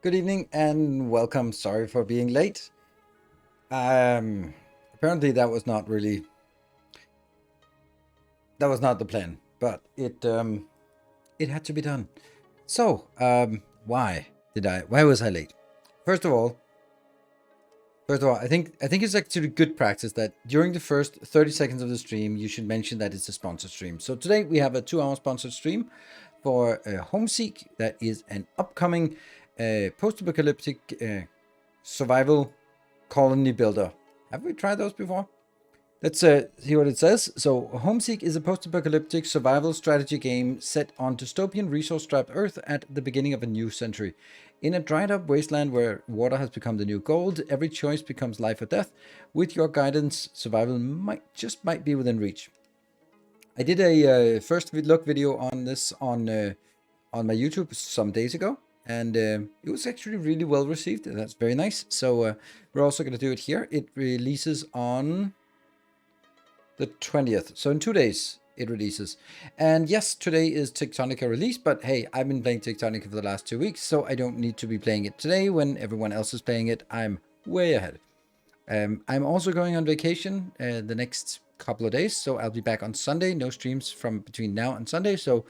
Good evening and welcome. Sorry for being late. Apparently that was not the plan, but it had to be done. So, why was I late? First of all, I think it's actually good practice that during the first 30 seconds of the stream, you should mention that it's a sponsored stream. So today we have a 2-hour sponsored stream for Homeseek. That is an upcoming post-apocalyptic survival colony builder. Have we tried those before? Let's see what it says. So, Homeseek is a post-apocalyptic survival strategy game set on dystopian resource-strapped Earth at the beginning of a new century. In a dried-up wasteland where water has become the new gold, every choice becomes life or death. With your guidance, survival might be within reach. I did a first look video on this on my YouTube some days ago, and it was actually really well received. And that's very nice. So we're also going to do it here. It releases on the 20th. So in 2 days it releases. And yes, today is Tectonica release, but hey, I've been playing Tectonica for the last 2 weeks, so I don't need to be playing it today when everyone else is playing it. I'm way ahead. I'm also going on vacation the next couple of days, so I'll be back on Sunday. No streams from between now and Sunday, so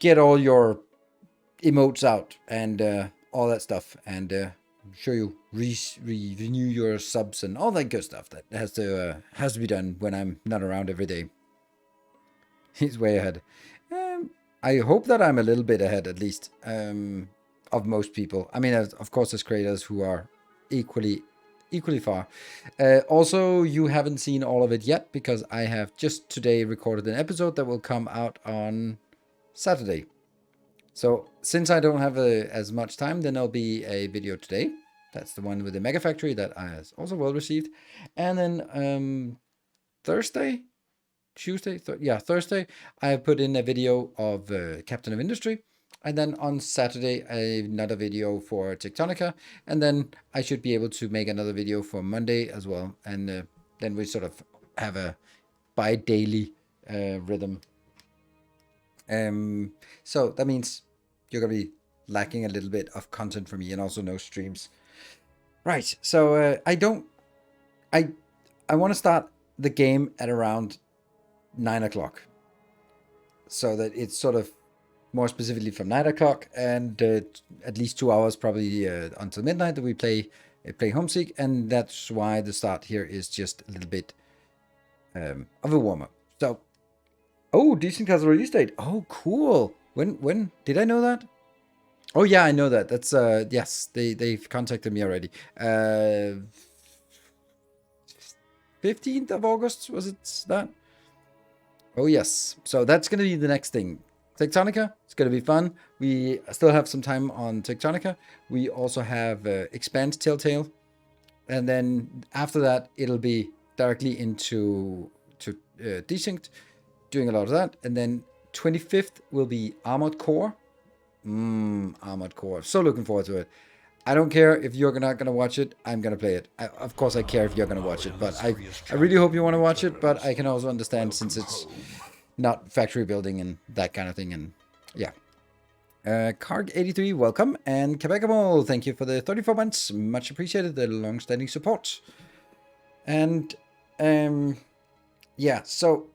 get all your emotes out and all that stuff, and I'm sure you renew your subs and all that good stuff that has to be done when I'm not around every day. He's way ahead. I hope that I'm a little bit ahead at least of most people. I mean, of course, there's creators who are equally far. Also, you haven't seen all of it yet because I have just today recorded an episode that will come out on Saturday. So since I don't have as much time, then there'll be a video today. That's the one with the Mega Factory that is also well received. And then Thursday, Thursday, I put in a video of Captain of Industry. And then on Saturday, another video for Tectonica. And then I should be able to make another video for Monday as well. And then we sort of have a bi-daily rhythm. So that means you're going to be lacking a little bit of content for me and also no streams. Right. So I want to start the game at around 9 o'clock. So that it's sort of more specifically from 9 o'clock and at least 2 hours probably until midnight that we play Homeseek. And that's why the start here is just a little bit of a warm-up. So, Decent has a release date. Oh, cool. When did I know that? Oh yeah, I know that. That's yes, they've contacted me already. 15th of August, was it that? Oh yes. So that's gonna be the next thing. Tectonica, it's gonna be fun. We still have some time on Tectonica. We also have Expand Telltale. And then after that, it'll be directly into Desync, doing a lot of that. And then 25th will be Armored Core. Armored Core. So looking forward to it. I don't care if you're not going to watch it. I'm going to play it. Of course, I care if you're going to watch it. But I really hope you want to watch it. But I can also understand since it's not factory building and that kind of thing. And yeah. Carg83, welcome. And Quebecamo, thank you for the 34 months. Much appreciated. The long-standing support. And yeah, so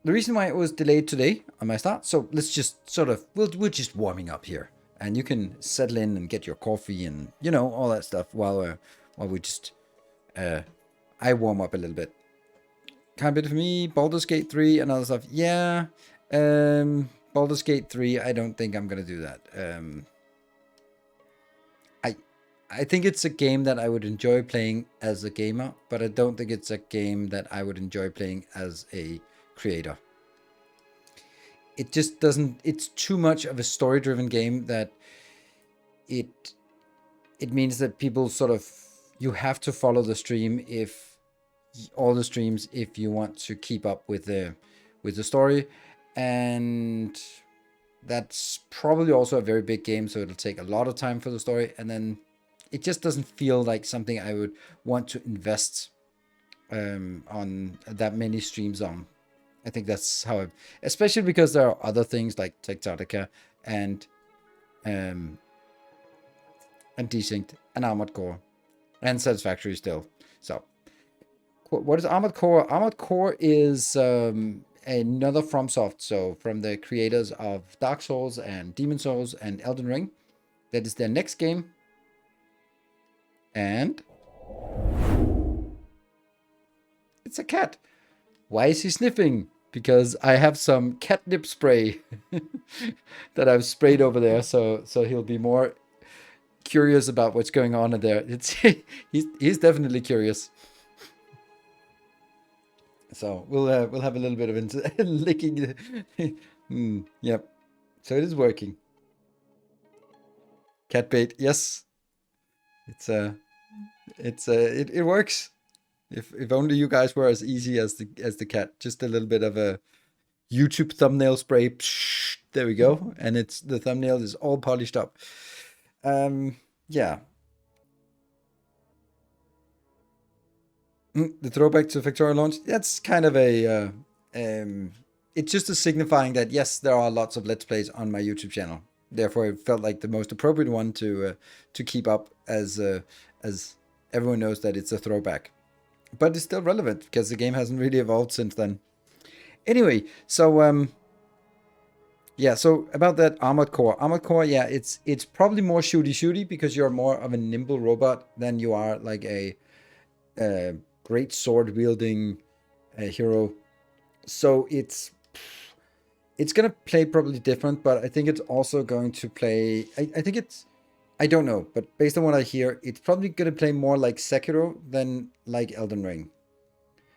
the reason why it was delayed today on my start, so let's just sort of, we're just warming up here. And you can settle in and get your coffee and, you know, all that stuff while we just, I warm up a little bit. Kind of bit for me, Baldur's Gate 3 and other stuff. Yeah, Baldur's Gate 3, I don't think I'm going to do that. I think it's a game that I would enjoy playing as a gamer, but I don't think it's a game that I would enjoy playing as a creator. It just doesn't, it's too much of a story-driven game that it means that people sort of, you have to follow the stream if you want to keep up with the story. And that's probably also a very big game, so it'll take a lot of time for the story, and then it just doesn't feel like something I would want to invest on that many streams on. I think that's how especially because there are other things like Tectonica and and Desynced and Armored Core and Satisfactory still. So, what is Armored Core? Armored Core is another FromSoft, so from the creators of Dark Souls and Demon Souls and Elden Ring. That is their next game. And it's a cat. Why is he sniffing? Because I have some catnip spray that I've sprayed over there, so he'll be more curious about what's going on in there. It's he's definitely curious. So we'll have a little bit of licking. Yep. So it is working. Cat bait, yes. It works. If only you guys were as easy as the cat. Just a little bit of a YouTube thumbnail spray. Psh, there we go, and the thumbnail is all polished up. Yeah. The throwback to Victoria launch. That's kind of a. It's just a signifying that yes, there are lots of Let's Plays on my YouTube channel. Therefore, it felt like the most appropriate one to keep up, as everyone knows that it's a throwback, but it's still relevant because the game hasn't really evolved since then. Anyway, so yeah, so about that Armored Core, yeah, it's probably more shooty because you're more of a nimble robot than you are like a great sword wielding hero. So it's gonna play probably different, but I think it's also going to play. I think it's. I don't know, but based on what I hear, it's probably gonna play more like Sekiro than like Elden Ring,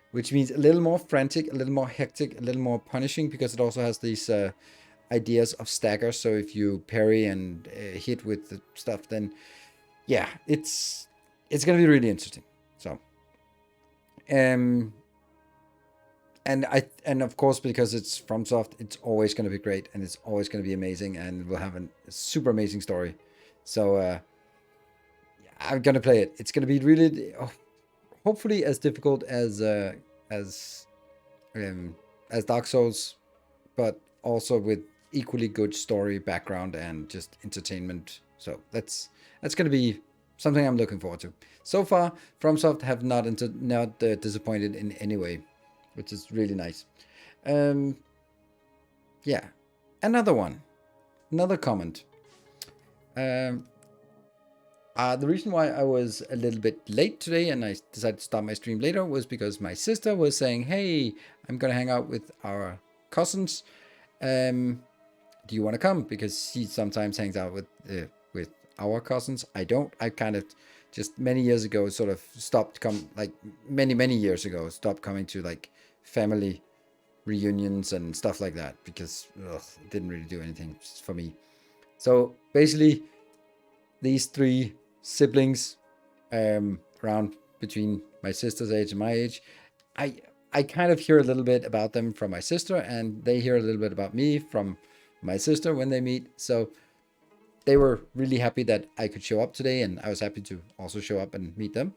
which means a little more frantic, a little more hectic, a little more punishing, because it also has these ideas of stagger. So if you parry and hit with the stuff, then yeah, it's gonna be really interesting. So, and of course, because it's FromSoft, it's always gonna be great, and it's always gonna be amazing, and we'll have a super amazing story. So I'm gonna play it. It's gonna be really, hopefully, as difficult as Dark Souls, but also with equally good story, background, and just entertainment. So that's gonna be something I'm looking forward to. So far, FromSoft have not disappointed in any way, which is really nice. Yeah, another comment. The reason why I was a little bit late today and I decided to start my stream later was because my sister was saying, "Hey, I'm gonna hang out with our cousins. Do you want to come?" Because she sometimes hangs out with our cousins. I don't. I kind of just many years ago sort of stopped many years ago stopped coming to like family reunions and stuff like that because it didn't really do anything for me. So basically, these three siblings, around between my sister's age and my age, I kind of hear a little bit about them from my sister, and they hear a little bit about me from my sister when they meet. So they were really happy that I could show up today, and I was happy to also show up and meet them.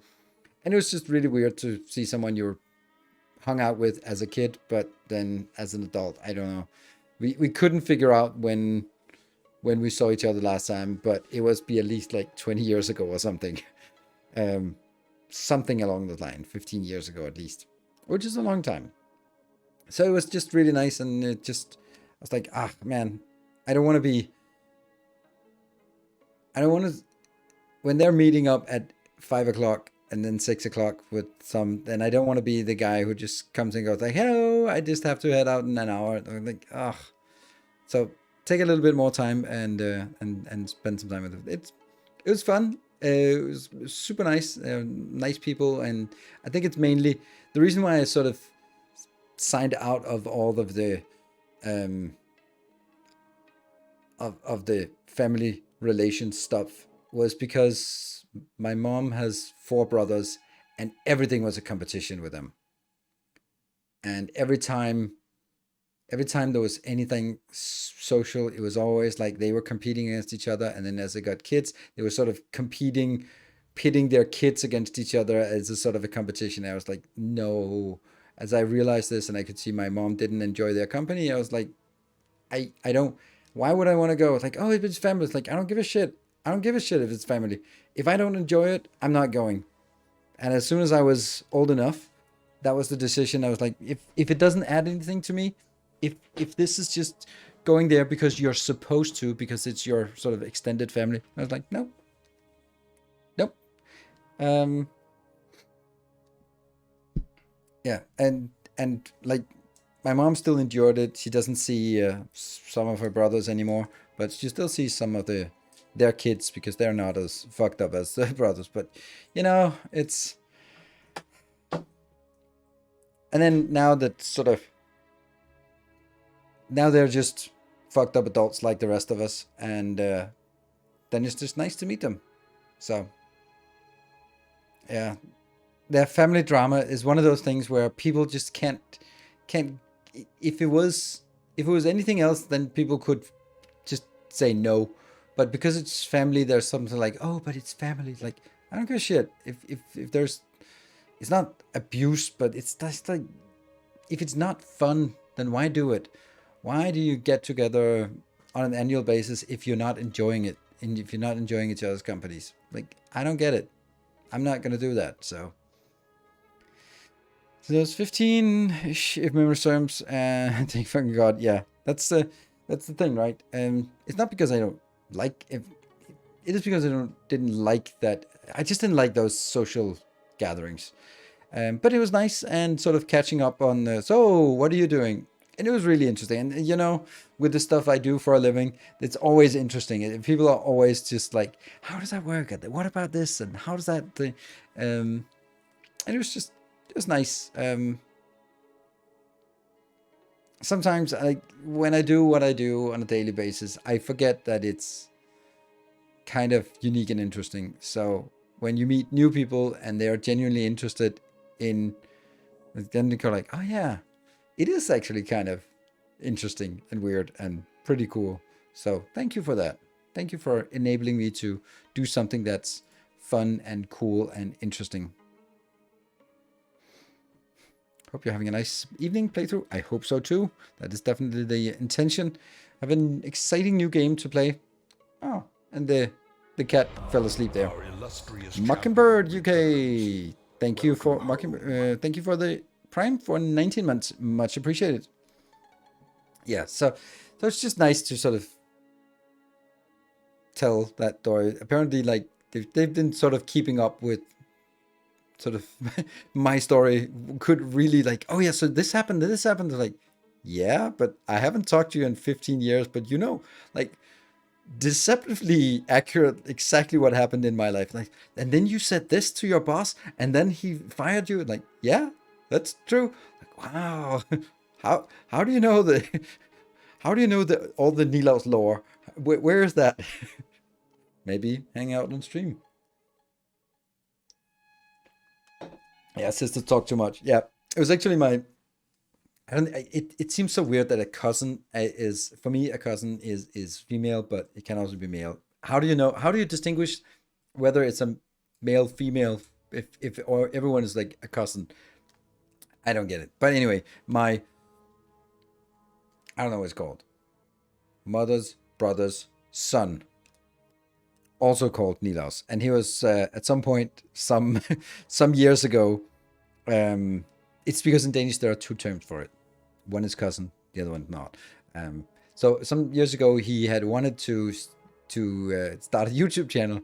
And it was just really weird to see someone you were hung out with as a kid, but then as an adult, I don't know. We couldn't figure out when we saw each other last time, but it was at least like 20 years ago or something. Something along the line, 15 years ago at least, which is a long time. So it was just really nice, and I was like, man, I don't want to, when they're meeting up at 5 o'clock and then 6 o'clock with then I don't want to be the guy who just comes and goes like, "Hello, I just have to head out in an hour." I'm like, So take a little bit more time and spend some time with them. It was fun. It was super nice, nice people, and I think it's mainly the reason why I sort of signed out of all of the of the family relations stuff was because my mom has 4 brothers, and everything was a competition with them. And every time there was anything social, it was always like they were competing against each other. And then as they got kids, they were sort of pitting their kids against each other as a sort of a competition. I was like, no. As I realized this and I could see my mom didn't enjoy their company, I was like, I don't, why would I want to go? It's like, oh, it's family. It's like, I don't give a shit. I don't give a shit if it's family. If I don't enjoy it, I'm not going. And as soon as I was old enough, that was the decision. I was like, if it doesn't add anything to me, if this is just going there because you're supposed to, because it's your sort of extended family, I was like, no, nope. Um, yeah, and like my mom still endured it. She doesn't see some of her brothers anymore, but she still sees some of their kids because they're not as fucked up as the brothers. But it's and then now that sort of now they're just fucked up adults like the rest of us, and then it's just nice to meet them. So yeah, their family drama is one of those things where people just can't. If it was anything else, then people could just say no. But because it's family, there's something like, oh, but it's family. Like, I don't give a shit if there's, it's not abuse, but it's just like, if it's not fun, then why do it? Why do you get together on an annual basis if you're not enjoying it, and if you're not enjoying each other's companies? Like, I don't get it. I'm not gonna do that. So there's 15-ish, if memory serves. Thank fucking God. Yeah, that's the thing, right? It's not because I don't like it. It is because I didn't like that. I just didn't like those social gatherings. But it was nice and sort of catching up on. So, what are you doing? And it was really interesting. And with the stuff I do for a living, it's always interesting. People are always just like, "How does that work? What about this? And how does that?" And it was nice. Sometimes when I do what I do on a daily basis, I forget that it's kind of unique and interesting. So when you meet new people and they are genuinely interested in, then you go like, oh yeah, it is actually kind of interesting and weird and pretty cool. So thank you for that. Thank you for enabling me to do something that's fun and cool and interesting. Hope you're having a nice evening playthrough. I hope so too. That is definitely the intention. I have an exciting new game to play. Oh, and the cat fell asleep there. Mockingbird UK. Thank you for thank you for the Prime for 19 months. Much appreciated. Yeah, so it's just nice to sort of tell that story. Apparently, like they've been sort of keeping up with sort of my story. Could really like, oh yeah, so this happened. Like, yeah, but I haven't talked to you in 15 years. But like deceptively accurate exactly what happened in my life. Like, and then you said this to your boss, and then he fired you. Like, yeah, that's true. Like, wow, how do you know the how do you know the all the Nilaus lore? Where is that? Maybe hang out on stream. Yeah, sister talk too much. Yeah, it was actually my. I don't. It seems so weird that a cousin is for me. A cousin is female, but it can also be male. How do you know? How do you distinguish whether it's a male, female, if or everyone is like a cousin? I don't get it. But anyway, my I don't know what it's called. Mother's brother's son, also called Nilaus, and he was at some point some years ago. It's because in Danish there are two terms for it. One is cousin, the other one not. So some years ago he had wanted to start a YouTube channel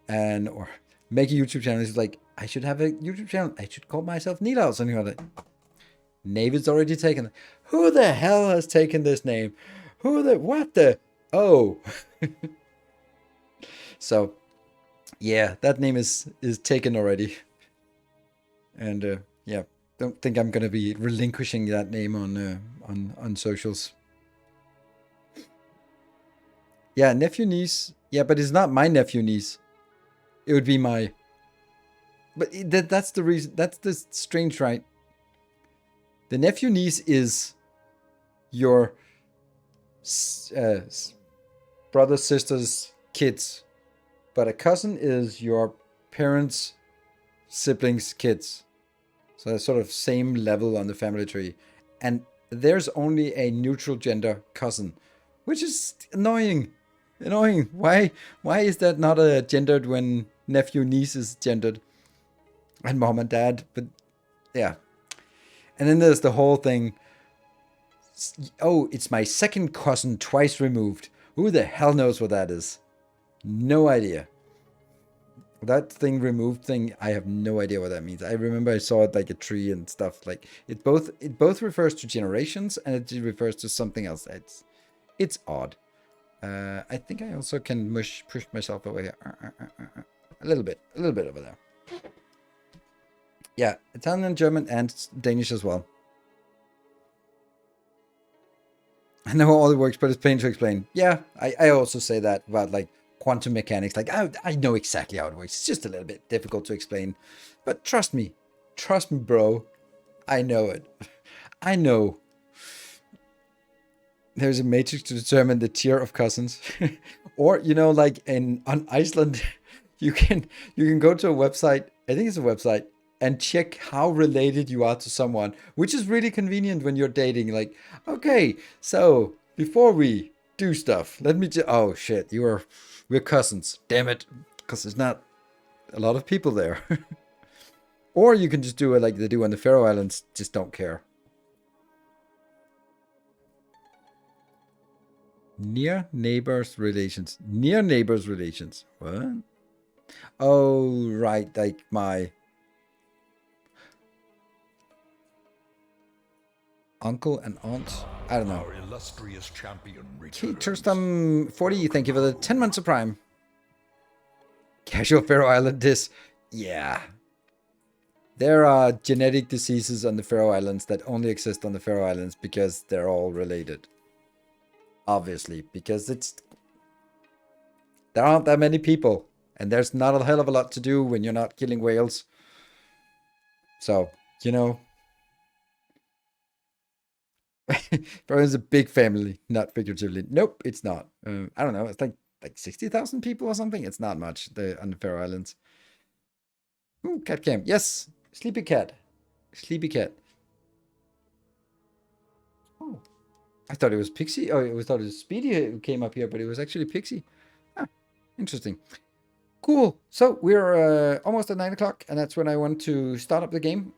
or make a YouTube channel. He's like, I should have a YouTube channel. I should call myself Nilaus. And he was like, Navid's already taken it. Who the hell has taken this name? What the? Oh. So, yeah, that name is taken already. And yeah, don't think I'm gonna be relinquishing that name on socials. Yeah, nephew niece. Yeah, but it's not my nephew niece. It would be my. But that's the reason. That's the strange, right? The nephew niece is your brother sister's kids, but a cousin is your parents' siblings' kids. So it's sort of same level on the family tree. And there's only a neutral gender cousin, which is annoying. Annoying. Why is that not gendered when nephew niece is gendered? And mom and dad, but yeah. And then there's the whole thing. Oh, it's my second cousin twice removed. Who the hell knows what that is? No idea. That thing removed thing, I have no idea what that means. I remember I saw it like a tree and stuff. Like it both refers to generations and it refers to something else. It's odd. I think I also can push myself away a little bit over there. Yeah, Italian, German, and Danish as well. I know all it works, but it's pain to explain. Yeah, I also say that about like quantum mechanics. Like I know exactly how it works. It's just a little bit difficult to explain. But trust me, bro. I know it. I know. There's a matrix to determine the tier of cousins. Or, like on Iceland, you can go to a website, I think it's a website, and check how related you are to someone, which is really convenient when you're dating. Like, okay, so before we do stuff, let me just, oh shit, we're cousins. Damn it. Because there's not a lot of people there. Or you can just do it like they do on the Faroe Islands, just don't care. Near neighbors relations. Near neighbors relations. What? Oh, right. Like my uncle and aunt. I don't know. Our illustrious champion Okay, returns. Turstam 40, thank you for the 10 months of Prime. Casual Faroe Island is. Yeah. There are genetic diseases on the Faroe Islands that only exist on the Faroe Islands because they're all related. Obviously, because there aren't that many people, and there's not a hell of a lot to do when you're not killing whales. So, Faroe is a big family, not figuratively. Nope, it's not. I don't know. It's like 60,000 people or something. It's not much on the Faroe Islands. Ooh, cat cam. Yes, sleepy cat. Sleepy cat. Oh, I thought it was Pixie. Oh, I thought it was Speedy who came up here, but it was actually Pixie. Ah, interesting. Cool. So we're almost at 9 o'clock, and that's when I want to start up the game.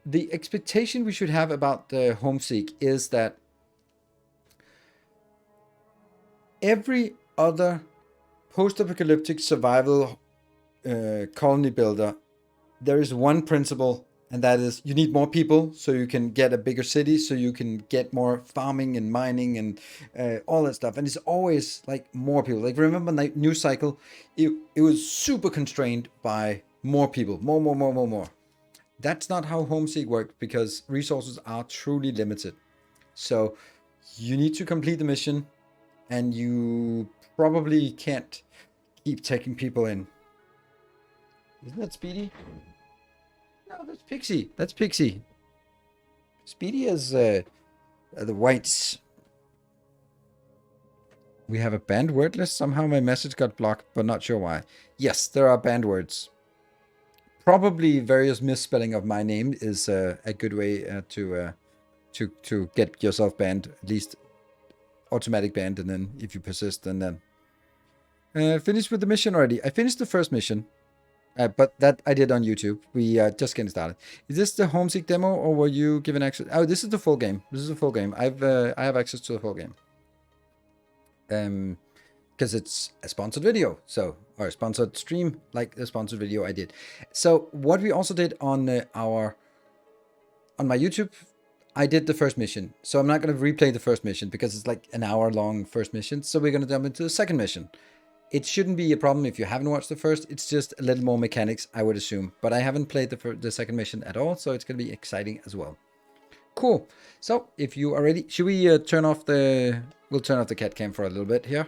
The expectation we should have about the Homeseek is that every other post-apocalyptic survival colony builder, there is one principle, and that is you need more people so you can get a bigger city, so you can get more farming and mining and all that stuff. And it's always like more people. Like remember New Cycle, it was super constrained by more people, more. That's not how Homeseek worked because resources are truly limited. So you need to complete the mission, and you probably can't keep taking people in. Isn't that Speedy? No, that's Pixie. That's Pixie. Speedy is the whites. We have a banned word list. Somehow my message got blocked, but not sure why. Yes, there are banned words. Probably various misspelling of my name is a good way to get yourself banned, at least automatic banned, and then if you persist, and then finished with the mission already. I finished the first mission. But that I did on YouTube. We just getting started. Is this the Homeseek demo, or were you given access? Oh, this is the full game. This is the full game. I have access to the full game. Because it's a sponsored video, or a sponsored stream, like the sponsored video I did. So what we also did on my YouTube, I did the first mission. So I'm not going to replay the first mission because it's like an hour-long first mission. So we're going to jump into the second mission. It shouldn't be a problem if you haven't watched the first. It's just a little more mechanics, I would assume. But I haven't played the second mission at all, so it's going to be exciting as well. Cool. So, if you are ready, should we turn off the... We'll turn off the cat cam for a little bit here.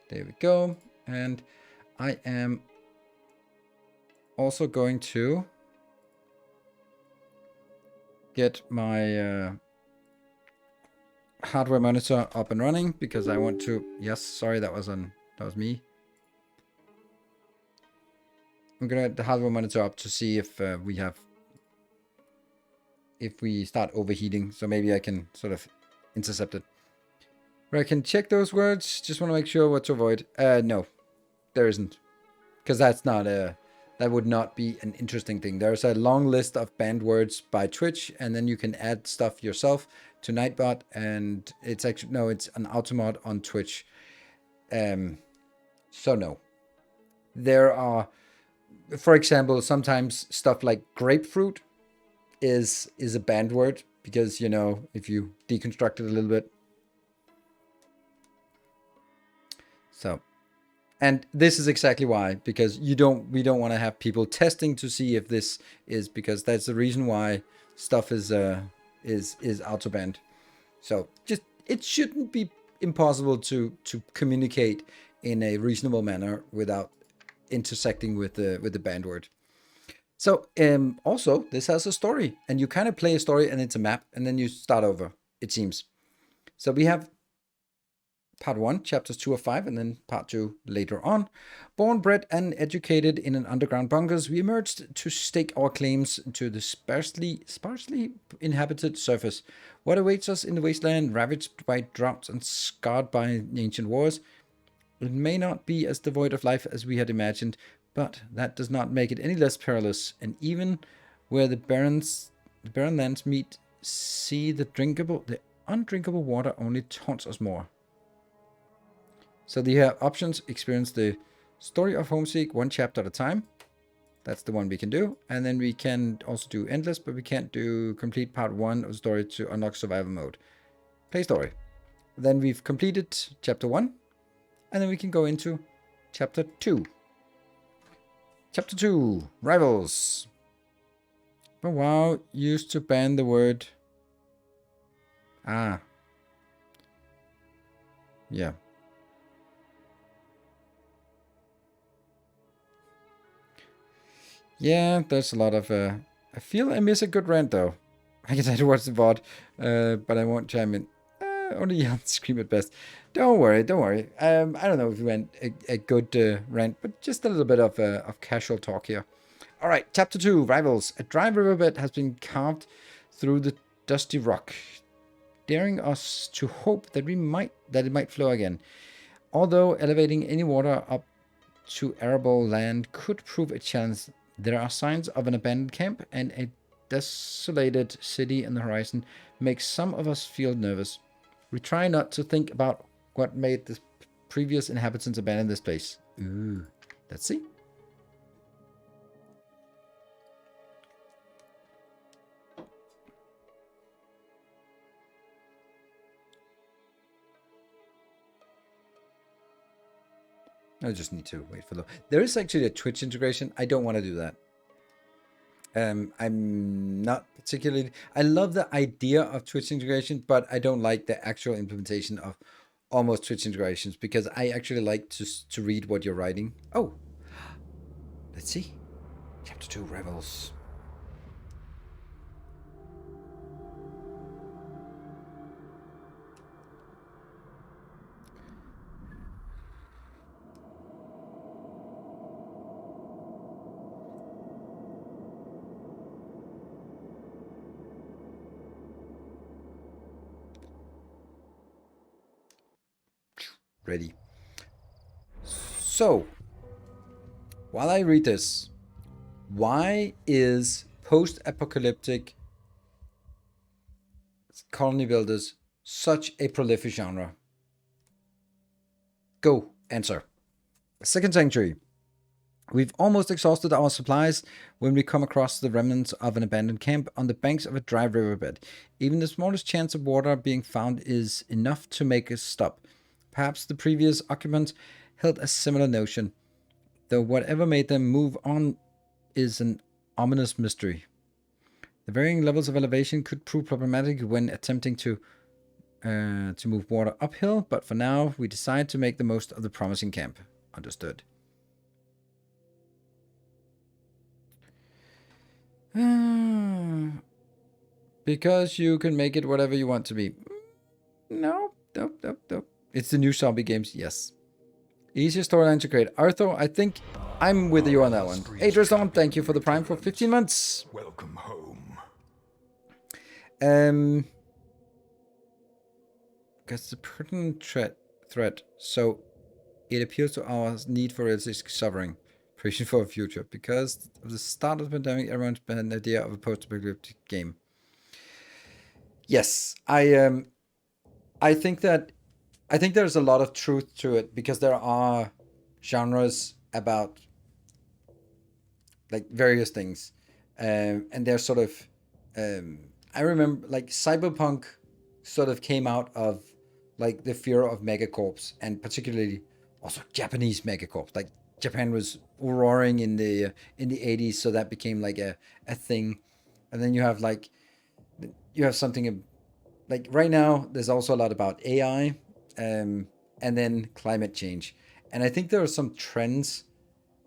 There we go. And I am also going to get my hardware monitor up and running because I want to... Yes, sorry, that was me. I'm gonna the hardware monitor up to see if we start overheating, so maybe I can sort of intercept it. where I can check those words. Just want to make sure what to avoid. No, there isn't. Because that's not a... That would not be an interesting thing. There's a long list of banned words by Twitch, and then you can add stuff yourself to Nightbot, and it's actually... No, it's an automod on Twitch. So no. There are... For example, sometimes stuff like grapefruit is a banned word, because, you know, if you deconstruct it a little bit. So... And this is exactly why, because we don't want to have people testing to see if this is, because that's the reason why stuff is auto banned. So just, it shouldn't be impossible to communicate in a reasonable manner without intersecting with the banned word. So also this has a story, and you kind of play a story, and it's a map, and then you start over, it seems. So we have Part 1, chapters 2 of 5, and then Part 2 later on. Born, bred, and educated in an underground bunkers, we emerged to stake our claims to the sparsely inhabited surface. What awaits us in the wasteland, ravaged by droughts and scarred by ancient wars? It may not be as devoid of life as we had imagined, but that does not make it any less perilous. And even where the barren lands meet, the undrinkable water only taunts us more. So you have options. Experience the story of Homeseek 1 chapter at a time. That's the one we can do. And then we can also do endless, but we can't do complete part 1 of the story to unlock survival mode. Play story. Then we've completed chapter 1. And then we can go into chapter 2. Chapter 2, Rivals. But WoW used to ban the word... Ah. Yeah. Yeah, there's a lot of... I feel I miss a good rant, though. I guess I had to watch the VOD, but I won't chime in. Only yell and scream at best. Don't worry, don't worry. I don't know if we went a good rant, but just a little bit of casual talk here. All right, Chapter 2, Rivals. A dry riverbed has been carved through the dusty rock, daring us to hope that it might flow again. Although elevating any water up to arable land could prove a challenge, there are signs of an abandoned camp, and a desolated city in the horizon makes some of us feel nervous. We try not to think about what made the previous inhabitants abandon this place. Ooh, let's see. I just need to wait for the... There is actually a Twitch integration. I don't want to do that. I'm not particularly... I love the idea of Twitch integration, but I don't like the actual implementation of almost Twitch integrations, because I actually like to read what you're writing. Oh, let's see. Chapter 2, Rebels. Ready. So, while I read this, why is post-apocalyptic colony builders such a prolific genre? Go, answer. Second century. We've almost exhausted our supplies when we come across the remnants of an abandoned camp on the banks of a dry riverbed. Even the smallest chance of water being found is enough to make us stop. Perhaps the previous occupants held a similar notion, though whatever made them move on is an ominous mystery. The varying levels of elevation could prove problematic when attempting to move water uphill, but for now, we decide to make the most of the promising camp. Understood. Because you can make it whatever you want to be. No. It's the new zombie games, yes. Easier storyline to create. Arthur, I think I'm with you on that one. Adrian, thank you for the Prime for 15 months. Welcome home. because the pertinent threat. So it appeals to our need for realistic suffering, preparation for a future. Because of the start of the pandemic, everyone's been an idea of a post-apocalyptic game. Yes, I think there's a lot of truth to it because there are genres about like various things, and they're sort of. I remember like cyberpunk sort of came out of like the fear of megacorps, and particularly also Japanese megacorps. Like Japan was roaring in the 80s, so that became like a thing. And then you have something like right now. There's also a lot about AI, and then climate change, and I think there are some trends.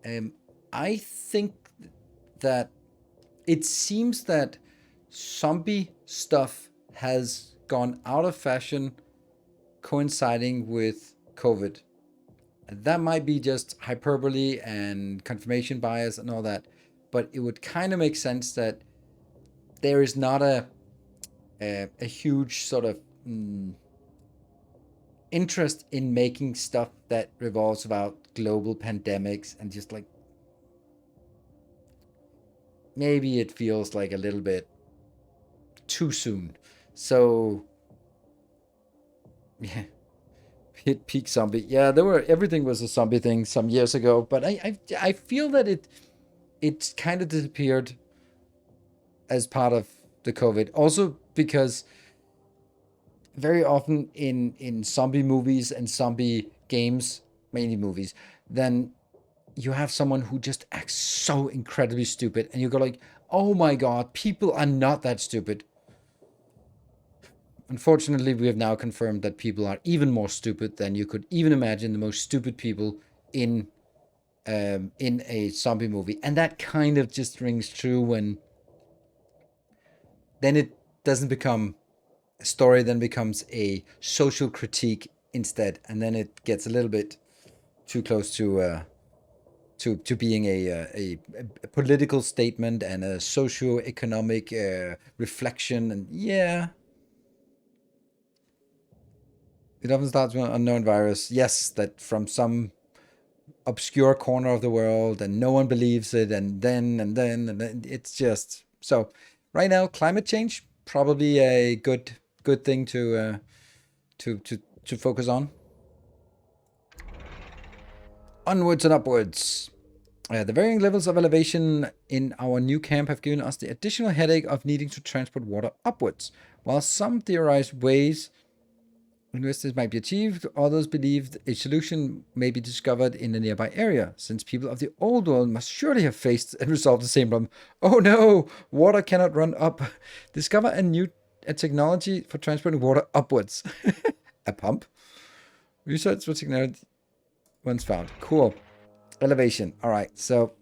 Um, I think that it seems that zombie stuff has gone out of fashion coinciding with COVID. That might be just hyperbole and confirmation bias and all that, but it would kind of make sense that there is not a huge sort of interest in making stuff that revolves about global pandemics and just like maybe it feels like a little bit too soon. So yeah, hit peak zombie. Yeah, there were everything was a zombie thing some years ago, but I feel that it's kind of disappeared as part of the COVID. Also because very often in zombie movies and zombie games, mainly movies, then you have someone who just acts so incredibly stupid, and you go like, "Oh my god, people are not that stupid." Unfortunately, we have now confirmed that people are even more stupid than you could even imagine. The most stupid people in in a zombie movie, and that kind of just rings true when then it doesn't become a story, then becomes a social critique instead, and then it gets a little bit too close to being a political statement and a socio-economic reflection, and yeah, it often starts with an unknown virus. Yes, that from some obscure corner of the world, and no one believes it, and then it's just so. Right now, climate change probably a good thing to focus on. Onwards and upwards. The varying levels of elevation in our new camp have given us the additional headache of needing to transport water upwards. While some theorize ways in which this might be achieved, others believe a solution may be discovered in a nearby area, since people of the old world must surely have faced and resolved the same problem. Oh no, water cannot run up. Discover a technology for transporting water upwards. A pump? Research what technology once found. Cool. Elevation. All right, so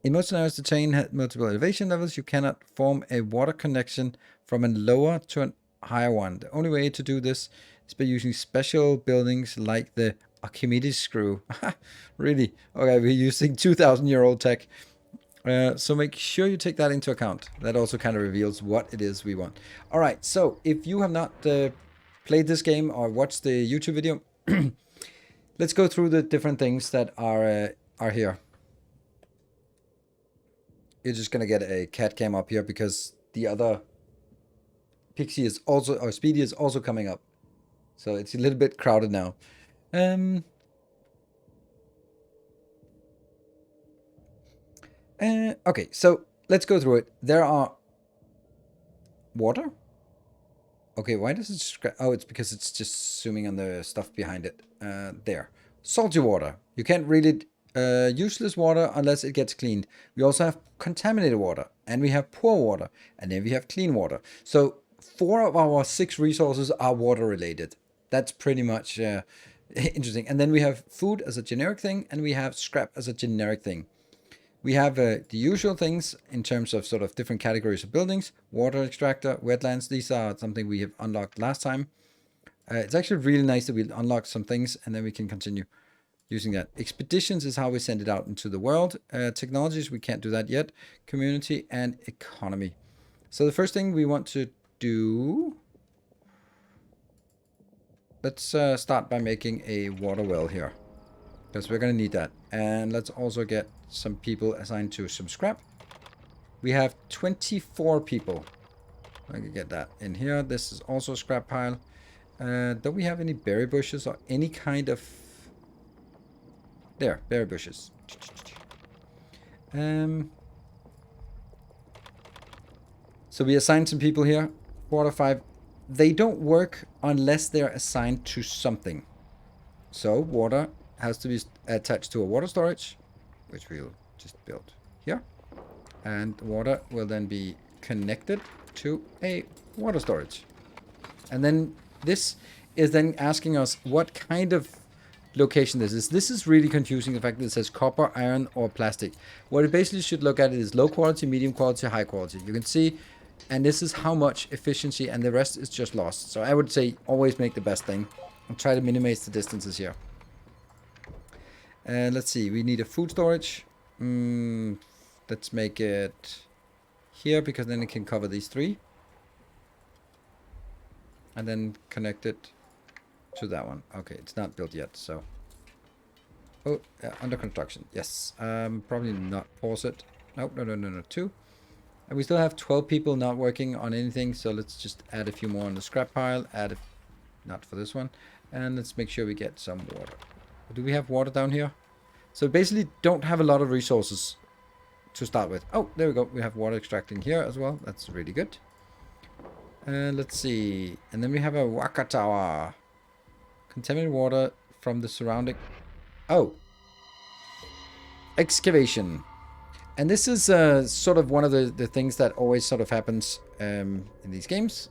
in most scenarios, the chain has multiple elevation levels. You cannot form a water connection from a lower to a higher one. The only way to do this is by using special buildings like the Archimedes screw. Really? Okay, we're using 2,000-year-old tech. So make sure you take that into account. That also kind of reveals what it is we want. All right, so if you have not played this game or watched the YouTube video, let's go through the different things that are here. You're just gonna get a cat cam up here because the other Pixie is also, or Speedy is also coming up. So it's a little bit crowded now. Okay, so let's go through it. There are water. Okay, why does it oh, it's because it's just zooming on the stuff behind it. There. Salty water. You can't really useless water unless it gets cleaned. We also have contaminated water, and we have poor water, and then we have clean water. So 4 of our 6 resources are water related. That's pretty much interesting. And then we have food as a generic thing, and we have scrap as a generic thing. We have the usual things in terms of sort of different categories of buildings. Water extractor, wetlands. These are something we have unlocked last time. It's actually really nice that we unlock some things and then we can continue using that. Expeditions is how we send it out into the world. Technologies, we can't do that yet. Community and economy. So the first thing we want to do let's start by making a water well here, because we're going to need that. And let's also get some people assigned to some scrap. We have 24 people. I can get that in here. This is also a scrap pile. Don't we have any berry bushes or any kind of... There, berry bushes. So we assigned some people here. 4 out of 5. They don't work unless they're assigned to something. So water has to be attached to a water storage, which we'll just build here. And water will then be connected to a water storage. And then this is then asking us what kind of location this is. This is really confusing, the fact that it says copper, iron, or plastic. What it basically should look at is low quality, medium quality, high quality. You can see, and this is how much efficiency, and the rest is just lost. So I would say always make the best thing and try to minimize the distances here. Let's see, we need a food storage. Let's make it here, because then it can cover these 3. And then connect it to that one. Okay, it's not built yet, so... Oh, under construction. Yes. Probably not pause it. Nope, no. 2. And we still have 12 people not working on anything, so let's just add a few more on the scrap pile. Add a... Not for this one. And let's make sure we get some water. Do we have water down here? So basically don't have a lot of resources to start with. Oh, there we go. We have water extracting here as well. That's really good. Let's see. And then we have a Waka Tower. Contaminated water from the surrounding... Oh. Excavation. And this is sort of one of the things that always sort of happens in these games.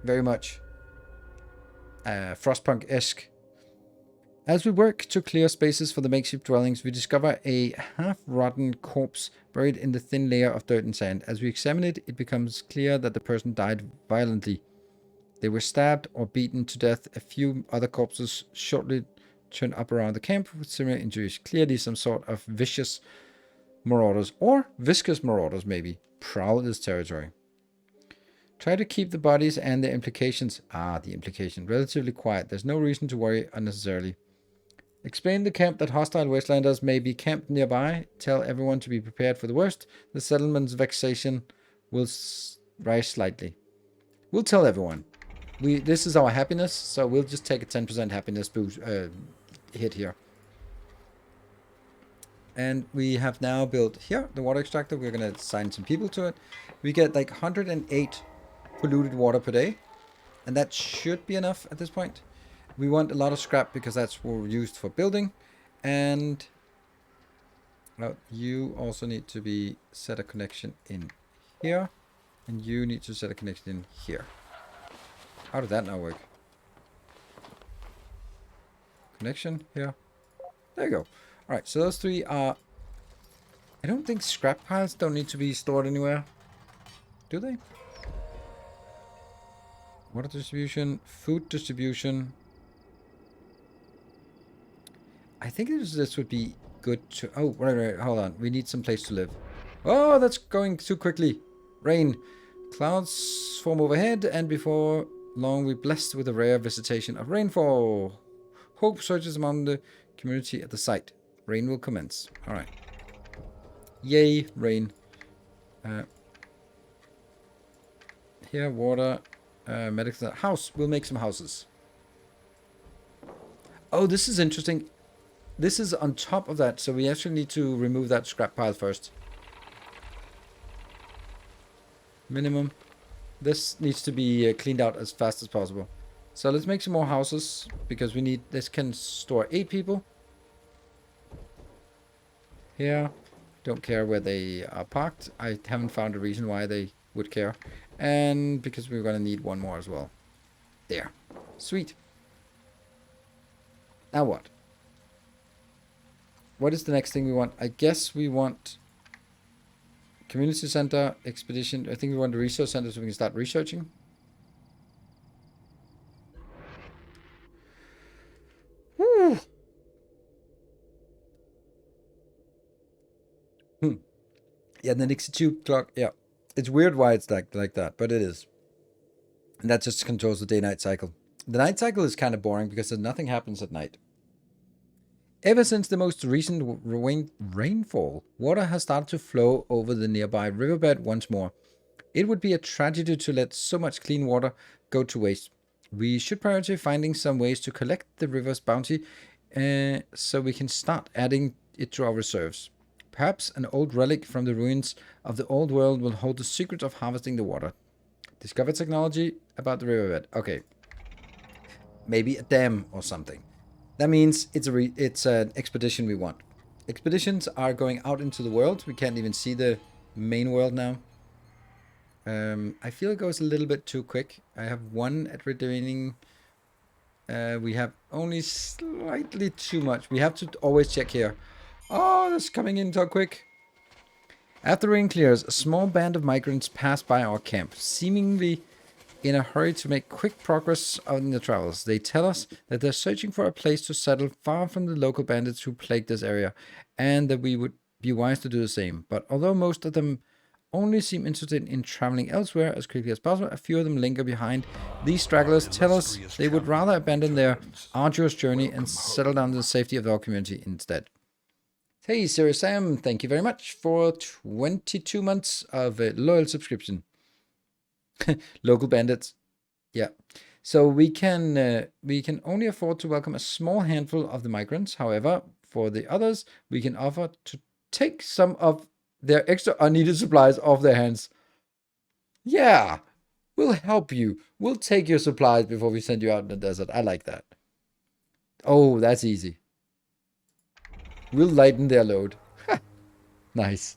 Very much Frostpunk-esque. As we work to clear spaces for the makeshift dwellings, we discover a half-rotten corpse buried in the thin layer of dirt and sand. As we examine it, it becomes clear that the person died violently. They were stabbed or beaten to death. A few other corpses shortly turned up around the camp with similar injuries. Clearly some sort of vicious marauders, or viscous marauders maybe, prowl this territory. Try to keep the bodies and their implications, relatively quiet. There's no reason to worry unnecessarily. Explain the camp that hostile wastelanders may be camped nearby. Tell everyone to be prepared for the worst. The settlement's vexation will rise slightly. We'll tell everyone. This is our happiness, so we'll just take a 10% happiness boost hit here. And we have now built here the water extractor. We're going to assign some people to it. We get like 108 polluted water per day, and that should be enough at this point. We want a lot of scrap because that's what we're used for building. And you also need to be set a connection in here, and you need to set a connection in here. How did that now work? Connection here. There you go. All right, so those 3 are... I don't think scrap piles don't need to be stored anywhere. Do they? Water distribution, food distribution. I think this would be good to... Oh, right, hold on. We need some place to live. Oh, that's going too quickly. Rain. Clouds form overhead, and before long we're blessed with a rare visitation of rainfall. Hope surges among the community at the site. Rain will commence. All right. Yay, rain. Here, water. Medical house. We'll make some houses. Oh, this is interesting. This is on top of that, so we actually need to remove that scrap pile first. Minimum. This needs to be cleaned out as fast as possible. So let's make some more houses, because we need... This can store 8 people. Here. Don't care where they are parked. I haven't found a reason why they would care. And because we're going to need 1 more as well. There. Sweet. Now what? What is the next thing we want? I guess we want community center, expedition. I think we want the research center so we can start researching. Woo! Yeah, the Nixie 2 clock. Yeah. It's weird why it's like that, but it is. And that just controls the day-night cycle. The night cycle is kind of boring because nothing happens at night. Ever since the most recent rainfall, water has started to flow over the nearby riverbed once more. It would be a tragedy to let so much clean water go to waste. We should prioritize finding some ways to collect the river's bounty so we can start adding it to our reserves. Perhaps an old relic from the ruins of the old world will hold the secret of harvesting the water. Discover technology about the riverbed. Okay. Maybe a dam or something. That means it's an expedition we want. Expeditions are going out into the world. We can't even see the main world now. I feel it goes a little bit too quick. I have one at remaining. We have only slightly too much. We have to always check here. Oh, that's coming in so quick. After rain clears, a small band of migrants pass by our camp, seemingly in a hurry to make quick progress on their travels. They tell us that they're searching for a place to settle far from the local bandits who plague this area, and that we would be wise to do the same. But although most of them only seem interested in traveling elsewhere as quickly as possible, a few of them linger behind. These stragglers tell us they would rather abandon their arduous journey and settle down to the safety of our community instead. Hey, Serious Sam, thank you very much for 22 months of a loyal subscription. Local bandits. Yeah. So we can only afford to welcome a small handful of the migrants. However, for the others, we can offer to take some of their extra unneeded supplies off their hands. Yeah, we'll help you. We'll take your supplies before we send you out in the desert. I like that. Oh, that's easy. We'll lighten their load. Nice.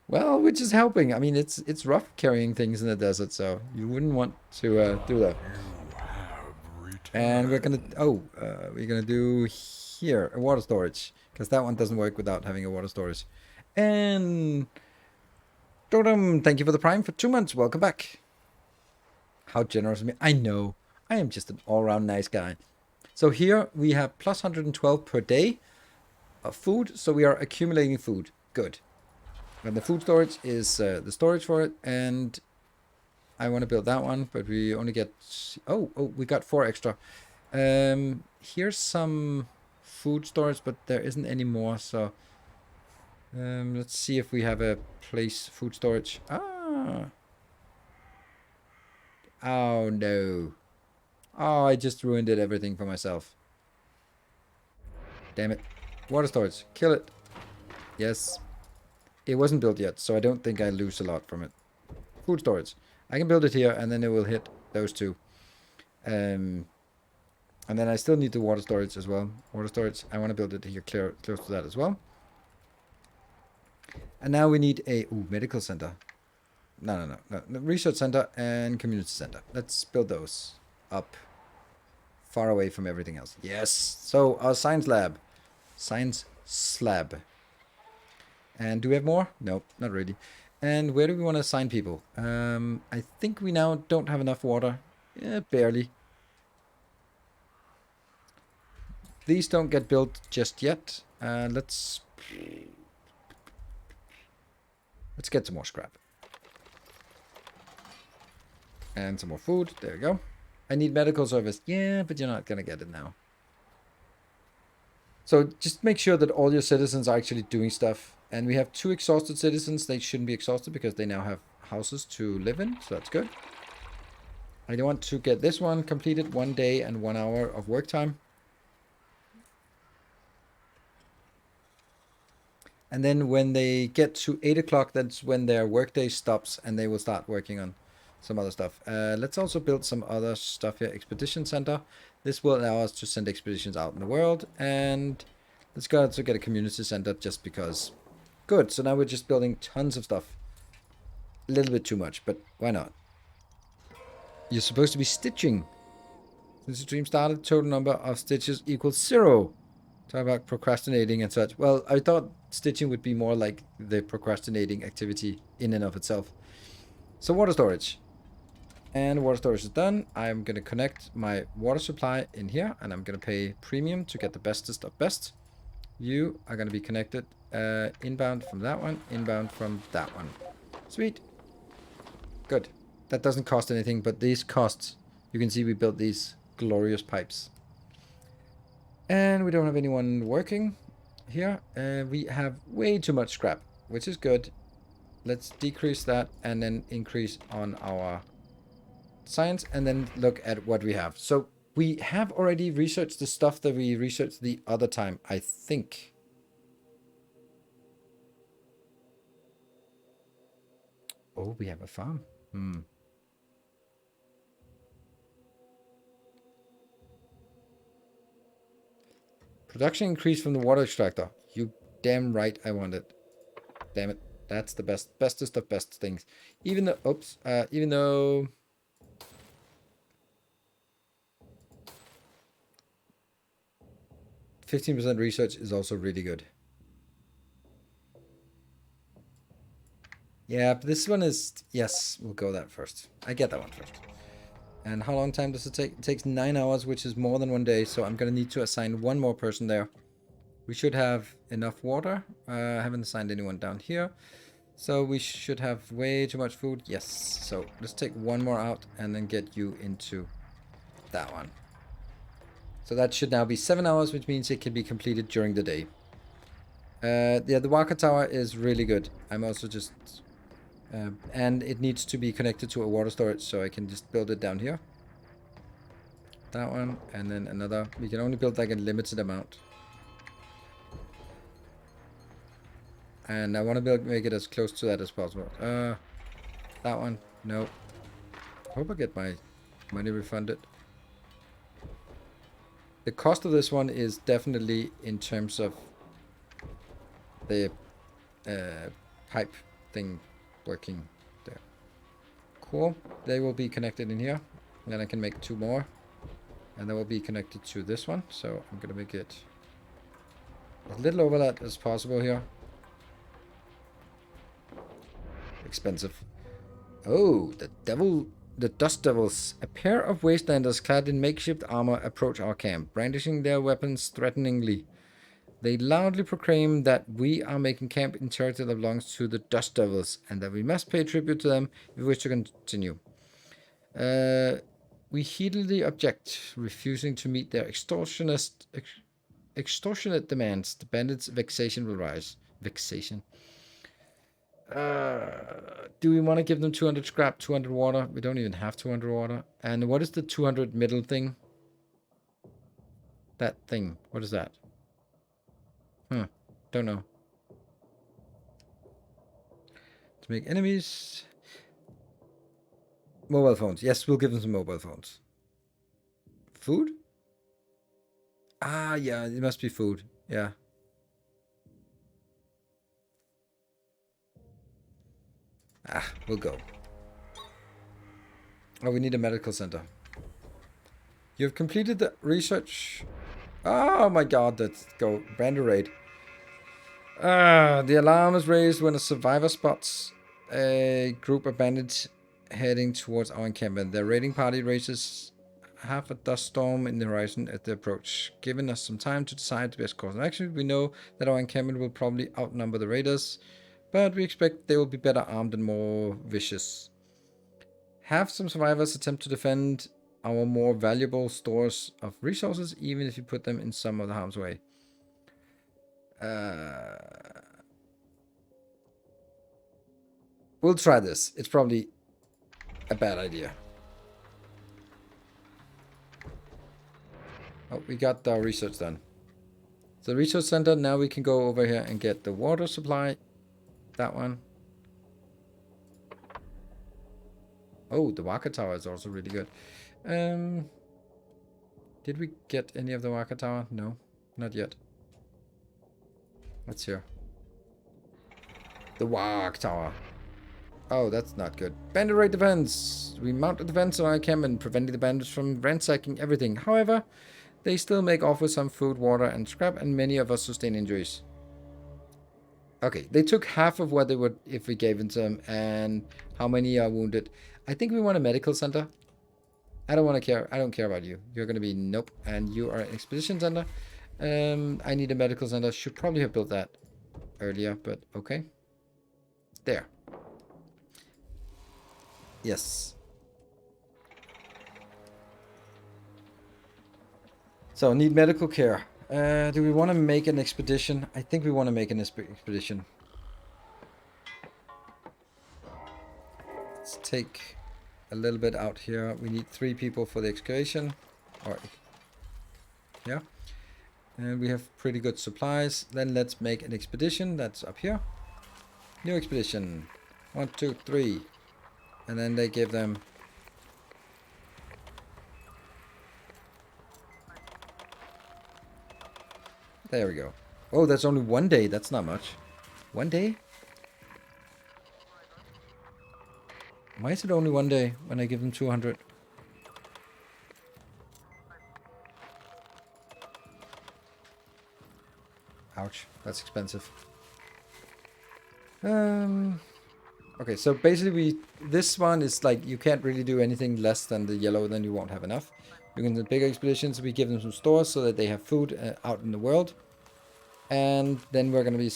Well, we're just helping. I mean, it's rough carrying things in the desert, so you wouldn't want to do that. And we're gonna do here a water storage, because that one doesn't work without having a water storage. And Dodum, thank you for the Prime for 2 months. Welcome back. How generous of me. I know. I am just an all-around nice guy. So here we have plus 112 per day of food, so we are accumulating food. Good. And the food storage is the storage for it, and I want to build that one, but we only get... Oh, we got 4 extra. Here's some food storage, but there isn't any more, so... let's see if we have a place food storage. Ah! Oh, no. Oh, I just ruined everything for myself. Damn it. Water storage. Kill it. Yes. It wasn't built yet, so I don't think I lose a lot from it. Food storage. I can build it here, and then it will hit those two. And then I still need the water storage as well. Water storage. I want to build it here close to that as well. And now we need a medical center. No. Research center and community center. Let's build those up far away from everything else. Yes. So our science lab. Science slab. And do we have more? Nope, not really. And where do we want to assign people? I think we now don't have enough water. Yeah, barely. These don't get built just yet. Let's get some more scrap. And some more food. There we go. I need medical service. Yeah, but you're not going to get it now. So just make sure that all your citizens are actually doing stuff. And we have 2 exhausted citizens. They shouldn't be exhausted because they now have houses to live in. So that's good. I want to get this one completed 1 day and 1 hour of work time. And then when they get to 8 o'clock, that's when their workday stops and they will start working on some other stuff. Let's also build some other stuff here. Expedition center. This will allow us to send expeditions out in the world. And let's go to get a community center just because. Good. So now we're just building tons of stuff. A little bit too much, but why not? You're supposed to be stitching. Since the stream started, total number of stitches equals 0. Talk about procrastinating and such. Well, I thought stitching would be more like the procrastinating activity in and of itself. So water storage. And water storage is done. I'm going to connect my water supply in here, and I'm going to pay premium to get the bestest of best. You are going to be connected inbound from that one, inbound from that one. Sweet. Good. That doesn't cost anything, but these cost You can see we built these glorious pipes. And we don't have anyone working here. We have way too much scrap, which is good. Let's decrease that and then increase on our science and then look at what we have. So we have already researched the stuff that we researched the other time, I think. Oh, we have a farm. Production increase from the water extractor. You damn right I want it. Damn it. That's the bestest of best things. Even though, oops, even though 15% research is also really good. Yeah, but this one is, yes, we'll go that first. I get that one first. And how long time does it take? It takes 9 hours, which is more than 1 day. So I'm going to need to assign one more person there. We should have enough water. I haven't assigned anyone down here. So we should have way too much food. Yes. So let's take one more out and then get you into that one. So that should now be 7 hours, which means it can be completed during the day. Yeah, the Waka Tower is really good. I'm also just... and it needs to be connected to a water storage, so I can just build it down here. That one, and then another. We can only build like a limited amount. And I want to make it as close to that as possible. That one, no. Hope I get my money refunded. The cost of this one is definitely in terms of the pipe thing working there. Cool. They will be connected in here. And then I can make 2 more. And that will be connected to this one. So I'm going to make it as little overlap as possible here. Expensive. Oh, the Dust Devils. A pair of wastelanders clad in makeshift armor approach our camp, brandishing their weapons threateningly. They loudly proclaim that we are making camp in territory that belongs to the Dust Devils, and that we must pay tribute to them if we wish to continue. We heatedly object, refusing to meet their extortionate demands. The bandits' vexation will rise. Vexation. Do we want to give them 200 scrap, 200 water? We don't even have 200 water. And what is the 200 middle thing? That thing. What is that? Don't know. To make enemies. Mobile phones. Yes, we'll give them some mobile phones. Food? Ah, yeah, it must be food. Yeah. We'll go. Oh, we need a medical center. You have completed the research. Oh my god, let's go. Bandit raid. The alarm is raised when a survivor spots a group of bandits heading towards our encampment. Their raiding party raises half a dust storm in the horizon as they approach, giving us some time to decide the best course of action. We know that our encampment will probably outnumber the raiders, but we expect they will be better armed and more vicious. Have some survivors attempt to defend our more valuable stores of resources, even if you put them in some of the harm's way. We'll try this. It's probably a bad idea. Oh, we got our research done. So the research center, now we can go over here and get the water supply. That one. Oh, the Waka Tower is also really good. Did we get any of the Waka Tower? No, not yet. Let's hear. The Waka Tower. Oh, that's not good. Bandit raid defense. We mount a defense on our encampment, preventing the bandits from ransacking everything. However, they still make off with some food, water, and scrap, and many of us sustain injuries. Okay, they took half of what they would if we gave it to them, and how many are wounded? I think we want a medical center. I don't care about you. You're gonna be nope, and you are an exposition center. I need a medical center. Should probably have built that earlier, but okay. There. Yes. So, need medical care. Do we want to make an expedition? I think we want to make an expedition. Let's take a little bit out here. We need 3 people for the excavation. Or, yeah. And we have pretty good supplies. Then let's make an expedition. That's up here. New expedition. 1, 2, 3. And then they give them... There we go. Oh, that's only 1 day. That's not much. 1 day? Why is it only 1 day when I give them 200? Ouch. That's expensive. Okay, so basically this one is like you can't really do anything less than the yellow, then you won't have enough. You can do bigger expeditions. We give them some stores so that they have food out in the world. And then we're going to be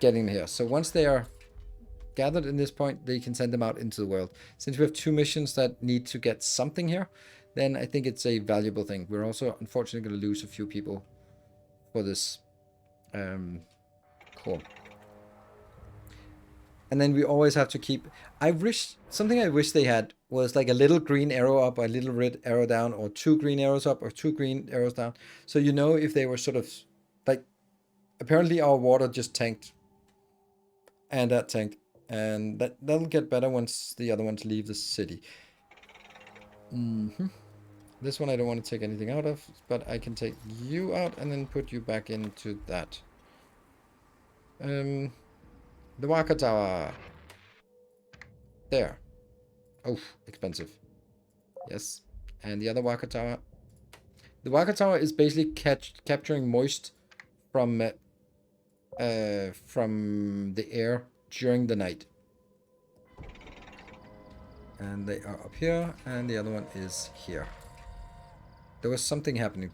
getting here. So once they are gathered in this point, they can send them out into the world. Since we have 2 missions that need to get something here, then I think it's a valuable thing. We're also unfortunately going to lose a few people for this. Cool. And then we always have to keep... Something I wish they had was like a little green arrow up, or a little red arrow down, or 2 green arrows up, or 2 green arrows down. So you know if they were sort of like... Apparently our water just tanked. And that tanked. And that'll get better once the other ones leave the city. This one I don't want to take anything out of, but I can take you out and then put you back into that. The Waka Tower. There. Oh, expensive. Yes. And the other Waka Tower. The Waka Tower is basically capturing moist from the air during the night. And they are up here, and the other one is here. There was something happening.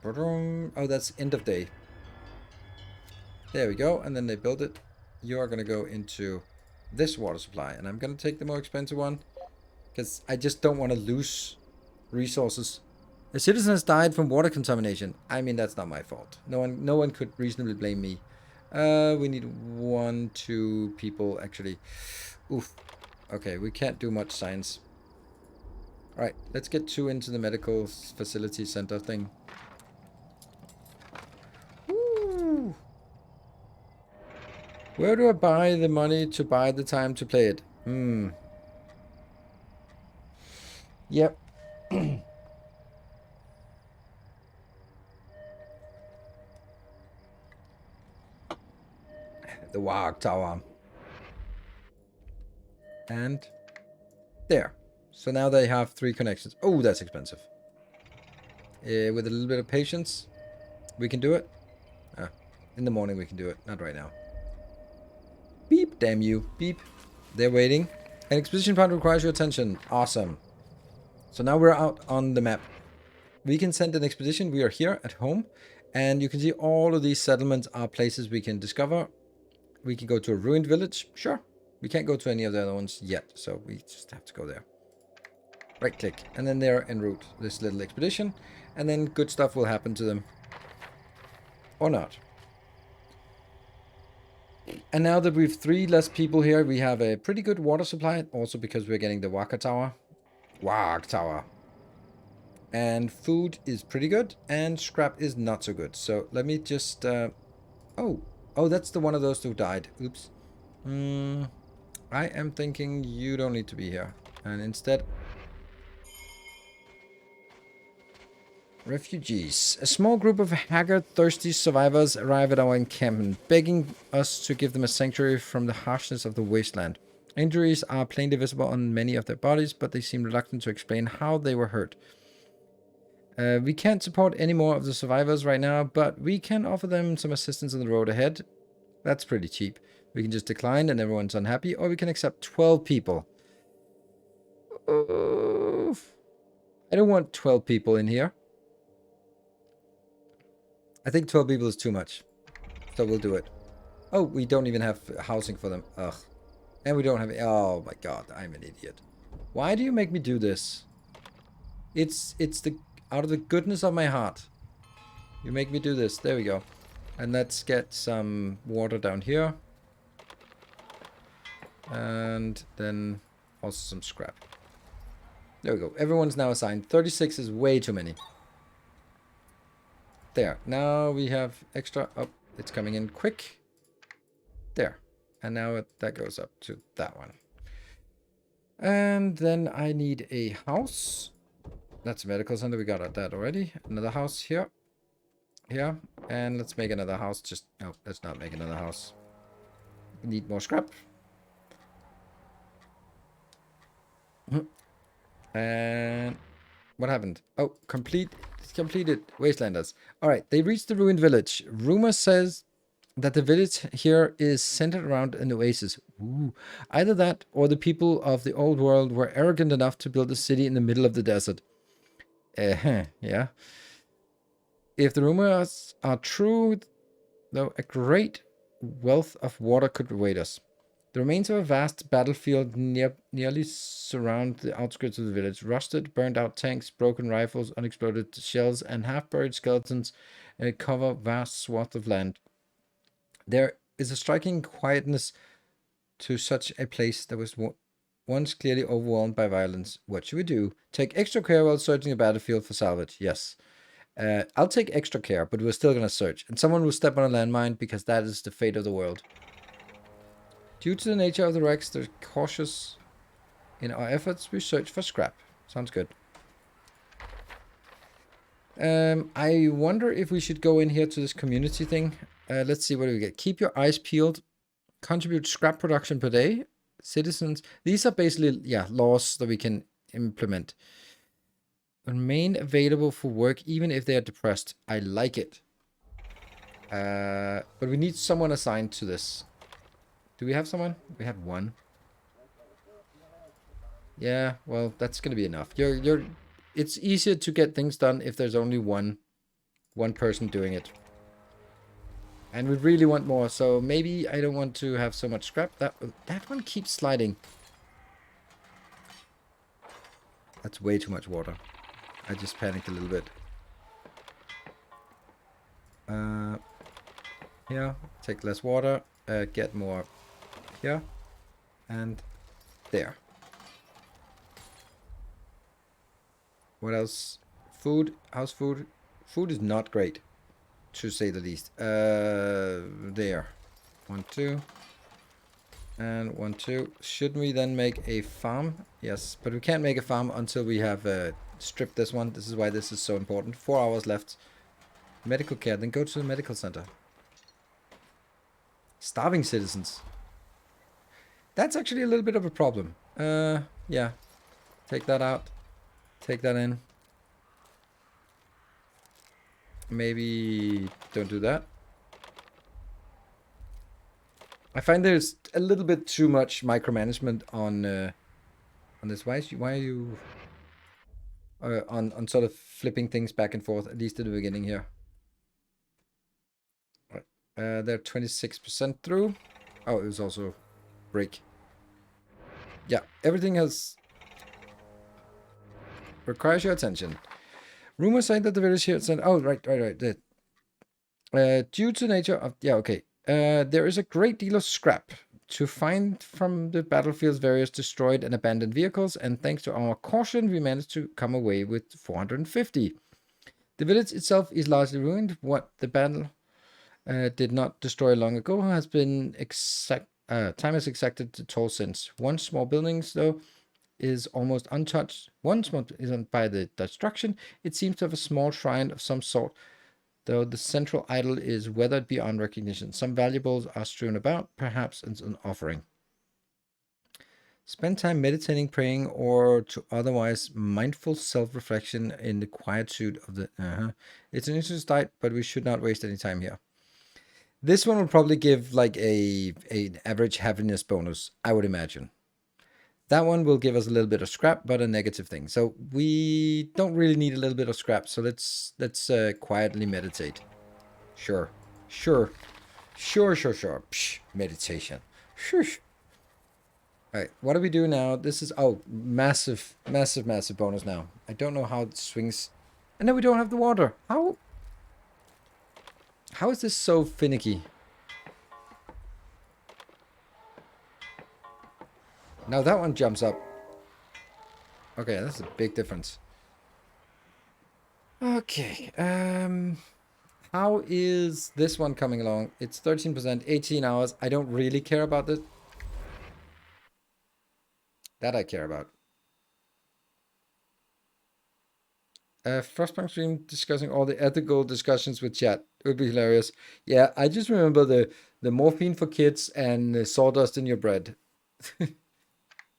Oh, that's end of day. There we go, and then they build it. You are going to go into this water supply, and I'm going to take the more expensive one, because I just don't want to lose resources. A citizen has died from water contamination. I mean, that's not my fault. No one could reasonably blame me. We need 1, 2 people, actually. Oof. Okay, we can't do much science. Alright, let's get 2 into the medical facility center thing. Woo! Where do I buy the money to buy the time to play it? Yep. The Wag Tower. And there. So now they have 3 connections. Oh, that's expensive. With a little bit of patience, we can do it. In the morning we can do it. Not right now. Beep, damn you. Beep. They're waiting. An expedition point requires your attention. Awesome. So now we're out on the map. We can send an expedition. We are here at home. And you can see all of these settlements are places we can discover. We can go to a ruined village. Sure. We can't go to any of the other ones yet. So we just have to go there. Right click. And then they're en route. This little expedition. And then good stuff will happen to them. Or not. And now that we've 3 less people here, we have a pretty good water supply. Also because we're getting the Waka Tower. Wag Tower. And food is pretty good. And scrap is not so good. So let me just... Oh, that's the one of those who died. Oops. I am thinking you don't need to be here. And instead... Refugees. A small group of haggard, thirsty survivors arrive at our encampment, begging us to give them a sanctuary from the harshness of the wasteland. Injuries are plainly visible on many of their bodies, but they seem reluctant to explain how they were hurt. We can't support any more of the survivors right now, but we can offer them some assistance on the road ahead. That's pretty cheap. We can just decline and everyone's unhappy, or we can accept 12 people. I don't want 12 people in here. I think 12 people is too much. So we'll do it. Oh, we don't even have housing for them. Ugh. And we don't have... Oh my god, I'm an idiot. Why do you make me do this? It's the... Out of the goodness of my heart. You make me do this. There we go. And let's get some water down here. And then also some scrap. There we go. Everyone's now assigned. 36 is way too many. There. Now we have extra. Oh, it's coming in quick. There. And now that goes up to that one. And then I need a house. That's a medical center. We got that already. Another house here. Here. And let's make another house. Just, no, let's not make another house. We need more scrap. And what happened? Oh, completed Wastelanders. All right, they reached the ruined village. Rumor says that the village here is centered around an oasis. Ooh. Either that or the people of the old world were arrogant enough to build a city in the middle of the desert. Yeah. If the rumors are true, though, a great wealth of water could await us. The remains of a vast battlefield nearly surround the outskirts of the village. Rusted, burned-out tanks, broken rifles, unexploded shells, and half-buried skeletons cover vast swaths of land. There is a striking quietness to such a place that was once clearly overwhelmed by violence. What should we do? Take extra care while searching the battlefield for salvage. Yes. I'll take extra care, but we're still going to search. And someone will step on a landmine because that is the fate of the world. Due to the nature of the wrecks, they're cautious in our efforts. We search for scrap. Sounds good. I wonder if we should go in here to this community thing. Let's see what do we get. Keep your eyes peeled. Contribute scrap production per day. Citizens. These are basically, yeah, laws that we can implement. Remain available for work even if they are depressed. I like it. But we need someone assigned to this. Do we have someone? We have one. Yeah, well, that's gonna be enough. It's easier to get things done if there's only one person doing it. And we really want more, so maybe I don't want to have so much scrap. That one keeps sliding. That's way too much water. I just panicked a little bit. Here, take less water, get more here, and there. What else? Food, house food. Food is not great, to say the least. There. 1, 2. And 1, 2. Shouldn't we then make a farm? Yes, but we can't make a farm until we have stripped this one. This is why this is so important. 4 hours left. Medical care, then go to the medical center. Starving citizens. That's actually a little bit of a problem. Yeah. Take that out. Take that in. Maybe don't do that. I find there's a little bit too much micromanagement on this. Why are you on sort of flipping things back and forth, at least at the beginning here. Right. They're 26% through. Oh, it was also break. Yeah, everything requires your attention. Rumors say that the village here said, oh, right. Due to nature of, yeah, okay. There is a great deal of scrap to find from the battlefield's various destroyed and abandoned vehicles, and thanks to our caution, we managed to come away with 450. The village itself is largely ruined. What the battle did not destroy long ago has been time has exacted the toll since. One small building, though, is almost untouched. One small isn't by the destruction. It seems to have a small shrine of some sort, though the central idol is weathered beyond recognition. Some valuables are strewn about, perhaps as an offering. Spend time meditating, praying, or to otherwise mindful self-reflection in the quietude of the... It's an interesting sight, but we should not waste any time here. This one will probably give like an average happiness bonus, I would imagine. That one will give us a little bit of scrap, but a negative thing. So we don't really need a little bit of scrap. So let's quietly meditate. Sure. Psh, meditation. Shush. All right, what do we do now? This is, oh, massive bonus now. I don't know how it swings. And then we don't have the water. How? How is this so finicky? Now that one jumps up. Okay, that's a big difference. Okay, how is this one coming along? It's 13%, 18 hours. I don't really care about this. That I care about. Frostpunk stream discussing all the ethical discussions with chat. It would be hilarious. Yeah, I just remember the morphine for kids and the sawdust in your bread.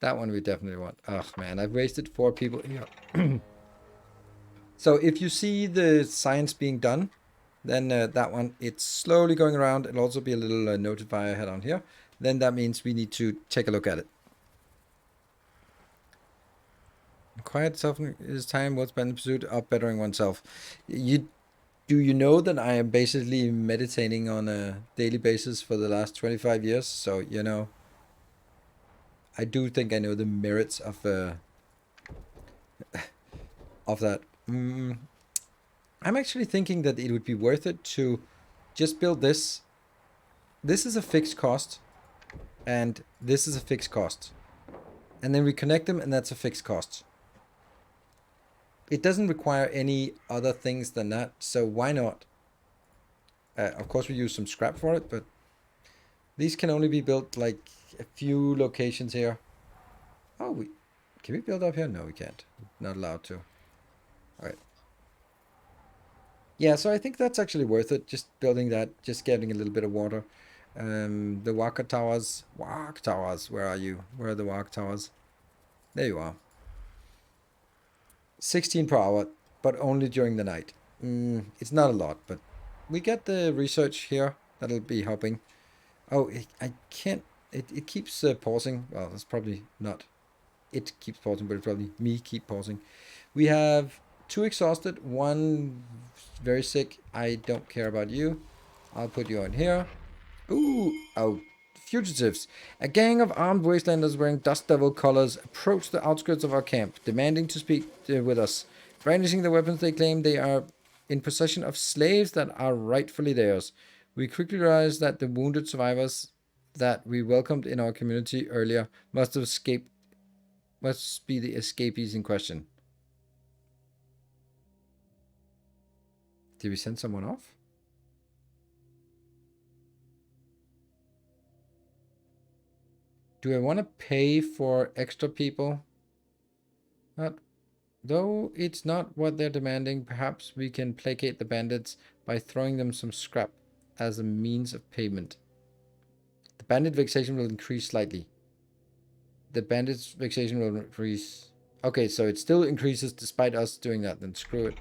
That one we definitely want. Oh man, I've wasted 4 people here. So if you see the science being done, then that one, it's slowly going around. It'll also be a little notifier head on here. Then that means we need to take a look at it. Quiet self is time. What's been the pursuit of bettering oneself? Do you know that I am basically meditating on a daily basis for the last 25 years? So, you know, I do think I know the merits of that. I'm actually thinking that it would be worth it to just build this. This is a fixed cost, and this is a fixed cost. And then we connect them, and that's a fixed cost. It doesn't require any other things than that, so why not? Of course, we use some scrap for it, but these can only be built like a few locations here. Oh, can we build up here? No, we can't. Not allowed to. All right. Yeah, so I think that's actually worth it. Just building that, just getting a little bit of water. The Waka Towers. Waka Towers, where are you? Where are the Waka Towers? There you are. 16 per hour, but only during the night. It's not a lot, but we get the research here. That'll be helping. Oh, I can't. It keeps pausing. Well, that's probably not. It keeps pausing, but it's probably me keep pausing. We have 2 exhausted, 1 very sick. I don't care about you. I'll put you on here. Ooh, oh, fugitives. A gang of armed wastelanders wearing dust devil colors approach the outskirts of our camp, demanding to speak with us. Brandishing the weapons, they claim they are in possession of slaves that are rightfully theirs. We quickly realize that the wounded survivors that we welcomed in our community earlier must have escaped. Must be the escapees in question. Did we send someone off? Do I want to pay for extra people? Though it's not what they're demanding, perhaps we can placate the bandits by throwing them some scrap as a means of payment. The bandit vexation will increase slightly. The bandit's vexation will increase. Okay, so it still increases despite us doing that. Then screw it.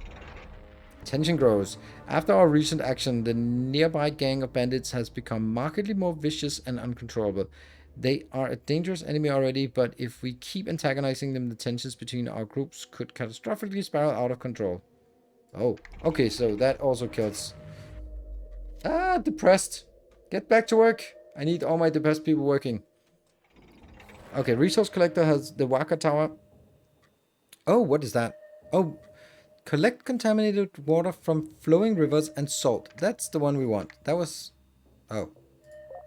Tension grows. After our recent action, the nearby gang of bandits has become markedly more vicious and uncontrollable. They are a dangerous enemy already, but if we keep antagonizing them, the tensions between our groups could catastrophically spiral out of control. Oh, okay, so that also kills. Ah, depressed. Get back to work. I need all my depressed people working. Okay, resource collector has the Waka Tower. Oh, what is that? Oh, collect contaminated water from flowing rivers and salt. That's the one we want. That was... Oh.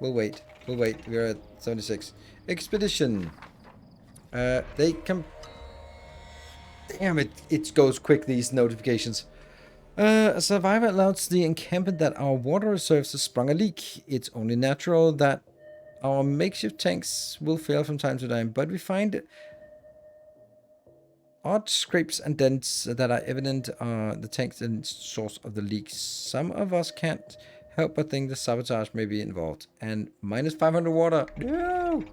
We'll wait. We'll wait. We're at 76. Expedition. They can... Damn it. It goes quick, these notifications. A survivor alerts the encampment that our water reserves has sprung a leak. It's only natural that our makeshift tanks will fail from time to time, but we find odd scrapes and dents that are evident are the tanks and source of the leaks. Some of us can't help but think the sabotage may be involved. And minus 500 water. No!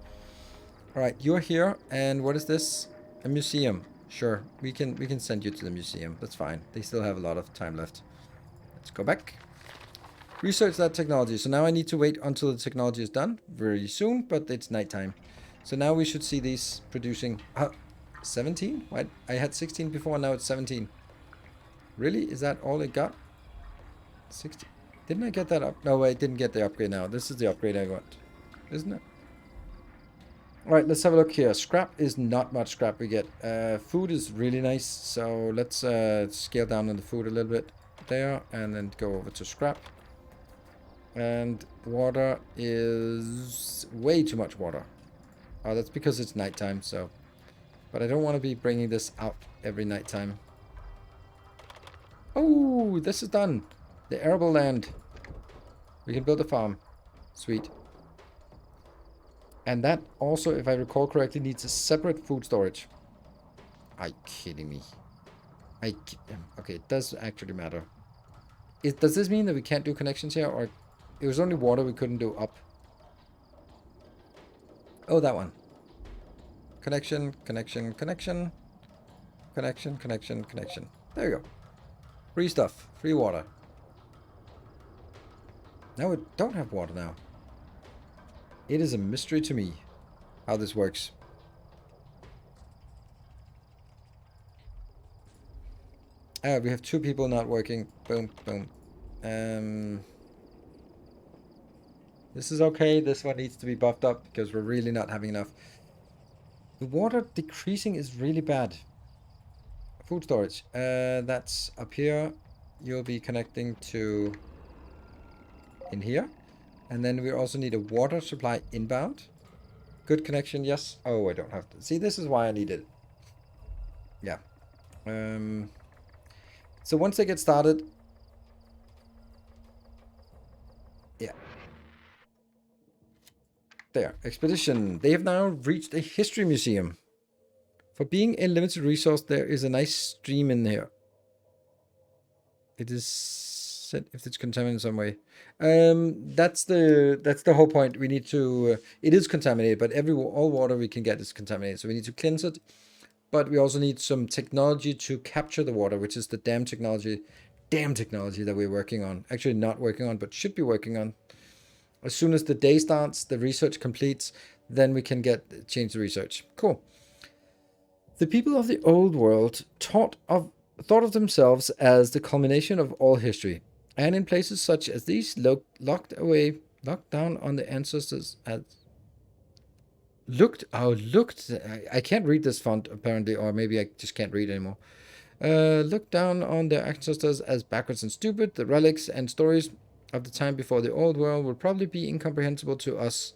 Alright, you're here. And what is this? A museum. Sure, we can send you to the museum. That's fine. They still have a lot of time left. Let's go back. Research that technology. So now I need to wait until the technology is done. Very soon, but it's nighttime. So now we should see these producing... 17? What? I had 16 before, now it's 17. Really? Is that all it got? 16? Didn't I get that up? No, I didn't get the upgrade now. This is the upgrade I got. Isn't it? Alright, let's have a look here. Scrap is not much scrap we get. Food is really nice. So let's scale down on the food a little bit there. And then go over to scrap. And water is way too much water. Oh, that's because it's nighttime, so. But I don't want to be bringing this out every nighttime. Oh, this is done. The arable land. We can build a farm. Sweet. And that also, if I recall correctly, needs a separate food storage. Are you kidding me? Okay, it does actually matter. Does this mean that we can't do connections here? Or it was only water we couldn't do up? Oh, that one. Connection, connection, connection. Connection, connection, connection. There you go. Free stuff. Free water. Now we don't have water now. It is a mystery to me how this works. We have 2 people not working. Boom, boom. This is okay. This one needs to be buffed up because we're really not having enough. The water decreasing is really bad. Food storage. That's up here. You'll be connecting to in here. And then we also need a water supply inbound. Good connection, yes. Oh, I don't have to. See, this is why I need it. Yeah. So once they get started... Yeah. There. Expedition. They have now reached a history museum. For being a limited resource, there is a nice stream in here. It is said if it's contaminated in some way. That's the whole point. We need to... it is contaminated, but all water we can get is contaminated. So we need to cleanse it. But we also need some technology to capture the water, which is the dam technology that we're working on. Actually not working on, but should be working on. As soon as the day starts, the research completes, then we can change the research. Cool. The people of the old world thought of themselves as the culmination of all history, and in places such as these, looked down on the ancestors as I can't read this font apparently, or maybe I just can't read anymore. Looked down on their ancestors as backwards and stupid. The relics and stories of the time before the old world will probably be incomprehensible to us,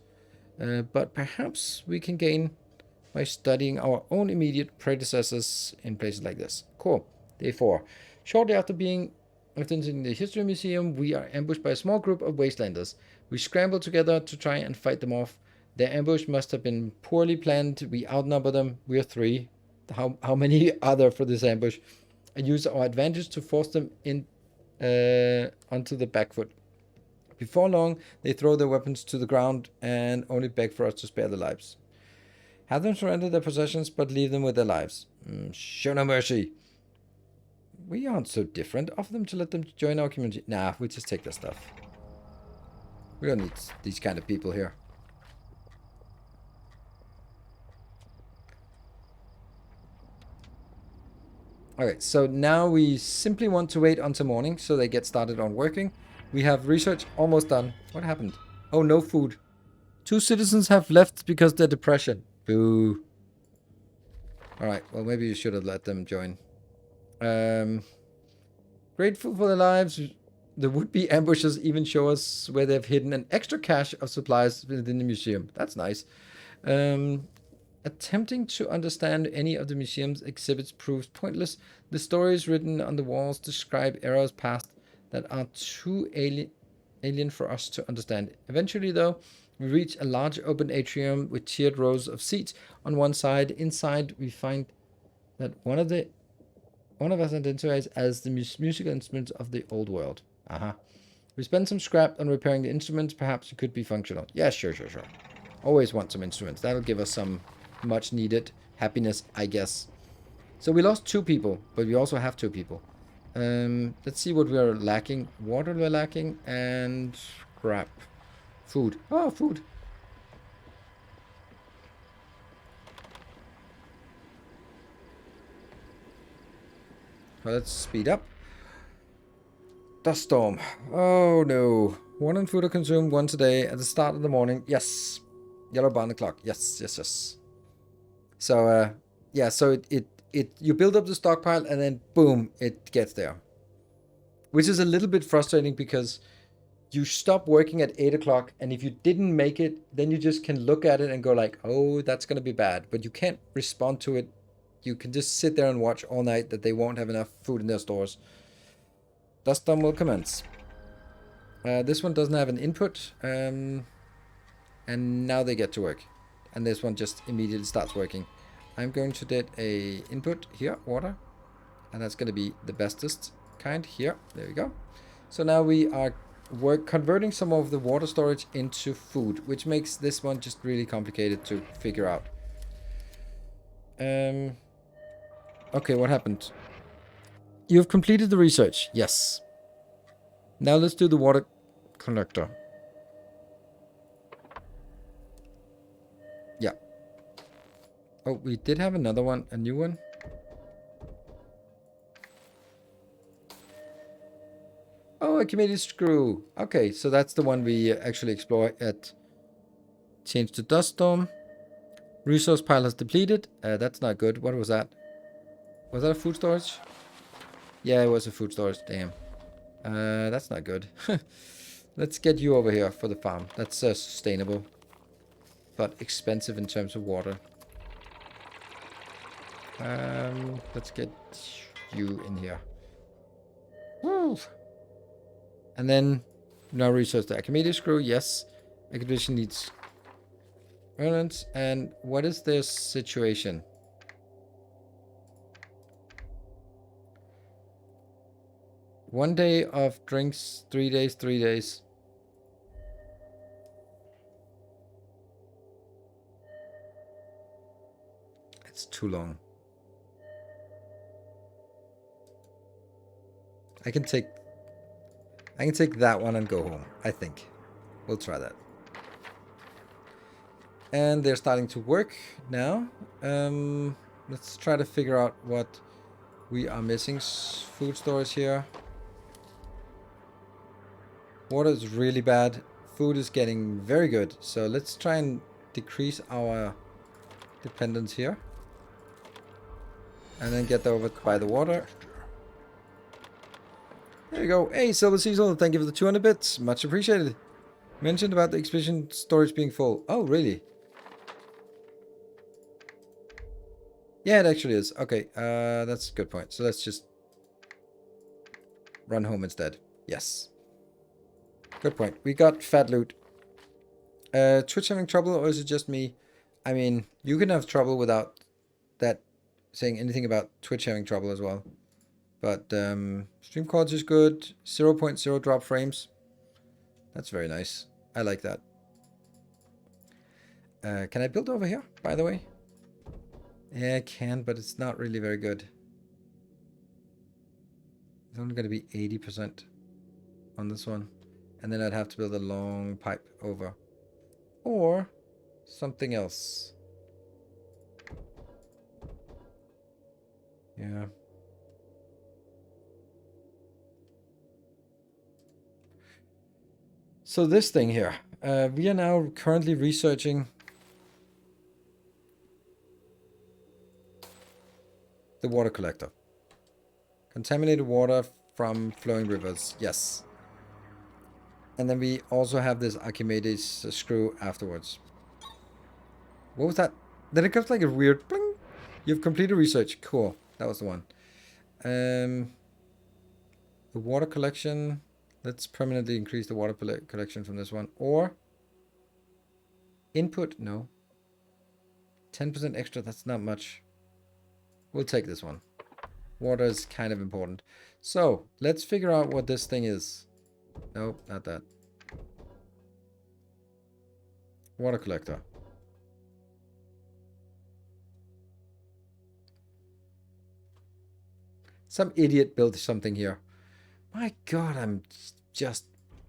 but perhaps we can gain by studying our own immediate predecessors in places like this. Cool. Day 4. Shortly after entering the History Museum, we are ambushed by a small group of wastelanders. We scramble together to try and fight them off. Their ambush must have been poorly planned. We outnumber them. We're 3. How many are there for this ambush? And use our advantage to force them in onto the back foot. Before long, they throw their weapons to the ground and only beg for us to spare their lives. Have them surrender their possessions, but leave them with their lives. Show no mercy. We aren't so different. Offer them to let them join our community. Nah, we just take their stuff. We don't need these kind of people here. Okay, so now we simply want to wait until morning so they get started on working. We have research almost done. What happened? Oh, no food. 2 citizens have left because of their depression. Boo. Alright, well maybe you should have let them join. Grateful for their lives. The would-be ambushers even show us where they've hidden an extra cache of supplies within the museum. That's nice. Attempting to understand any of the museum's exhibits proves pointless. The stories written on the walls describe eras past that are too alien for us to understand. Eventually, though, we reach a large open atrium with tiered rows of seats on one side. Inside, we find that one of us identifies as the musical instruments of the old world. We spend some scrap on repairing the instruments. Perhaps it could be functional. Yeah, sure. Always want some instruments. That'll give us some much needed happiness, I guess. So we lost 2 people, but we also have 2 people. Let's see what we are lacking. Water we're lacking, and crap. Food. Oh, food. Well, let's speed up. Dust storm. Oh no. 1 food are consumed once a day at the start of the morning. Yes. Yellow bar on the clock. Yes. So, yeah, so you build up the stockpile and then boom, it gets there. Which is a little bit frustrating because you stop working at 8 o'clock, and if you didn't make it, then you just can look at it and go like, oh, that's going to be bad. But you can't respond to it. You can just sit there and watch all night that they won't have enough food in their stores. Dust storm will commence. This one doesn't have an input. And now they get to work. And this one just immediately starts working. I'm going to get a input here, water. And that's going to be the bestest kind here. There we go. So now we are converting some of the water storage into food, which makes this one just really complicated to figure out. Okay, what happened? You've completed the research. Yes. Now let's do the water collector. Yeah. Oh, we did have another one, a new one. Oh, a committed screw. Okay, so that's the one we actually explore at change to dust storm. Resource pile has depleted. That's not good. What was that? Was that a food storage? Yeah, it was a food storage. Damn. That's not good. Let's get you over here for the farm. That's sustainable, but expensive in terms of water. Let's get you in here. Woo! And then now research the Archimedes screw. Yes. Expedition needs earnings. And what is their situation? One day of drinks, 3 days, 3 days. It's too long. I can take that one and go home, I think. We'll try that. And they're starting to work now. Let's try to figure out what we are missing. Food storage here. Water is really bad. Food is getting very good. So let's try and decrease our dependence here. And then get over by the water. There you go. Hey, Silver Cecil, thank you for the 200 bits. Much appreciated. Mentioned about the expedition storage being full. Oh, really? Yeah, it actually is. Okay, that's a good point. So let's just run home instead. Yes. Good point. We got fat loot. Twitch having trouble, or is it just me? I mean, you can have trouble without that saying anything about Twitch having trouble as well. But stream quality is good. 0.0 drop frames. That's very nice. I like that. Can I build over here, by the way? Yeah, I can, but it's not really very good. It's only going to be 80% on this one. And then I'd have to build a long pipe over. Or something else. Yeah. So this thing here. We are now currently researching the water collector. Contaminated water from flowing rivers. Yes. And then we also have this Archimedes screw afterwards. What was that? Then it comes like a weird bling. You've completed research. Cool. That was the one. The water collection. Let's permanently increase the water collection from this one. Or input. No. 10% extra. That's not much. We'll take this one. Water is kind of important. So let's figure out what this thing is. Nope, not that. Water collector. Some idiot built something here. My god, I'm just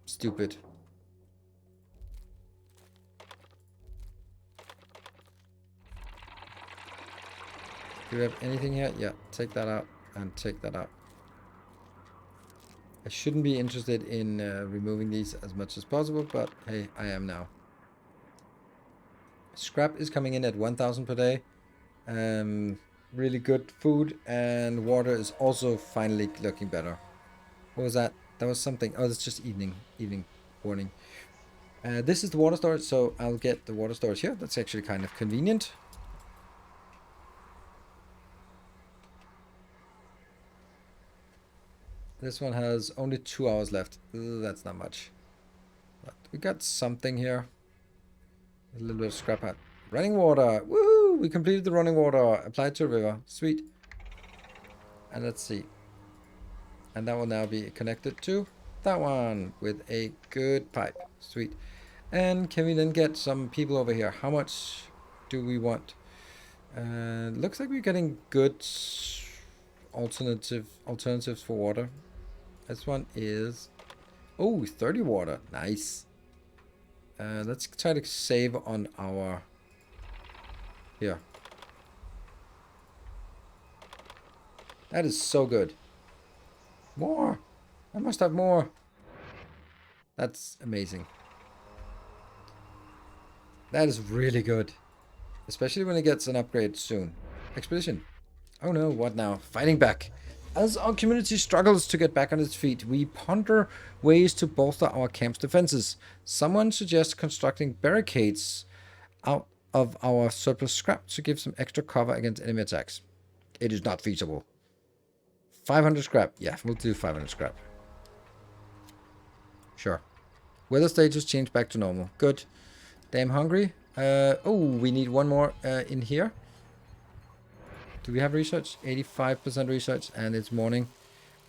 stupid. Do we have anything here? Yeah, take that out and take that out. I shouldn't be interested in removing these as much as possible, but hey, I am now. Scrap is coming in at 1,000 per day. Really good food, and water is also finally looking better. What was that? That was something. Oh, that's just evening. warning. This is the water storage, so I'll get the water storage here. That's actually kind of convenient. This one has only 2 hours left. Ugh, that's not much. But we got something here. A little bit of scrap hat. Running water. Woohoo! We completed the running water. Applied to a river. Sweet. And let's see. And that will now be connected to that one with a good pipe. Sweet. And can we then get some people over here? How much do we want? Looks like we're getting good alternatives for water. This one is 30 water. Nice. Let's try to save on our here. That is so good. More. I must have more. That's amazing. That is really good. Especially when it gets an upgrade soon. Expedition. Oh no, what now? Fighting back. As our community struggles to get back on its feet, we ponder ways to bolster our camp's defenses. Someone suggests constructing barricades out of our surplus scrap to give some extra cover against enemy attacks. It is not feasible. 500 scrap. Yeah, we'll do 500 scrap. Sure. Weather status changed back to normal. Good. Damn hungry. We need one more in here. Do we have research? 85% research, and it's morning.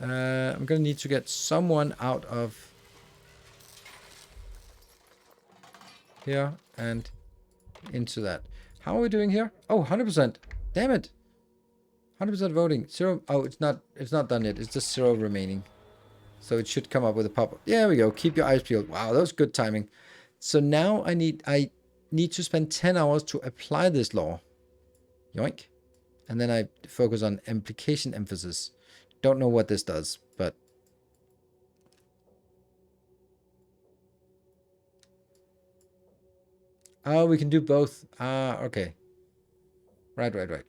I'm gonna need to get someone out of here and into that. How are we doing here? Oh, 100%. Damn it. 100% voting. 0. Oh, it's not done yet. It's just 0 remaining. So it should come up with a pop-up. There we go. Keep your eyes peeled. Wow, that was good timing. So now I need to spend 10 hours to apply this law. Yoink. And then I focus on implication emphasis. Don't know what this does, but... Oh, we can do both. Ah, okay. Right.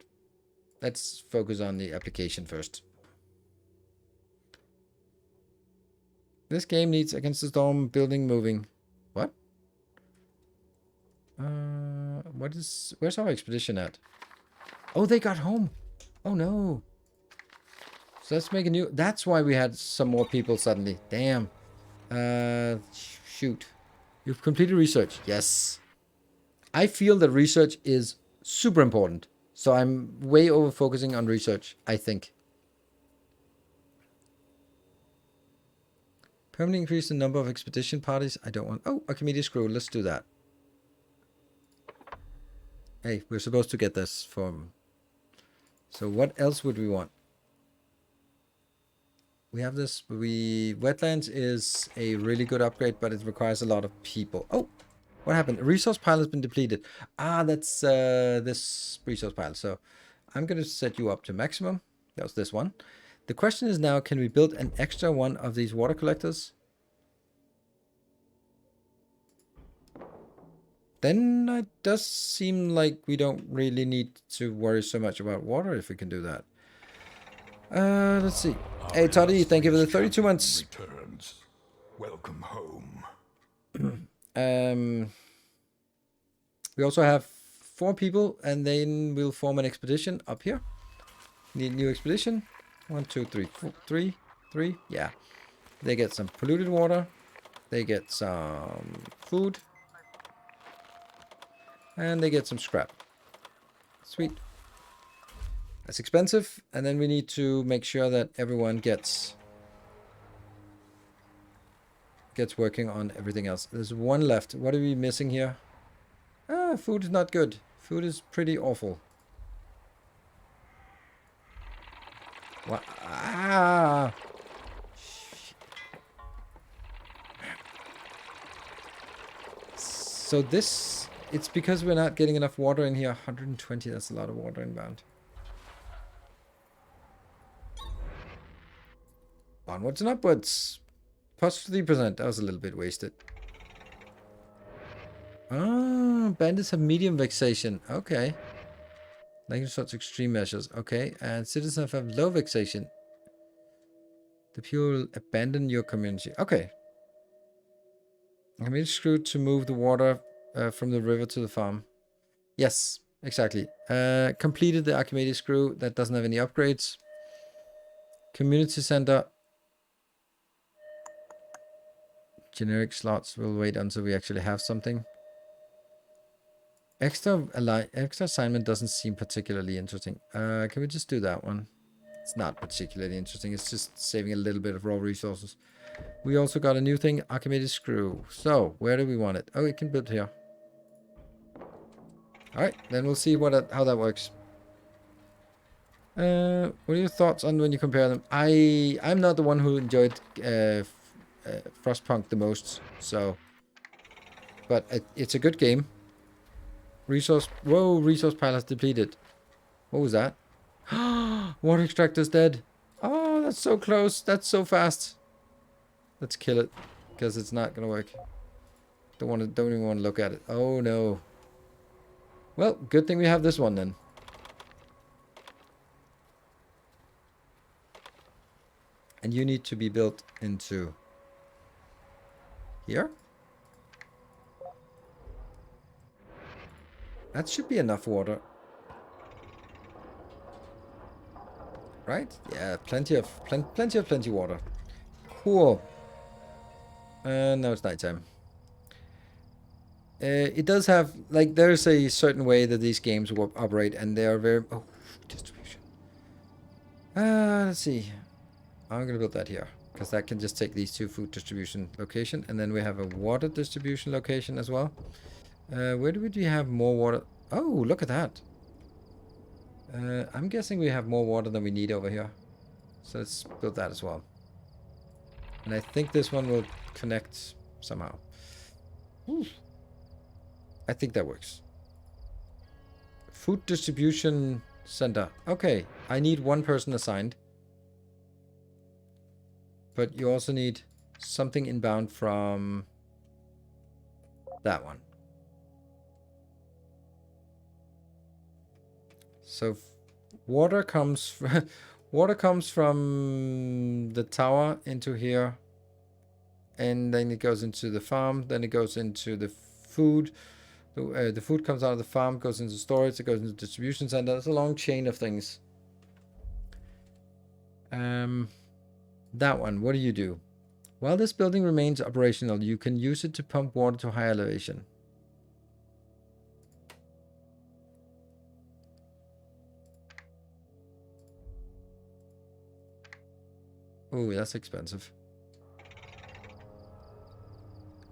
Let's focus on the application first. This game needs against the storm, building, moving. What? Where's our expedition at? Oh, they got home. Oh no. So let's make a new... That's why we had some more people suddenly. Damn. Shoot. You've completed research. Yes. I feel that research is super important. So I'm way over focusing on research, I think. Permanently increase the number of expedition parties. I don't want... Oh, Archimedes screw. Let's do that. Hey, we're supposed to get this from... So what else would we want? We have this. Wetlands is a really good upgrade, but it requires a lot of people. Oh, what happened? A resource pile has been depleted. Ah, that's this resource pile. So I'm going to set you up to maximum. That was this one. The question is now, can we build an extra one of these water collectors? Then it does seem like we don't really need to worry so much about water if we can do that. Let's see. Hey, Toddy, thank you for the 32 months. Returns. Welcome home. We also have 4 people, and then we'll form an expedition up here. Need a new expedition. 1, 2, 3, 4, 3. Yeah. They get some polluted water. They get some food. And they get some scrap. Sweet. That's expensive. And then we need to make sure that everyone gets working on everything else. There's 1 left. What are we missing here? Ah, food is not good. Food is pretty awful. What? Ah! So this... It's because we're not getting enough water in here. 120, that's a lot of water inbound. Onwards and upwards. Plus 3%. That was a little bit wasted. Ah, bandits have medium vexation. Okay. Language such extreme measures. Okay. And citizens have low vexation. The people will abandon your community. Okay. Archimedes screw to move the water from the river to the farm. Yes, exactly. Completed the Archimedes screw. That doesn't have any upgrades. Community center. Generic slots. We'll wait until we actually have something. Extra assignment doesn't seem particularly interesting. Can we just do that one? It's not particularly interesting. It's just saving a little bit of raw resources. We also got a new thing, Archimedes screw. So, where do we want it? Oh, it can build here. Alright, then we'll see how that works. What are your thoughts on when you compare them? I'm not the one who enjoyed Frostpunk the most, so... But it's a good game. Resource piles depleted. What was that? Water extractor's dead. Oh, that's so close. That's so fast. Let's kill it, because it's not gonna work. Don't even want to look at it. Oh no. Well, good thing we have this one then. And you need to be built into here. That should be enough water. Right? Yeah, plenty water. Cool. Now it's nighttime. It does have, like, there's a certain way that these games will operate, and they are very... Oh, distribution. Let's see. I'm gonna build that here, because that can just take these two food distribution location, and then we have a water distribution location as well. Where do we have more water? Oh, look at that. I'm guessing we have more water than we need over here. So let's build that as well. And I think this one will connect somehow. Ooh. I think that works. Food distribution center. Okay, I need one person assigned. But you also need something inbound from that one. So water comes from the tower into here, and then it goes into the farm, then it goes into the food. The food comes out of the farm, goes into storage, it goes into the distribution center. It's a long chain of things. That one, what do you do? While this building remains operational, you can use it to pump water to high elevation. Oh, that's expensive.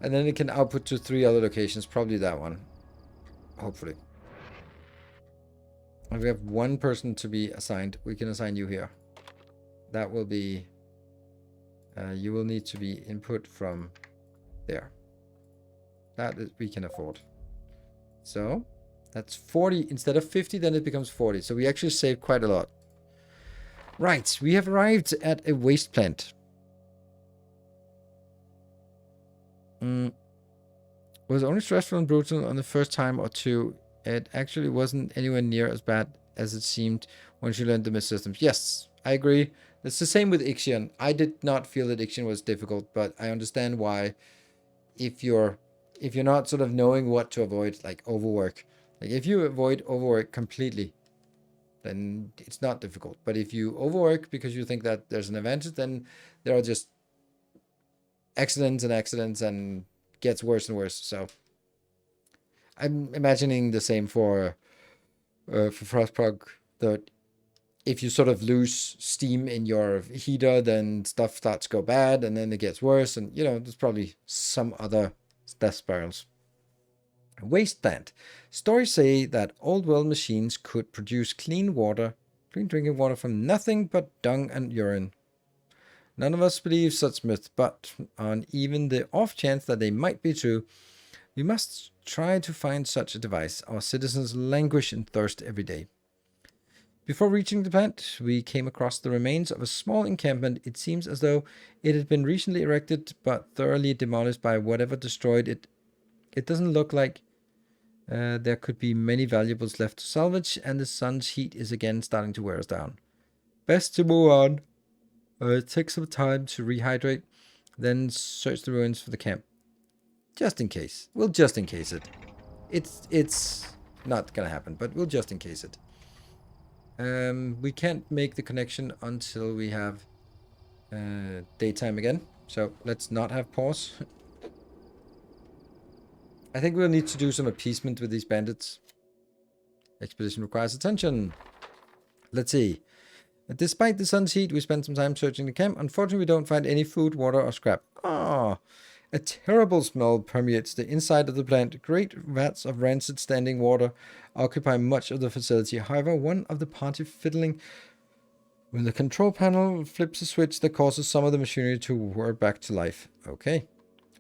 And then it can output to 3 other locations, probably that one. Hopefully. If we have one person to be assigned, we can assign you here. That will be... you will need to be input from there. That is, we can afford. So, that's 40. Instead of 50, then it becomes 40. So we actually saved quite a lot. Right, we have arrived at a waste plant. Was only stressful and brutal on the first time or two. It actually wasn't anywhere near as bad as it seemed once you learned the mist systems. Yes, I agree. It's the same with Ixion. I did not feel that Ixion was difficult, but I understand why. If you're not sort of knowing what to avoid, like overwork. Like if you avoid overwork completely, then it's not difficult. But if you overwork because you think that there's an advantage, then there are just accidents and gets worse and worse. So I'm imagining the same for Frostpunk, that if you sort of lose steam in your heater, then stuff starts to go bad, and then it gets worse, and you know, there's probably some other death spirals. Waste plant. Stories say that old world machines could produce clean drinking water from nothing but dung and urine. None of us believe such myths, but on even the off chance that they might be true, we must try to find such a device. Our citizens languish in thirst every day. Before reaching the plant, we came across the remains of a small encampment. It seems as though it had been recently erected, but thoroughly demolished by whatever destroyed it. It doesn't look like there could be many valuables left to salvage, and the sun's heat is again starting to wear us down. Best to move on. Take some time to rehydrate, then search the ruins for the camp. Just in case. We'll just in case it. It's not gonna happen, but we'll just in case it. We can't make the connection until we have daytime again. So let's not have pause. I think we'll need to do some appeasement with these bandits. Expedition requires attention. Let's see. Despite the sun's heat, we spent some time searching the camp. Unfortunately, we don't find any food, water, or scrap. Ah, a terrible smell permeates the inside of the plant. Great vats of rancid standing water occupy much of the facility. However, one of the party fiddling with the control panel flips a switch that causes some of the machinery to whir back to life. Okay.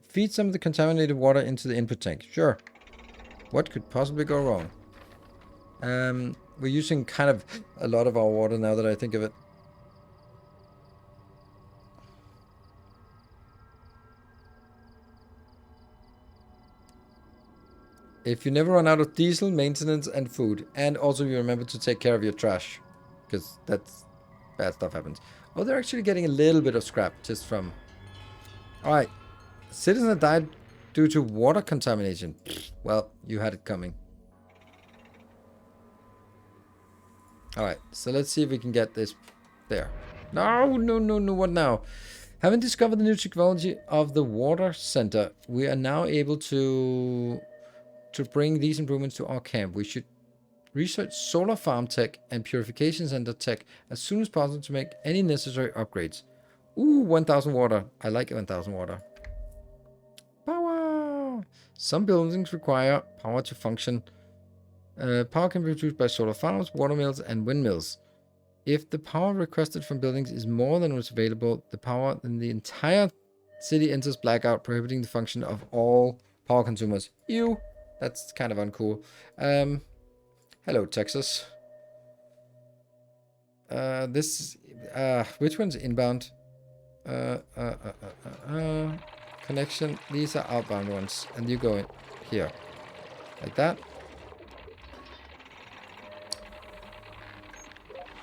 Feed some of the contaminated water into the input tank. Sure. What could possibly go wrong? We're using kind of a lot of our water now that I think of it. If you never run out of diesel, maintenance, and food, and also you remember to take care of your trash, because that's bad stuff happens. Oh, they're actually getting a little bit of scrap just from... Alright. Citizen that died due to water contamination. Well, you had it coming. Alright, so let's see if we can get this there. No, no, no, no, what now? Having discovered the new technology of the water center, we are now able to bring these improvements to our camp. We should research solar farm tech and purification center tech as soon as possible to make any necessary upgrades. Ooh, 1000 water. I like 1000 water. Power! Some buildings require power to function. Power can be produced by solar farms, water mills, and windmills. If the power requested from buildings is more than what's available, then the entire city enters blackout, prohibiting the function of all power consumers. Ew! That's kind of uncool. Hello, Texas. Which one's inbound? Connection. These are outbound ones. And you go in here. Like that.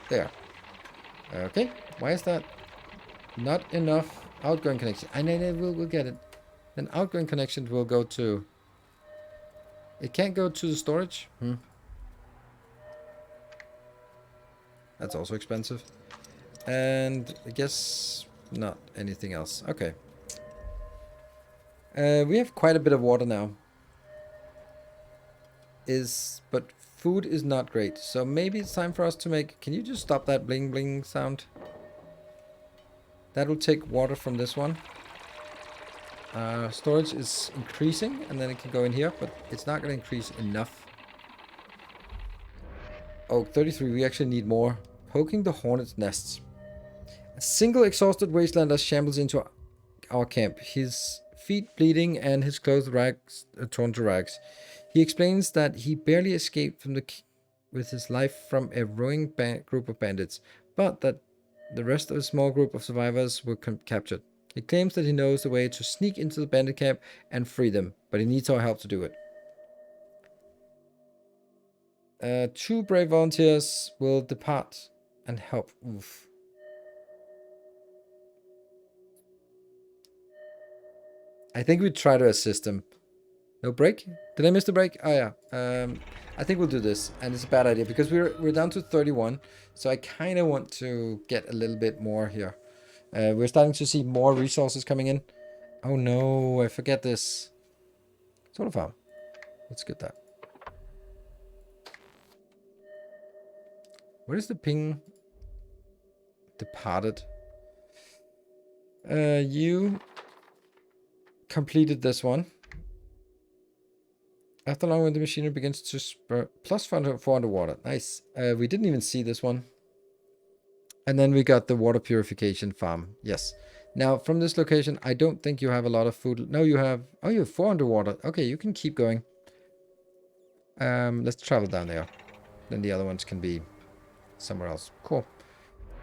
There. Okay. Why is that not enough outgoing connection? I know we'll get it. Then outgoing connection will go to... It can't go to the storage? That's also expensive. And I guess not anything else. Okay. We have quite a bit of water now. But food is not great. So maybe it's time for us to make... Can you just stop that bling bling sound? That will take water from this one. Storage is increasing, and then it can go in here, but it's not going to increase enough. Oh, 33. We actually need more. Poking the hornet's nests. A single exhausted wastelander shambles into our camp. His feet bleeding and his clothes torn to rags. He explains that he barely escaped with his life from a rowing group of bandits, but that the rest of a small group of survivors were captured. He claims that he knows the way to sneak into the bandit camp and free them, but he needs our help to do it. 2 brave volunteers will depart and help. Oof. I think we try to assist him. No break? Did I miss the break? Oh yeah. I think we'll do this, and it's a bad idea because we're down to 31, so I kind of want to get a little bit more here. We're starting to see more resources coming in. Oh no, I forget this. Solar farm. Let's get that. Where is the ping? Departed. You completed this one. After long, when the machinery begins to spur, plus 400 water. Nice. We didn't even see this one. And then we got the water purification farm. Yes. Now, from this location, I don't think you have a lot of food. No, you have... Oh, you have 400 water. Okay, you can keep going. Let's travel down there. Then the other ones can be somewhere else. Cool.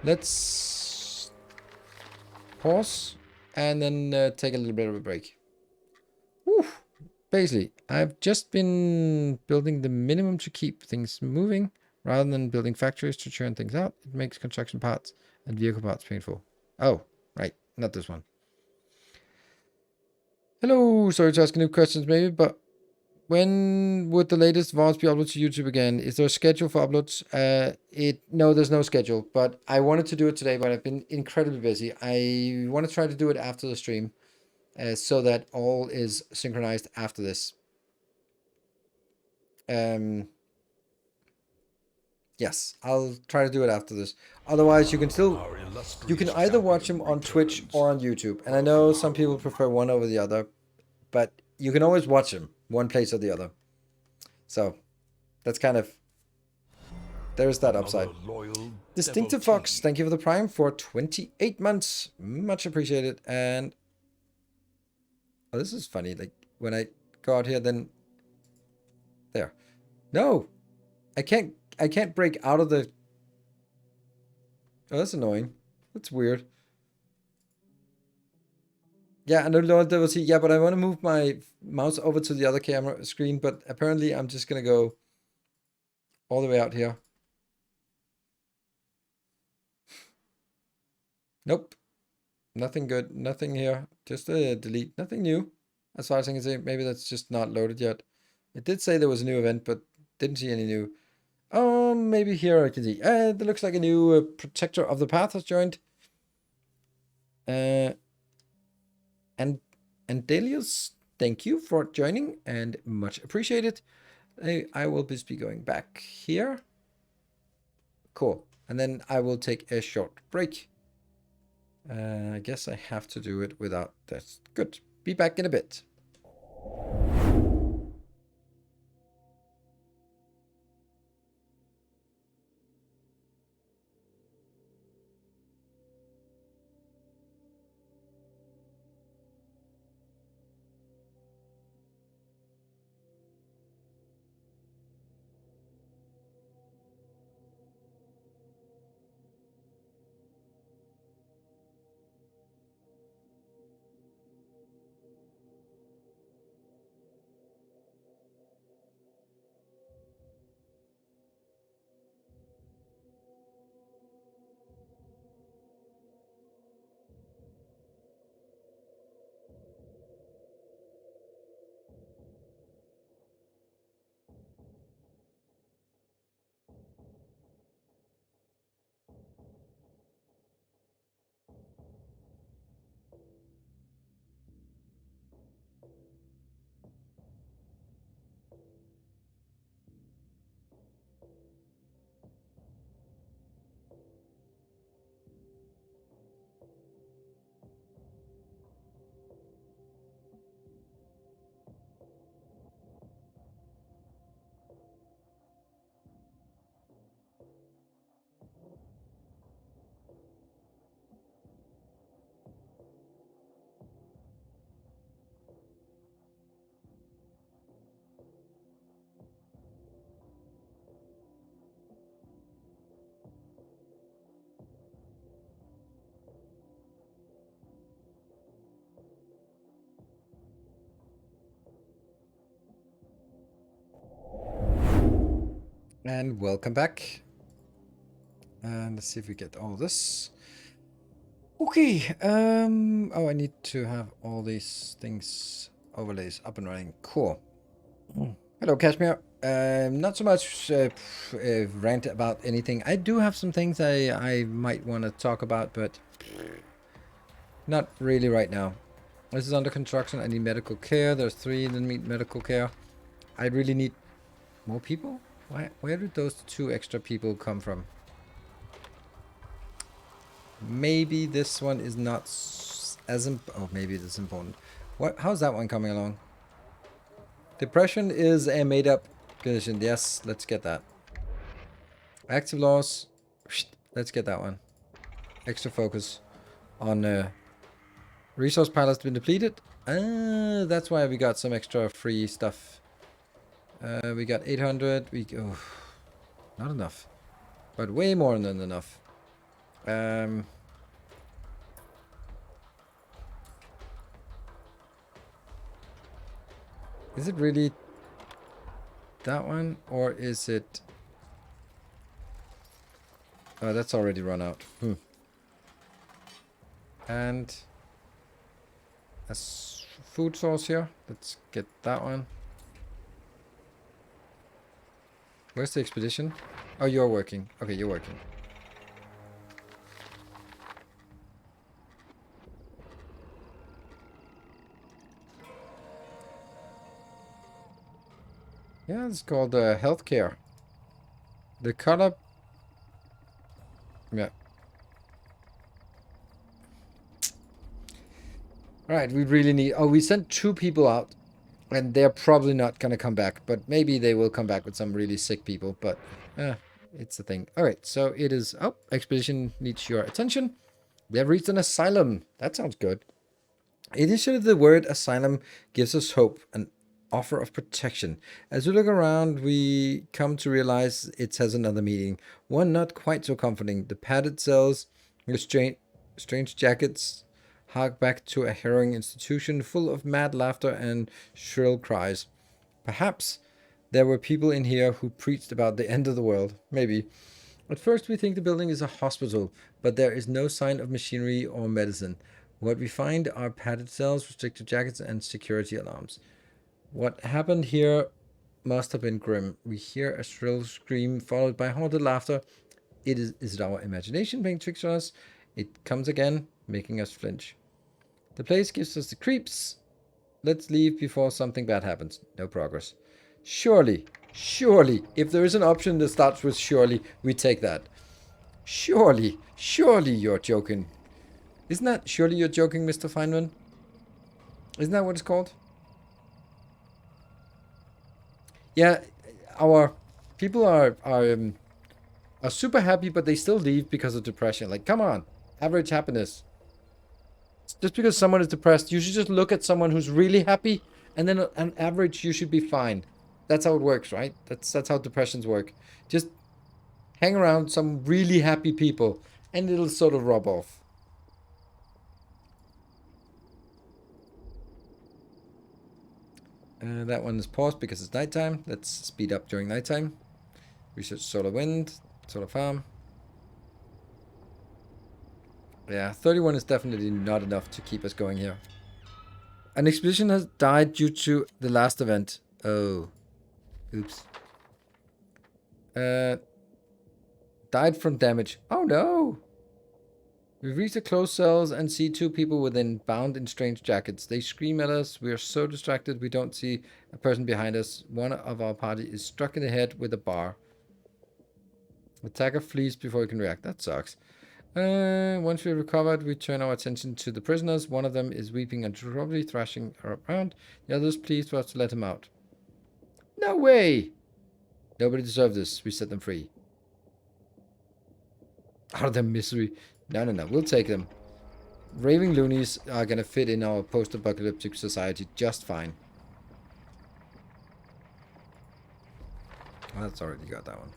Let's pause and then take a little bit of a break. Woo! Basically, I've just been building the minimum to keep things moving rather than building factories to churn things out. It makes construction parts and vehicle parts painful. Oh, right. Not this one. Hello, sorry to ask new questions maybe, but when would the latest VODs be uploaded to YouTube again? Is there a schedule for uploads? No, there's no schedule, but I wanted to do it today, but I've been incredibly busy. I want to try to do it after the stream, so that all is synchronized after this. Yes, I'll try to do it after this. Otherwise, you can either watch them on Twitch or on YouTube. And I know some people prefer one over the other, but you can always watch them one place or the other. So that's kind of, there's that upside. Distinctive Fox, thank you for the Prime for 28 months. Much appreciated. And oh, this is funny. Like when I go out here, then there. No, I can't break out of the. Oh, that's annoying. That's weird. Yeah, I know Lord Devil see. Yeah, but I want to move my mouse over to the other camera screen, but apparently I'm just gonna go all the way out here. Nope. Nothing good. Nothing here. Just a delete. Nothing new. As far as I can see, maybe that's just not loaded yet. It did say there was a new event, but didn't see any new. Maybe here I can see. There looks like a new Protector of the Path has joined. And Delius, thank you for joining and much appreciated. I will be going back here. Cool. And then I will take a short break. I guess I have to do it without that. Good. Be back in a bit. And welcome back. And let's see if we get all this. Okay. Oh, I need to have all these things overlays up and running. Cool. Hello, Kashmir. Not so much rant about anything. I do have some things I might want to talk about, but not really right now. This is under construction. I need medical care. There's 3 that need medical care. I really need more people. Where did those 2 extra people come from? Maybe this one is not as oh, maybe it's important. How's that one coming along? Depression is a made-up condition. Yes, let's get that. Active loss. Let's get that one. Extra focus on resource pile has been depleted. That's why we got some extra free stuff. We got 800. Not enough, but way more than enough. Is it really that one, or is it? Oh, that's already run out. And food source here. Let's get that one. Where's the expedition? Oh, you're working. Okay, you're working. Yeah, it's called healthcare. The color. Yeah. Alright, we really need... Oh, we sent 2 people out. And they're probably not going to come back. But maybe they will come back with some really sick people. But it's a thing. Alright, so it is... Oh, expedition needs your attention. We have reached an asylum. That sounds good. Initially, the word asylum gives us hope, an offer of protection. As we look around, we come to realize it has another meaning. One not quite so comforting. The padded cells, the strange jackets, hark back to a harrowing institution full of mad laughter and shrill cries. Perhaps there were people in here who preached about the end of the world. Maybe. At first we think the building is a hospital, but there is no sign of machinery or medicine. What we find are padded cells, restricted jackets, and security alarms. What happened here must have been grim. We hear a shrill scream followed by haunted laughter. Is it our imagination playing tricks on us? It comes again, making us flinch. The place gives us the creeps. Let's leave before something bad happens. No progress. Surely, if there is an option that starts with surely, we take that. Surely you're joking. Isn't that surely you're joking, Mr. Feynman? Isn't that what it's called? Yeah, our people are super happy, but they still leave because of depression. Like, come on, average happiness. Just because someone is depressed, you should just look at someone who's really happy, and then on average, you should be fine. That's how it works, right? That's how depressions work. Just hang around some really happy people, and it'll sort of rub off. That one is paused because it's nighttime. Let's speed up during nighttime. Research solar wind, solar farm. Yeah, 31 is definitely not enough to keep us going here. An expedition has died due to the last event. Oh. Oops. Died from damage. Oh no! We reach the closed cells and see 2 people within, bound in strange jackets. They scream at us. We are so distracted we don't see a person behind us. One of our party is struck in the head with a bar. Attacker flees before he can react. That sucks. Once we've recovered, we turn our attention to the prisoners. One of them is weeping and probably thrashing around. The others plead for us to let him out. No way! Nobody deserves this. We set them free. Out of their misery. No. We'll take them. Raving loonies are gonna fit in our post-apocalyptic society just fine. Oh, that's already got that one.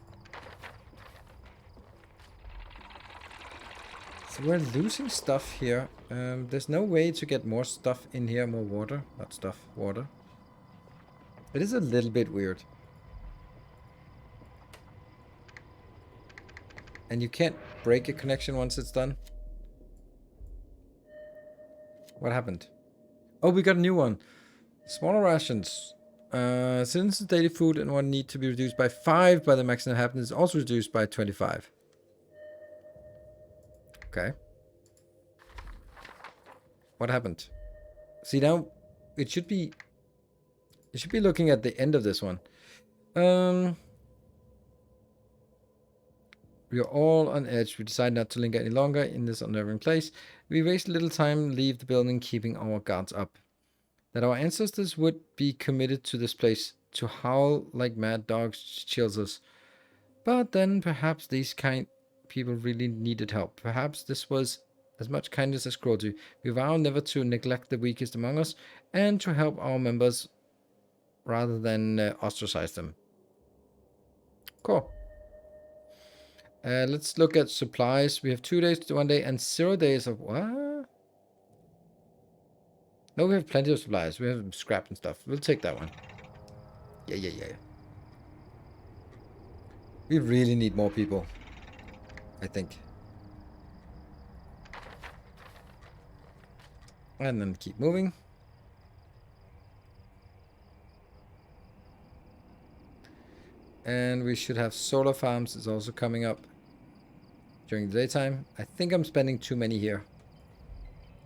So we're losing stuff here. There's no way to get more stuff in here, more water. Not stuff, water. It is a little bit weird. And you can't break a connection once it's done. What happened? Oh, we got a new one. Smaller rations. Since the daily food and one need to be reduced by 5 by the maximum happiness, also reduced by 25. Okay. What happened? See now, it should be looking at the end of this one. We are all on edge. We decide not to linger any longer in this unnerving place. We waste little time, leave the building, keeping our guards up. That our ancestors would be committed to this place, to howl like mad dogs, chills us. But then perhaps these kind people really needed help. Perhaps this was as much kindness as cruelty. We vow never to neglect the weakest among us, and to help our members rather than ostracize them. Cool. Let's look at supplies. We have 2 days to 1 day and 0 days of what? No, we have plenty of supplies. We have scrap and stuff. We'll take that one. Yeah. We really need more people, I think. And then keep moving. And we should have solar farms is also coming up during the daytime. I think I'm spending too many here.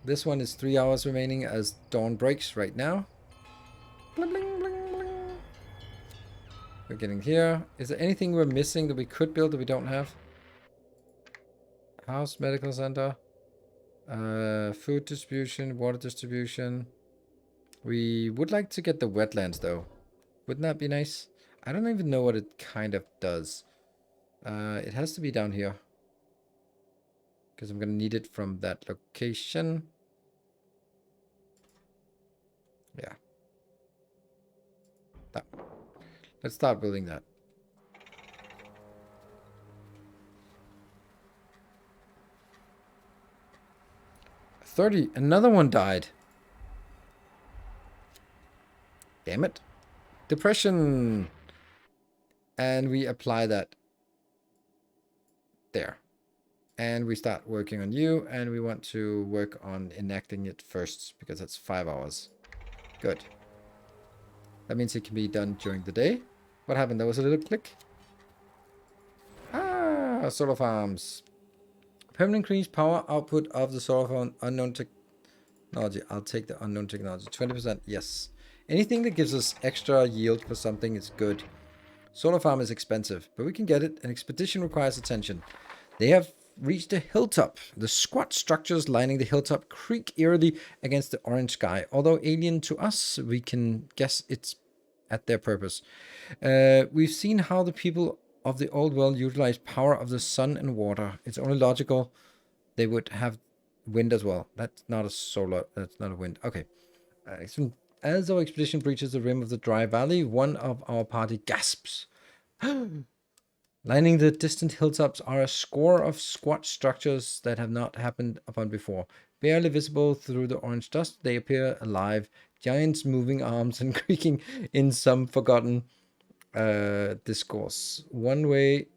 This one is 3 hours remaining as dawn breaks right now. Bling, bling, bling, bling. We're getting here. Is there anything we're missing that we could build that we don't have? House, medical center, food distribution, water distribution. We would like to get the wetlands though. Wouldn't that be nice? I don't even know what it kind of does. It has to be down here. Because I'm going to need it from that location. Yeah. That. Let's start building that. 30. Another one died. Damn it. Depression. And we apply that there. And we start working on you. And we want to work on enacting it first. Because that's 5 hours. Good. That means it can be done during the day. What happened? There was a little click. Ah, solar farms. Permanent increase power output of the solar farm unknown technology. I'll take the unknown technology. 20%. Yes. Anything that gives us extra yield for something is good. Solar farm is expensive, but we can get it. An expedition requires attention. They have reached a hilltop. The squat structures lining the hilltop creak eerily against the orange sky. Although alien to us, we can guess it's at their purpose. We've seen how the people of the old world utilize power of the sun and water. It's only logical they would have wind as well. That's not a solar, that's not a wind. Okay. As our expedition breaches the rim of the dry valley, one of our party gasps. Lining the distant hilltops are a score of squat structures that have not happened upon before. Barely visible through the orange dust, they appear alive. Giants moving arms and creaking in some forgotten discourse. One way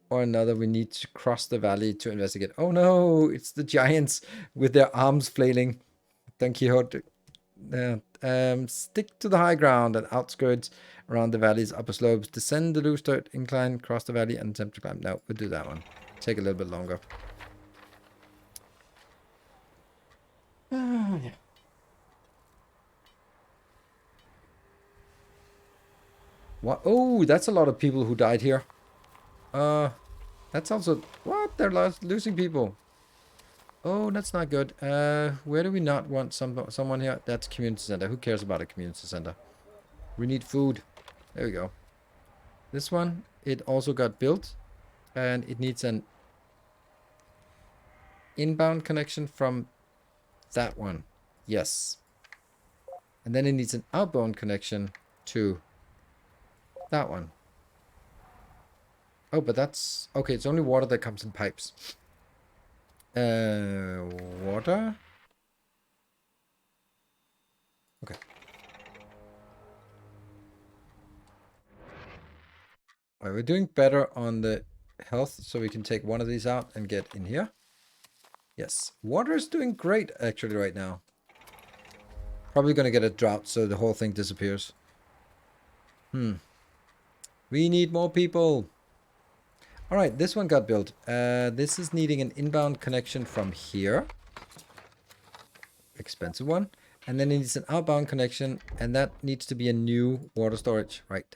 or another, we need to cross the valley to investigate. Oh no, it's the giants with their arms flailing. Don Quixote. Stick to the high ground and outskirts around the valley's upper slopes. Descend the loose dirt incline, cross the valley, and attempt to climb. No, we'll do that one. Take a little bit longer. Yeah. What? Oh, that's a lot of people who died here. That's also... What? They're losing people. Oh, that's not good. Where do we not want someone here? That's community center. Who cares about a community center? We need food. There we go. This one, it also got built. And it needs an inbound connection from that one. Yes. And then it needs an outbound connection to that one. Oh, but that's... Okay, it's only water that comes in pipes. Water? Okay. Alright, we're doing better on the health, so we can take one of these out and get in here. Yes, water is doing great actually right now. Probably gonna get a drought, so the whole thing disappears. We need more people. Alright, this one got built. This is needing an inbound connection from here. Expensive one. And then it needs an outbound connection, and that needs to be a new water storage right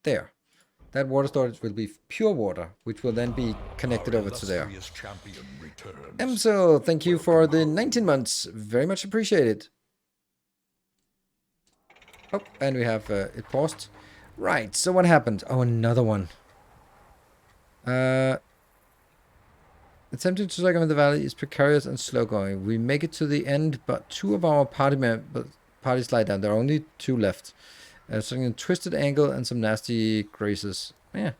there. That water storage will be pure water, which will then be connected over to there. Emsel, thank you for the 19 months. Very much appreciated. Oh, and we have it paused. Right, so what happened? Oh, another one. Attempting to circumvent the valley is precarious and slow going. We make it to the end, but two of our party slide down. There are only 2 left. Something a twisted angle and some nasty graces. Yeah.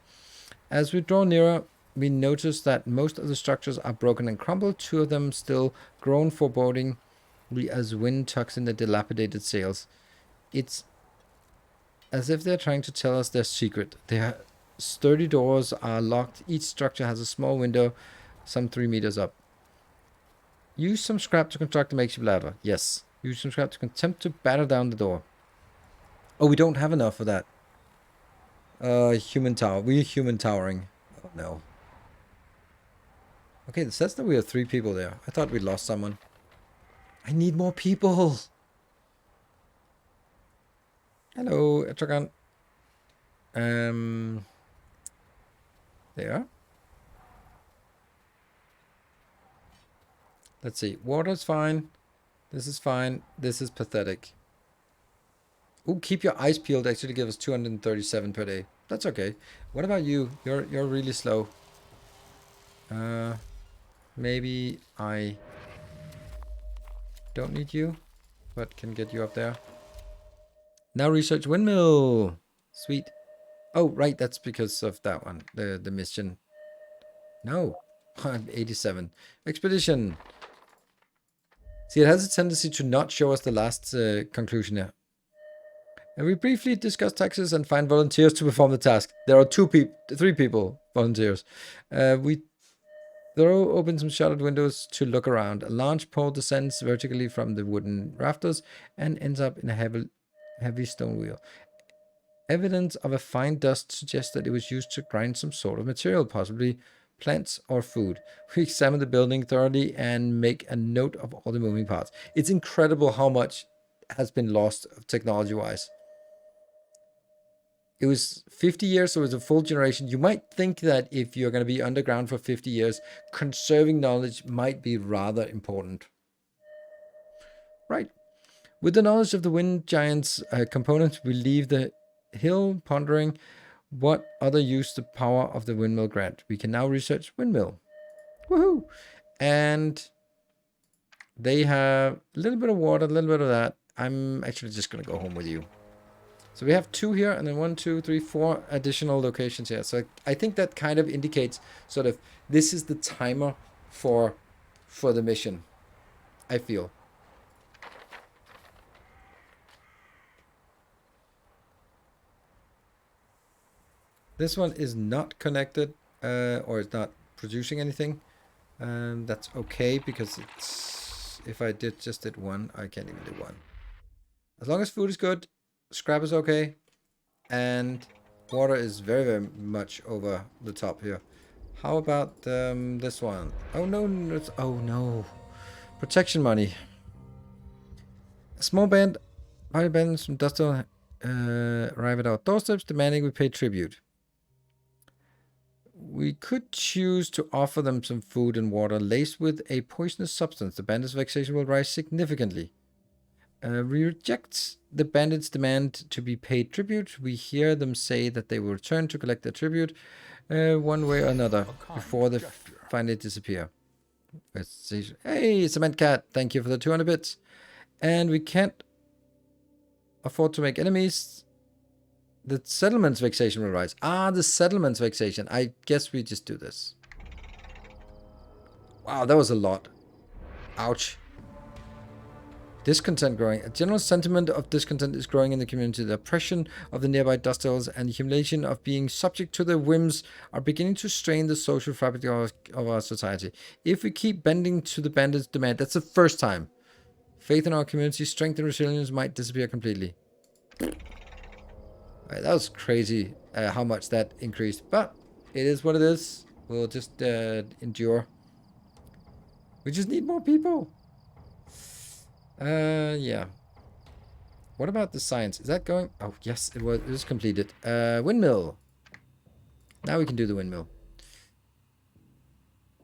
As we draw nearer, we notice that most of the structures are broken and crumbled. 2 of them still groan forebodingly as wind tugs in the dilapidated sails. It's as if they're trying to tell us their secret. Their sturdy doors are locked. Each structure has a small window, some 3 meters up. Use some scrap to construct a makeshift ladder. Yes. Use some scrap to attempt to batter down the door. Oh, we don't have enough for that. Human tower. We're human towering. Oh no. Okay, it says that we have 3 people there. I thought we lost someone. I need more people. Hello, Etragan. There. Let's see. Water's fine. This is fine. This is pathetic. Ooh, keep your eyes peeled actually give us 237 per day. That's okay. What about you? You're really slow. Maybe I don't need you, but can get you up there. Now research windmill. Sweet. Oh, right, that's because of that one. The mission. No. 87. Expedition. See, it has a tendency to not show us the last conclusion here. And we briefly discuss taxes and find volunteers to perform the task. There are 3 people, volunteers. We throw open some shuttered windows to look around. A large pole descends vertically from the wooden rafters and ends up in a heavy stone wheel. Evidence of a fine dust suggests that it was used to grind some sort of material, possibly plants or food. We examine the building thoroughly and make a note of all the moving parts. It's incredible how much has been lost technology-wise. It was 50 years, so it was a full generation. You might think that if you're going to be underground for 50 years, conserving knowledge might be rather important. Right. With the knowledge of the wind giant's components, we leave the hill pondering what other use the power of the windmill grant. We can now research windmill. Woohoo! And they have a little bit of water, a little bit of that. I'm actually just going to go home with you. So we have 2 here, and then 1, 2, 3, 4 additional locations here. So I think that kind of indicates sort of this is the timer for the mission, I feel. This one is not connected, or it's not producing anything. That's okay, because it's, if I just did 1, I can't even do 1. As long as food is good, scrap is okay, and water is very, very much over the top here. How about this one? Oh no, oh no. Protection money. A small band, party bands from Dustle arrive at our doorsteps demanding we pay tribute. We could choose to offer them some food and water laced with a poisonous substance. The bandits' vexation will rise significantly. We reject the bandits' demand to be paid tribute. We hear them say that they will return to collect their tribute one way or another before they finally disappear. Hey, Cement Cat, thank you for the 200 bits. And we can't afford to make enemies. The settlement's vexation will rise. Ah, the settlement's vexation. I guess we just do this. Wow, that was a lot. Ouch. Discontent growing. A general sentiment of discontent is growing in the community. The oppression of the nearby dust hills and the humiliation of being subject to their whims are beginning to strain the social fabric of our society. If we keep bending to the bandits' demand, that's the first time. Faith in our community, strength and resilience might disappear completely. Right, that was crazy how much that increased, but it is what it is. We'll just endure. We just need more people. Yeah. What about the science? Is that going? Oh, yes, it was completed. Windmill. Now we can do the windmill.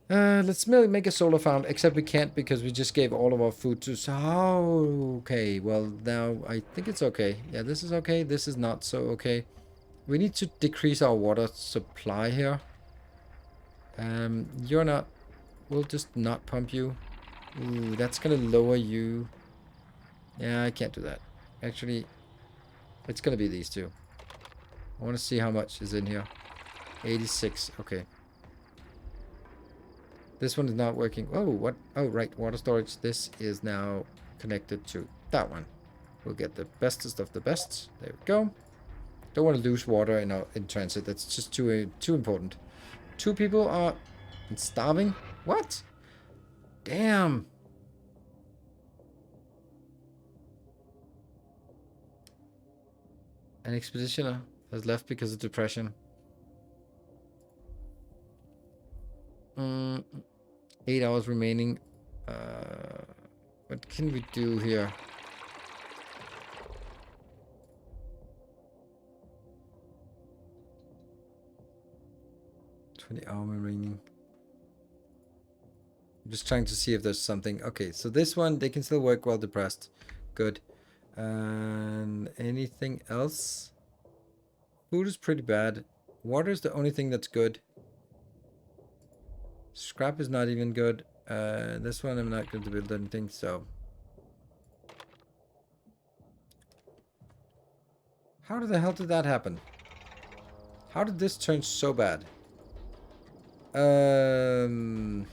Let's make a solar farm, except we can't because we just gave all of our food to... Oh, okay. Well, now I think it's okay. Yeah, this is okay. This is not so okay. We need to decrease our water supply here. You're not... We'll just not pump you. Ooh, that's gonna lower you. Yeah, I can't do that. Actually, it's gonna be these 2. I want to see how much is in here. 86. Okay. This one is not working. Oh, what? Oh, right. Water storage. This is now connected to that one. We'll get the bestest of the best. There we go. Don't want to lose water in transit. That's just too important. 2 people are starving. What? Damn. An expeditioner. has left because of depression. 8 hours remaining. What can we do here? $20 remaining. I'm just trying to see if there's something. Okay, so this one, they can still work while depressed. Good. And anything else? Food is pretty bad. Water is the only thing that's good. Scrap is not even good. This one I'm not going to build anything, so. How the hell did that happen? How did this turn so bad? There's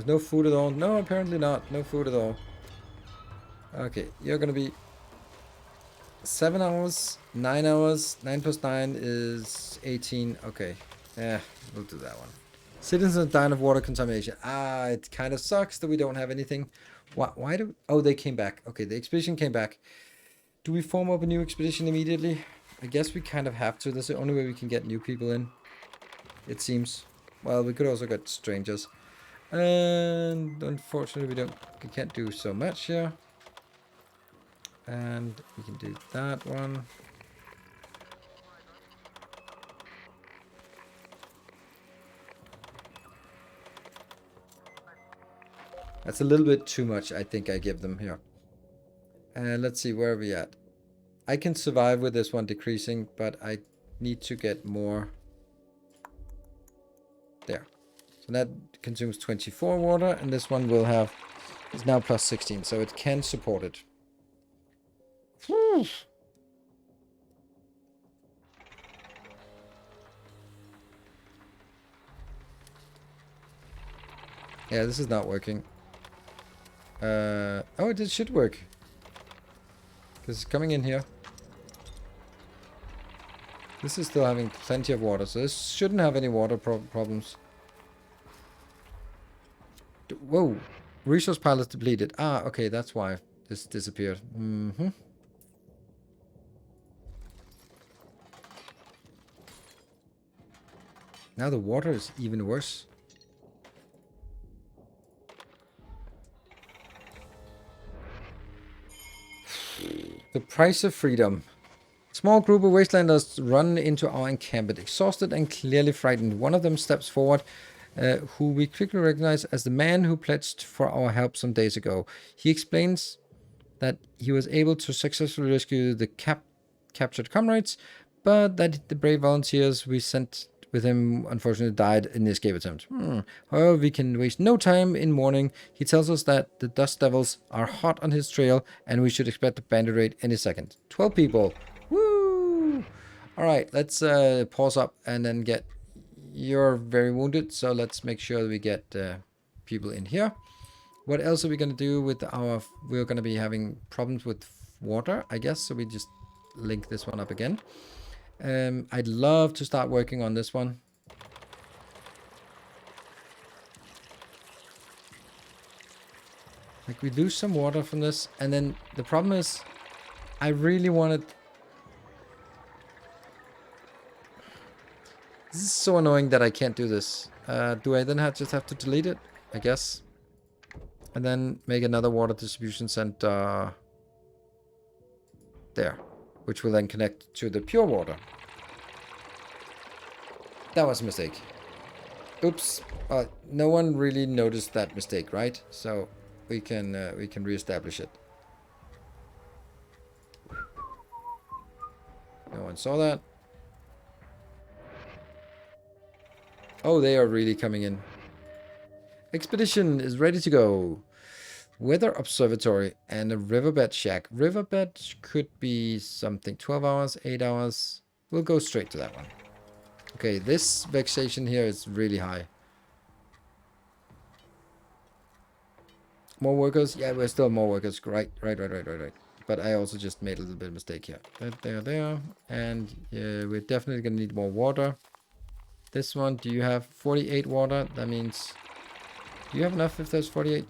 no food at all. No, apparently not. No food at all. Okay, you're gonna be 7 hours, 9 hours. 9 plus 9 is 18. Okay, yeah, we'll do that one. Citizens dying of water contamination. Ah, it kind of sucks that we don't have anything. Why do... Oh, they came back. Okay, the expedition came back. Do we form up a new expedition immediately? I guess we kind of have to. That's the only way we can get new people in. It seems. Well, we could also get strangers. And unfortunately, we can't do so much here. And we can do that one. That's a little bit too much, I think I give them here. And let's see, where are we at? I can survive with this one decreasing, but I need to get more. There. So that consumes 24 water, and this one will have, is now plus 16, so it can support it. Yeah, this is not working. Oh, it should work. Because it's coming in here. This is still having plenty of water, so this shouldn't have any water problems. Whoa! Resource pile is depleted. Ah, okay, that's why this disappeared. Mm-hmm. Now the water is even worse. The price of freedom. Small group of wastelanders run into our encampment, exhausted and clearly frightened. One of them steps forward, who we quickly recognize as the man who pledged for our help some days ago. He explains that he was able to successfully rescue the captured comrades, but that the brave volunteers we sent with him unfortunately died in the escape attempt. However, we can waste no time in mourning. He tells us that the Dust Devils are hot on his trail and we should expect a bandit raid any second. 12 people. Woo! Alright, let's pause up and then get... You're very wounded, so let's make sure we get people in here. What else are we going to do with our... We're going to be having problems with water, I guess, so we just link this one up again. I'd love to start working on this one. Like, we lose some water from this, and then the problem is, I really wanted... This is so annoying that I can't do this. Do I then just have to delete it? I guess. And then make another water distribution center there, which will then connect to the pure water. That was a mistake. Oops. No one really noticed that mistake, right? So we can reestablish it. No one saw that. Oh, they are really coming in. Expedition is ready to go. Weather observatory and a riverbed shack. Riverbed could be something. 12 hours, 8 hours. We'll go straight to that one. Okay, this vexation here is really high. More workers? Yeah, we're still more workers. Right. But I also just made a little bit of mistake here. There. And we're definitely going to need more water. This one, do you have 48 water? That means... Do you have enough if there's 48?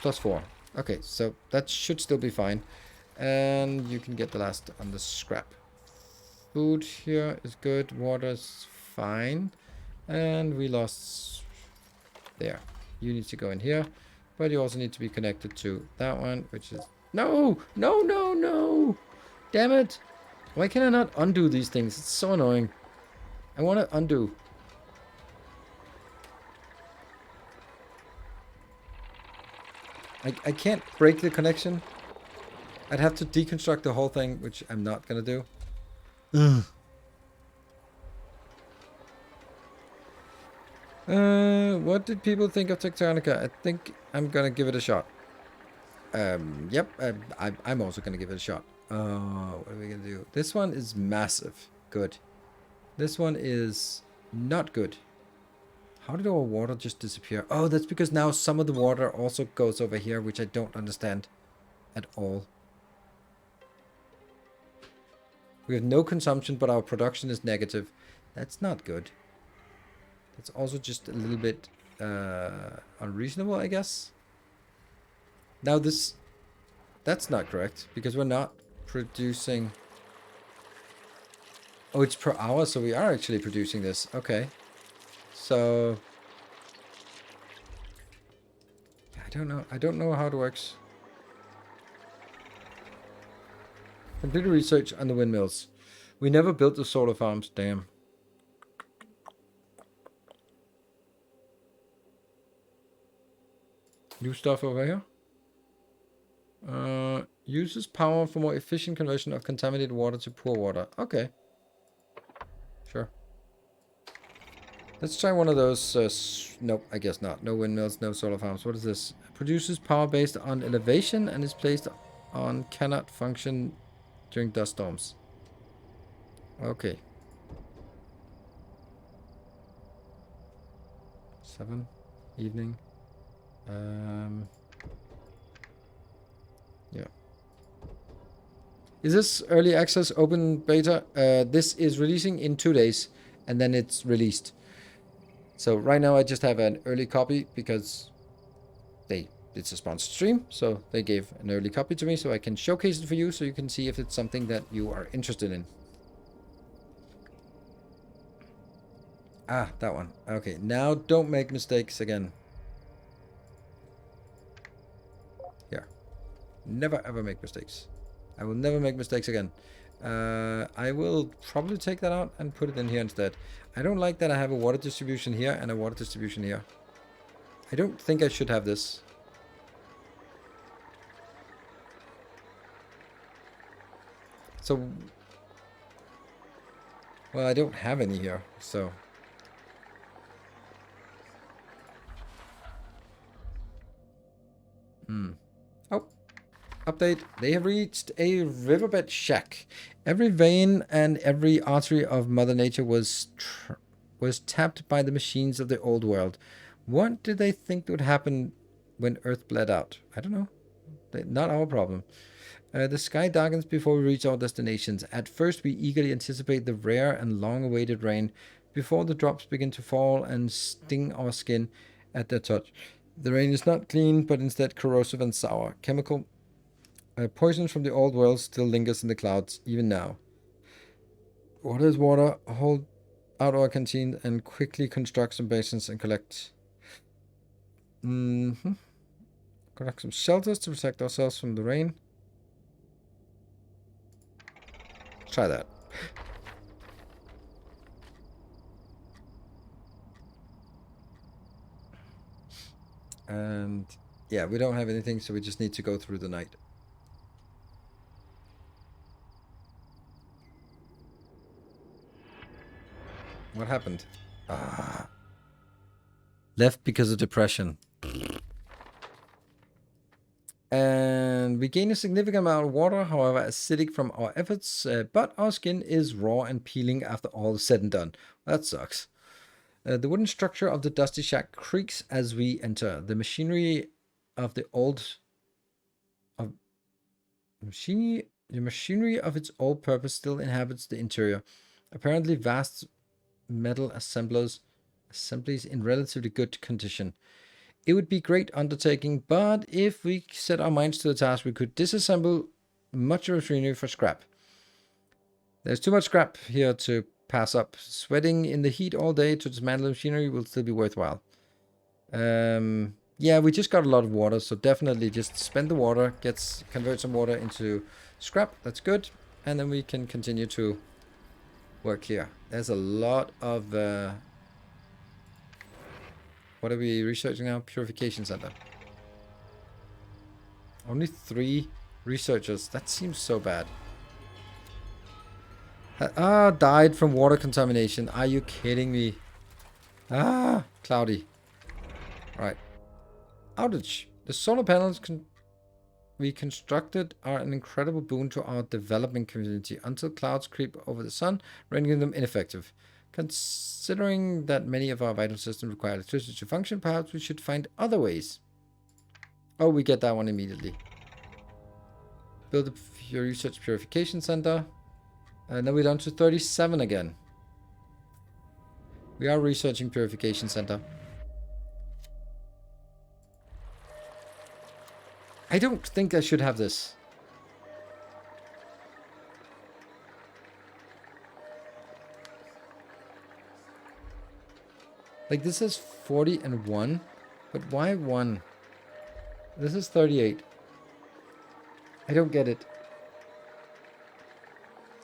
Plus 4. Okay, so that should still be fine. And you can get the last on the scrap. Food here is good. Water's fine. And we lost there. You need to go in here. But you also need to be connected to that one, which is... No! No, no, no! Damn it! Why can I not undo these things? It's so annoying. I want to undo. I can't break the connection. I'd have to deconstruct the whole thing, which I'm not going to do. What did people think of Tectonica? I think I'm going to give it a shot. Yep, I'm also going to give it a shot. What are we going to do? This one is massive. Good. This one is not good. How did our water just disappear? Oh, that's because now some of the water also goes over here, which I don't understand at all. We have no consumption, but our production is negative. That's not good. That's also just a little bit unreasonable, I guess. Now that's not correct, because we're not producing... Oh, it's per hour, so we are actually producing this. Okay. So... I don't know how it works. Complete research on the windmills. We never built the solar farms, damn. New stuff over here. Uses power for more efficient conversion of contaminated water to pure water. Okay. Sure. Let's try one of those. Nope, I guess not. No windmills, no solar farms. What is this? Produces power based on elevation and is placed on cannot function during dust storms. Okay. 7 evening. Yeah. Is this early access open beta? This is releasing in 2 days, and then it's released. So right now I just have an early copy because it's a sponsored stream, so they gave an early copy to me so I can showcase it for you so you can see if it's something that you are interested in. Ah, that one. Okay, now don't make mistakes again. Here. Never ever make mistakes. I will never make mistakes again. I will probably take that out and put it in here instead. I don't like that I have a water distribution here and a water distribution here. I don't think I should have this. So, well, I don't have any here, so. Oh, update. They have reached a riverbed shack. Every vein and every artery of Mother Nature was tapped by the machines of the old world. What did they think would happen when Earth bled out? I don't know. Not our problem. The sky darkens before we reach our destinations. At first, we eagerly anticipate the rare and long-awaited rain before the drops begin to fall and sting our skin at their touch. The rain is not clean, but instead corrosive and sour. Chemical poison from the old world still lingers in the clouds, even now. Water is water. Hold out our canteen and quickly construct some basins and collect... Construct some shelters to protect ourselves from the rain. Try that. And yeah, we don't have anything, so we just need to go through the night. What happened? Ah. Left because of depression. And we gain a significant amount of water, however acidic from our efforts, but our skin is raw and peeling after all is said and done. That sucks. The wooden structure of the dusty shack creaks as we enter. The machinery of its old purpose still inhabits the interior. Apparently vast metal assemblies in relatively good condition. It would be great undertaking, but if we set our minds to the task, we could disassemble much machinery for scrap. There's too much scrap here to pass up. Sweating in the heat all day to dismantle machinery will still be worthwhile. Yeah, we just got a lot of water, so definitely just spend the water, convert some water into scrap. That's good. And then we can continue to work here. There's a lot of... what are we researching now? Purification center. Only 3 researchers. That seems so bad. Died from water contamination. Are you kidding me? Cloudy. Right. Outage. The solar panels we constructed are an incredible boon to our development community until clouds creep over the sun, rendering them ineffective. Considering that many of our vital systems require electricity to function, perhaps we should find other ways. Oh, we get that one immediately. Build a research purification center. And then we're down to 37 again. We are researching purification center. I don't think I should have this. Like, this is 40 and 1. But why 1? This is 38. I don't get it.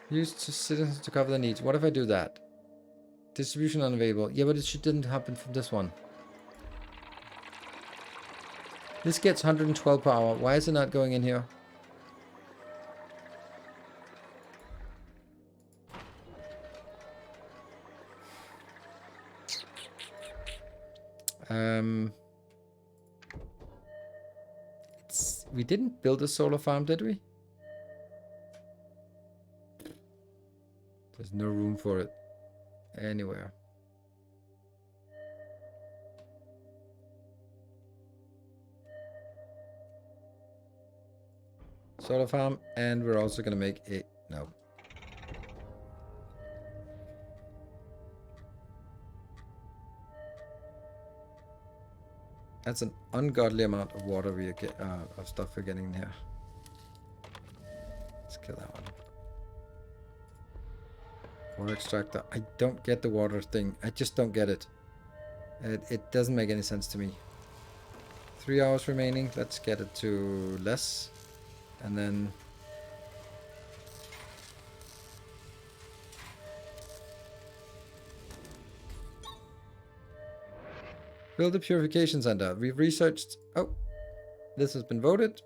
Used to citizens to cover their needs. What if I do that? Distribution unavailable. Yeah, but it shouldn't happen from this one. This gets 112 per hour. Why is it not going in here? We didn't build a solar farm, did we? There's no room for it anywhere. Solar farm, and we're also going to make a... No. That's an ungodly amount of water we get, of stuff we're getting in here. Let's kill that one. Water extractor. I don't get the water thing. I just don't get it. It doesn't make any sense to me. 3 hours remaining. Let's get it to less. And then... build a purification center. We've researched... Oh, this has been voted.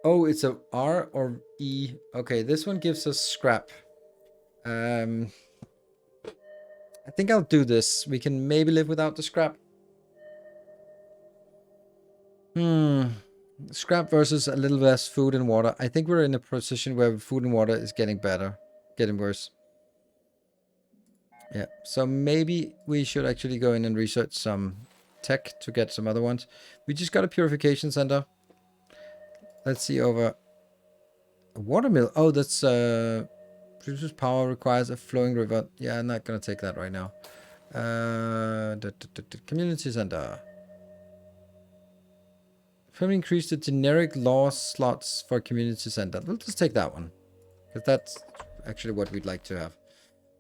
Oh, it's a R or E. Okay, this one gives us scrap. I think I'll do this. We can maybe live without the scrap. Scrap versus a little less food and water. I think we're in a position where food and water is getting better. Getting worse. Yeah, so maybe we should actually go in and research some tech to get some other ones. We just got a purification center. Let's see over a water mill. Oh, that's produces power, requires a flowing river. Yeah, I'm not gonna take that right now. Community center. Firmly increase the generic law slots for community center. We'll just take that one, because that's actually what we'd like to have.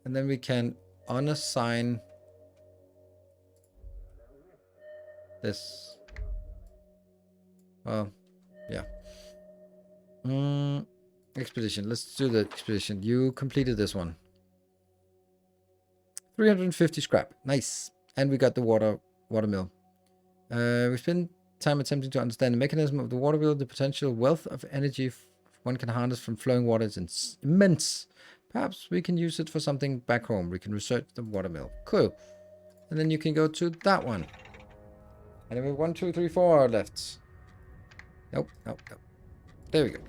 And then we can unassign this. Well, yeah. Expedition. Let's do the expedition. You completed this one. 350 scrap. Nice. And we got the water mill. We spent time attempting to understand the mechanism of the water wheel. The potential wealth of energy one can harness from flowing water is immense. Perhaps we can use it for something back home. We can research the water mill. Cool. And then you can go to that one. And then we have 1, 2, 3, 4 left. Nope, nope, nope. There we go.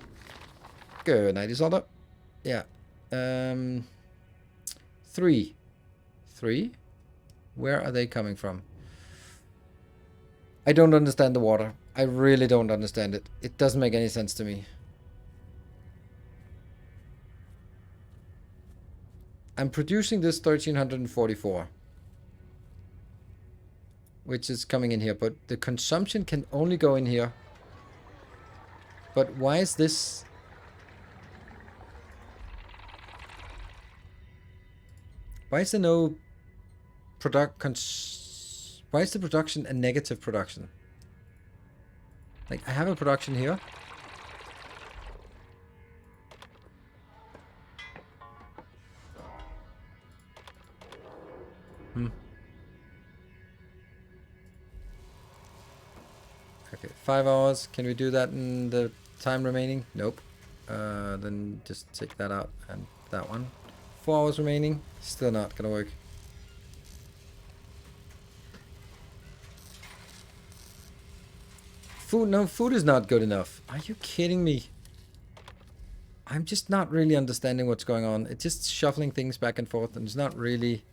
Good night, Isolde. Yeah. 3. 3? Where are they coming from? I don't understand the water. I really don't understand it. It doesn't make any sense to me. I'm producing this 1344. Which is coming in here, but the consumption can only go in here. But why is this? Why is there no why is the production a negative production? Like, I have a production here. Okay, 5 hours. Can we do that in the time remaining? Nope. Then just take that out and that one. 4 hours remaining. Still not gonna work. Food, no, food is not good enough. Are you kidding me? I'm just not really understanding what's going on. It's just shuffling things back and forth, and it's not really...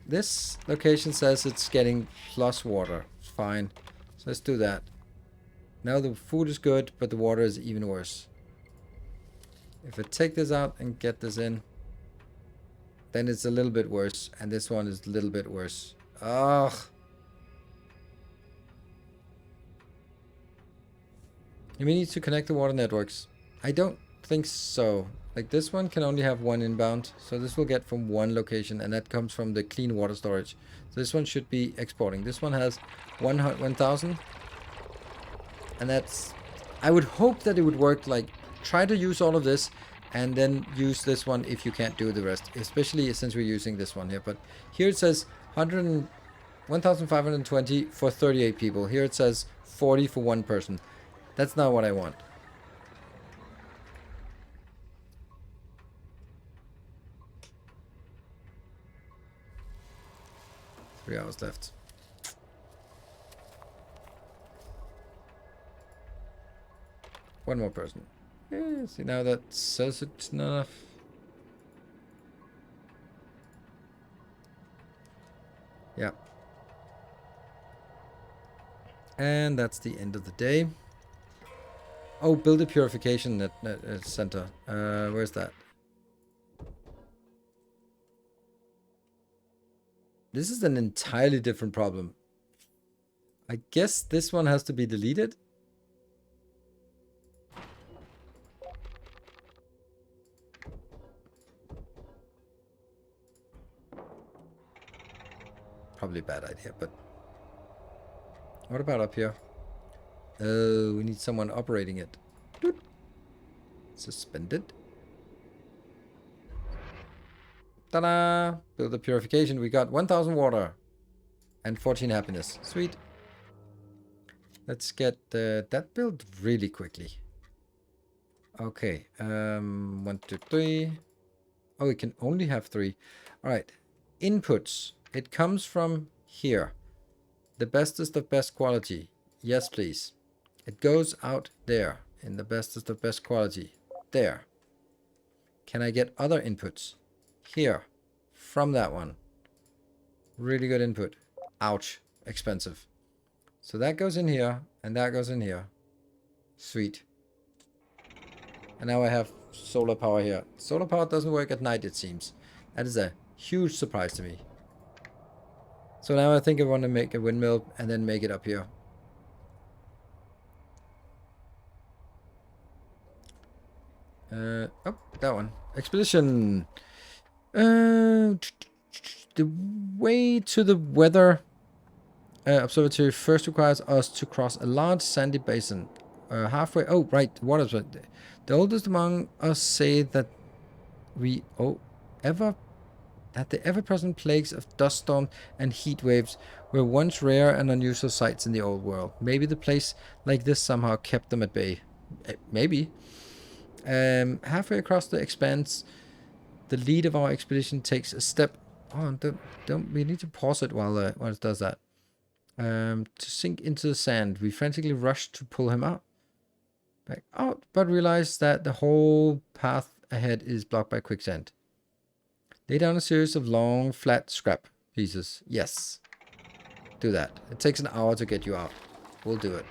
This location says it's getting plus water. Fine. So let's do that. Now the food is good, but the water is even worse. If I take this out and get this in, then it's a little bit worse. And this one is a little bit worse. Ugh. We need to connect the water networks. I don't think so. Like, this one can only have one inbound. So this will get from one location, and that comes from the clean water storage. So this one should be exporting. This one has 1,000. And that's... I would hope that it would work. Like, try to use all of this, and then use this one if you can't do the rest. Especially since we're using this one here. But here it says 1,520 for 38 people. Here it says 40 for one person. That's not what I want. Three hours left. One more person. Yeah, see, now that says it's not enough. Yeah. And that's the end of the day. Oh, build a purification center. Where's that? This is an entirely different problem. I guess this one has to be deleted. Probably a bad idea, but... What about up here? Oh, we need someone operating it. Doot. Suspended. Ta-da! Build the purification. We got 1,000 water. And 14 happiness. Sweet. Let's get that built really quickly. Okay. 1, 2, 3. Oh, we can only have 3. Alright. Inputs. It comes from here. The bestest of best quality. Yes, please. It goes out there in the bestest of best quality. There. Can I get other inputs? Here. From that one. Really good input. Ouch. Expensive. So that goes in here, and that goes in here. Sweet. And now I have solar power here. Solar power doesn't work at night, it seems. That is a huge surprise to me. So now I think I want to make a windmill and then make it up here. Oh, that one. Expedition. The way to the weather observatory first requires us to cross a large sandy basin. Halfway. Oh, right. Water's right there. The oldest among us say that the ever-present plagues of dust storms and heat waves were once rare and unusual sights in the old world. Maybe the place like this somehow kept them at bay. Maybe. Halfway across the expanse, the lead of our expedition takes a step. Oh, don't we need to pause it while it does that? To sink into the sand. We frantically rush to pull him back out, but realize that the whole path ahead is blocked by quicksand. Lay down a series of long, flat scrap pieces. Yes. Do that. It takes an hour to get you out. We'll do it.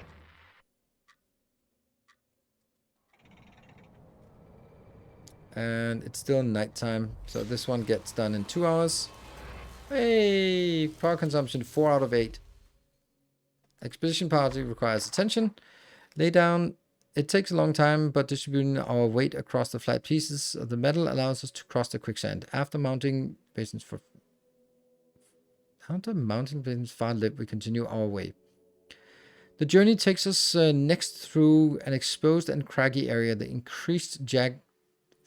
And it's still nighttime, so this one gets done in 2 hours. Hey, power consumption 4 out of 8. Expedition party requires attention. Lay down. It takes a long time, but distributing our weight across the flat pieces of the metal allows us to cross the quicksand. After mounting basins far lip, we continue our way. The journey takes us next through an exposed and craggy area. The increasingly jagged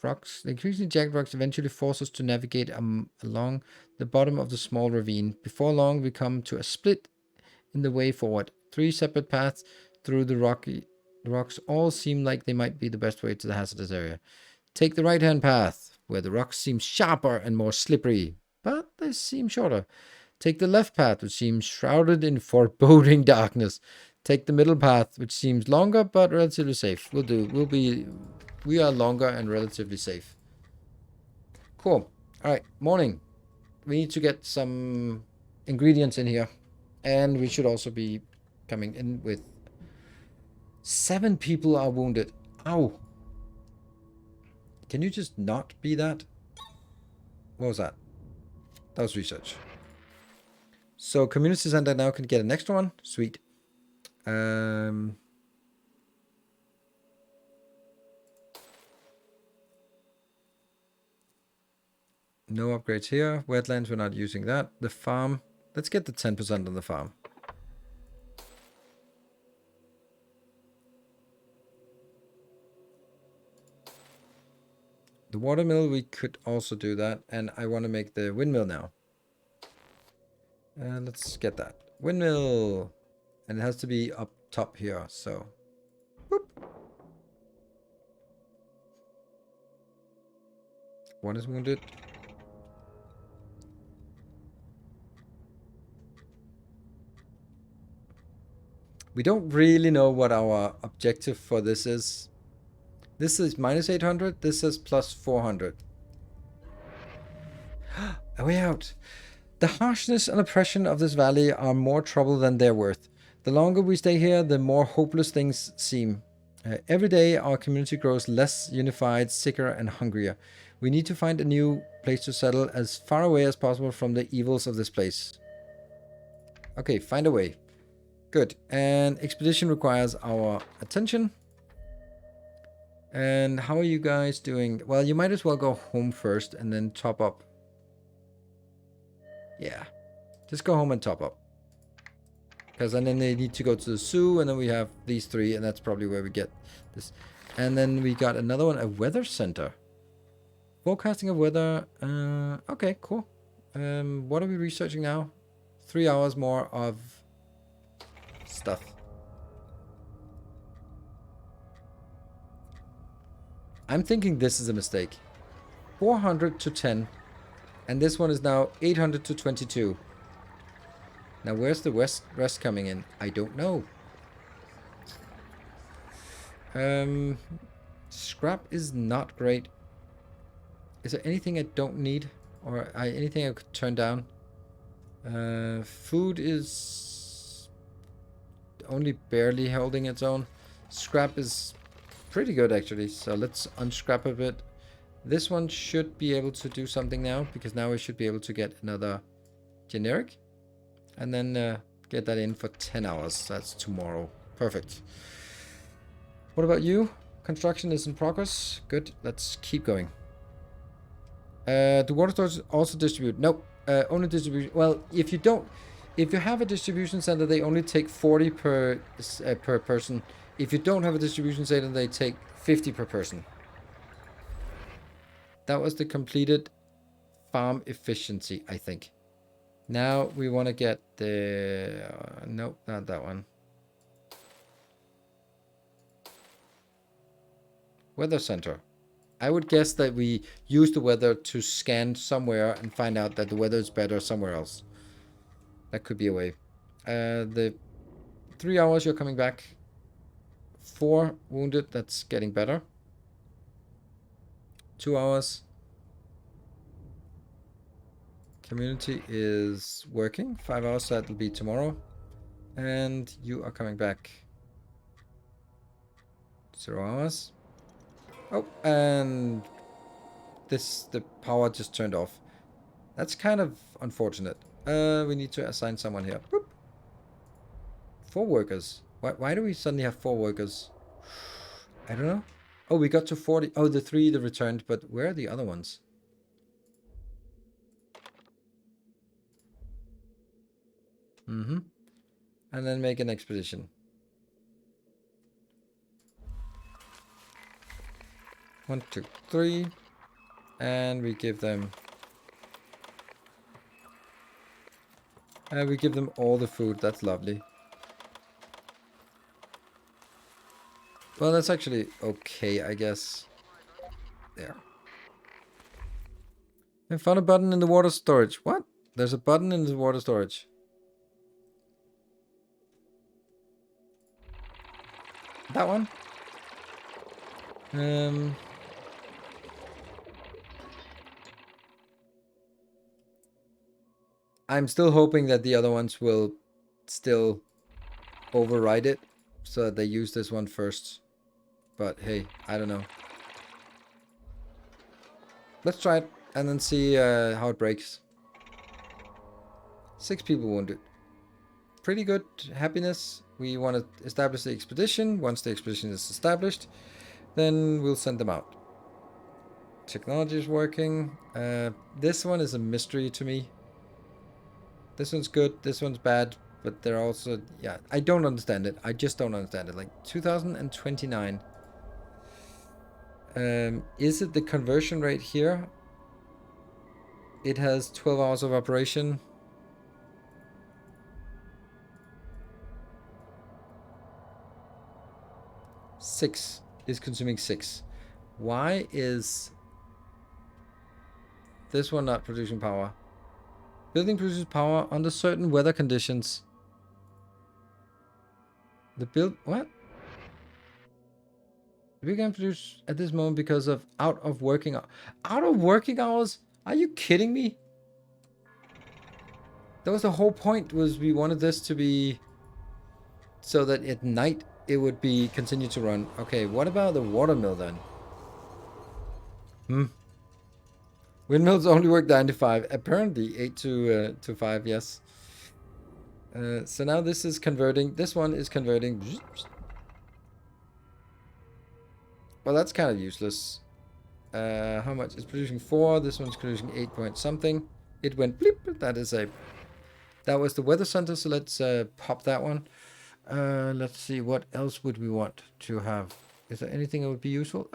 rocks eventually force us to navigate along the bottom of the small ravine. Before long, we come to a split in the way forward. 3 separate paths through the rocks all seem like they might be the best way to the hazardous area. Take the right-hand path, where the rocks seem sharper and more slippery, but they seem shorter. Take the left path, which seems shrouded in foreboding darkness. Take the middle path, which seems longer but relatively safe. We are longer and relatively safe. Cool. All right, morning. We need to get some ingredients in here. And we should also be coming in with 7 people are wounded. Ow. Can you just not be that? What was that? That was research. So community center now can get an extra one. Sweet. No upgrades here. Wetlands, we're not using that. The farm. Let's get the 10% on the farm. The watermill, we could also do that. And I want to make the windmill now. Let's get that. Windmill. And it has to be up top here, so. Boop. One is wounded. We don't really know what our objective for this is. This is minus 800. This is plus 400. A way out. The harshness and oppression of this valley are more trouble than they're worth. The longer we stay here, the more hopeless things seem. Every day, our community grows less unified, sicker, and hungrier. We need to find a new place to settle as far away as possible from the evils of this place. Okay, find a way. Good. And expedition requires our attention. And how are you guys doing? Well, you might as well go home first and then top up. Yeah. Just go home and top up. Because then they need to go to the zoo, and then we have these 3, and that's probably where we get this. And then we got another one, a weather center. Forecasting of weather. Okay, cool. What are we researching now? 3 hours more of stuff. I'm thinking this is a mistake. 400 to 10. And this one is now 800 to 22. Now where's the rest coming in? I don't know. Scrap is not great. Is there anything I don't need? Or anything I could turn down? Food is only barely holding its own. Scrap is pretty good actually, so let's unscrap a bit. This one should be able to do something now, because now we should be able to get another generic, and then get that in for 10 hours. That's tomorrow. Perfect. What about you? Construction is in progress. Good. Let's keep going. The water stores also distribute. Nope. Only distribute. Well, if you have a distribution center, they only take 40 per person. If you don't have a distribution center, they take 50 per person. That was the completed farm efficiency, I think. Now we want to get the... nope, not that one. Weather center. I would guess that we use the weather to scan somewhere and find out that the weather is better somewhere else. That could be a way. The 3 hours you're coming back. 4 wounded, that's getting better. 2 hours. Community is working. 5 hours, that'll be tomorrow. And you are coming back. 0 hours. Oh, and the power just turned off. That's kind of unfortunate. We need to assign someone here. Boop. 4 workers. Why do we suddenly have 4 workers? I don't know. Oh, we got to 40. Oh, the 3 that returned, but where are the other ones? Mm-hmm. And then make an expedition. 1, 2, 3. And we give them... we give them all the food. That's lovely. Well, that's actually okay, I guess. There. I found a button in the water storage. What? There's a button in the water storage. That one? I'm still hoping that the other ones will still override it so that they use this one first. But hey, I don't know. Let's try it and then see how it breaks. 6 people wounded. Pretty good happiness. We want to establish the expedition. Once the expedition is established, then we'll send them out. Technology is working. This one is a mystery to me. This one's good. This one's bad. But they're also... Yeah, I don't understand it. I just don't understand it. Like, 2029. Is it the conversion rate here? It has 12 hours of operation. Six is consuming 6. Why is this one not producing power? Building produces power under certain weather conditions. The build... What? We can produce at this moment because of out of working hours? Are you kidding me? That was the whole point, was we wanted this to be so that at night it would be continue to run. Okay, what about the watermill then? Windmills only work 9 to 5. Apparently 8 to 5, yes. So now this is converting. This one is converting. Well, that's kind of useless. How much? It's producing 4. This one's producing 8 point something. It went bleep. That was the weather center, so let's pop that one. Let's see, what else would we want to have? Is there anything that would be useful?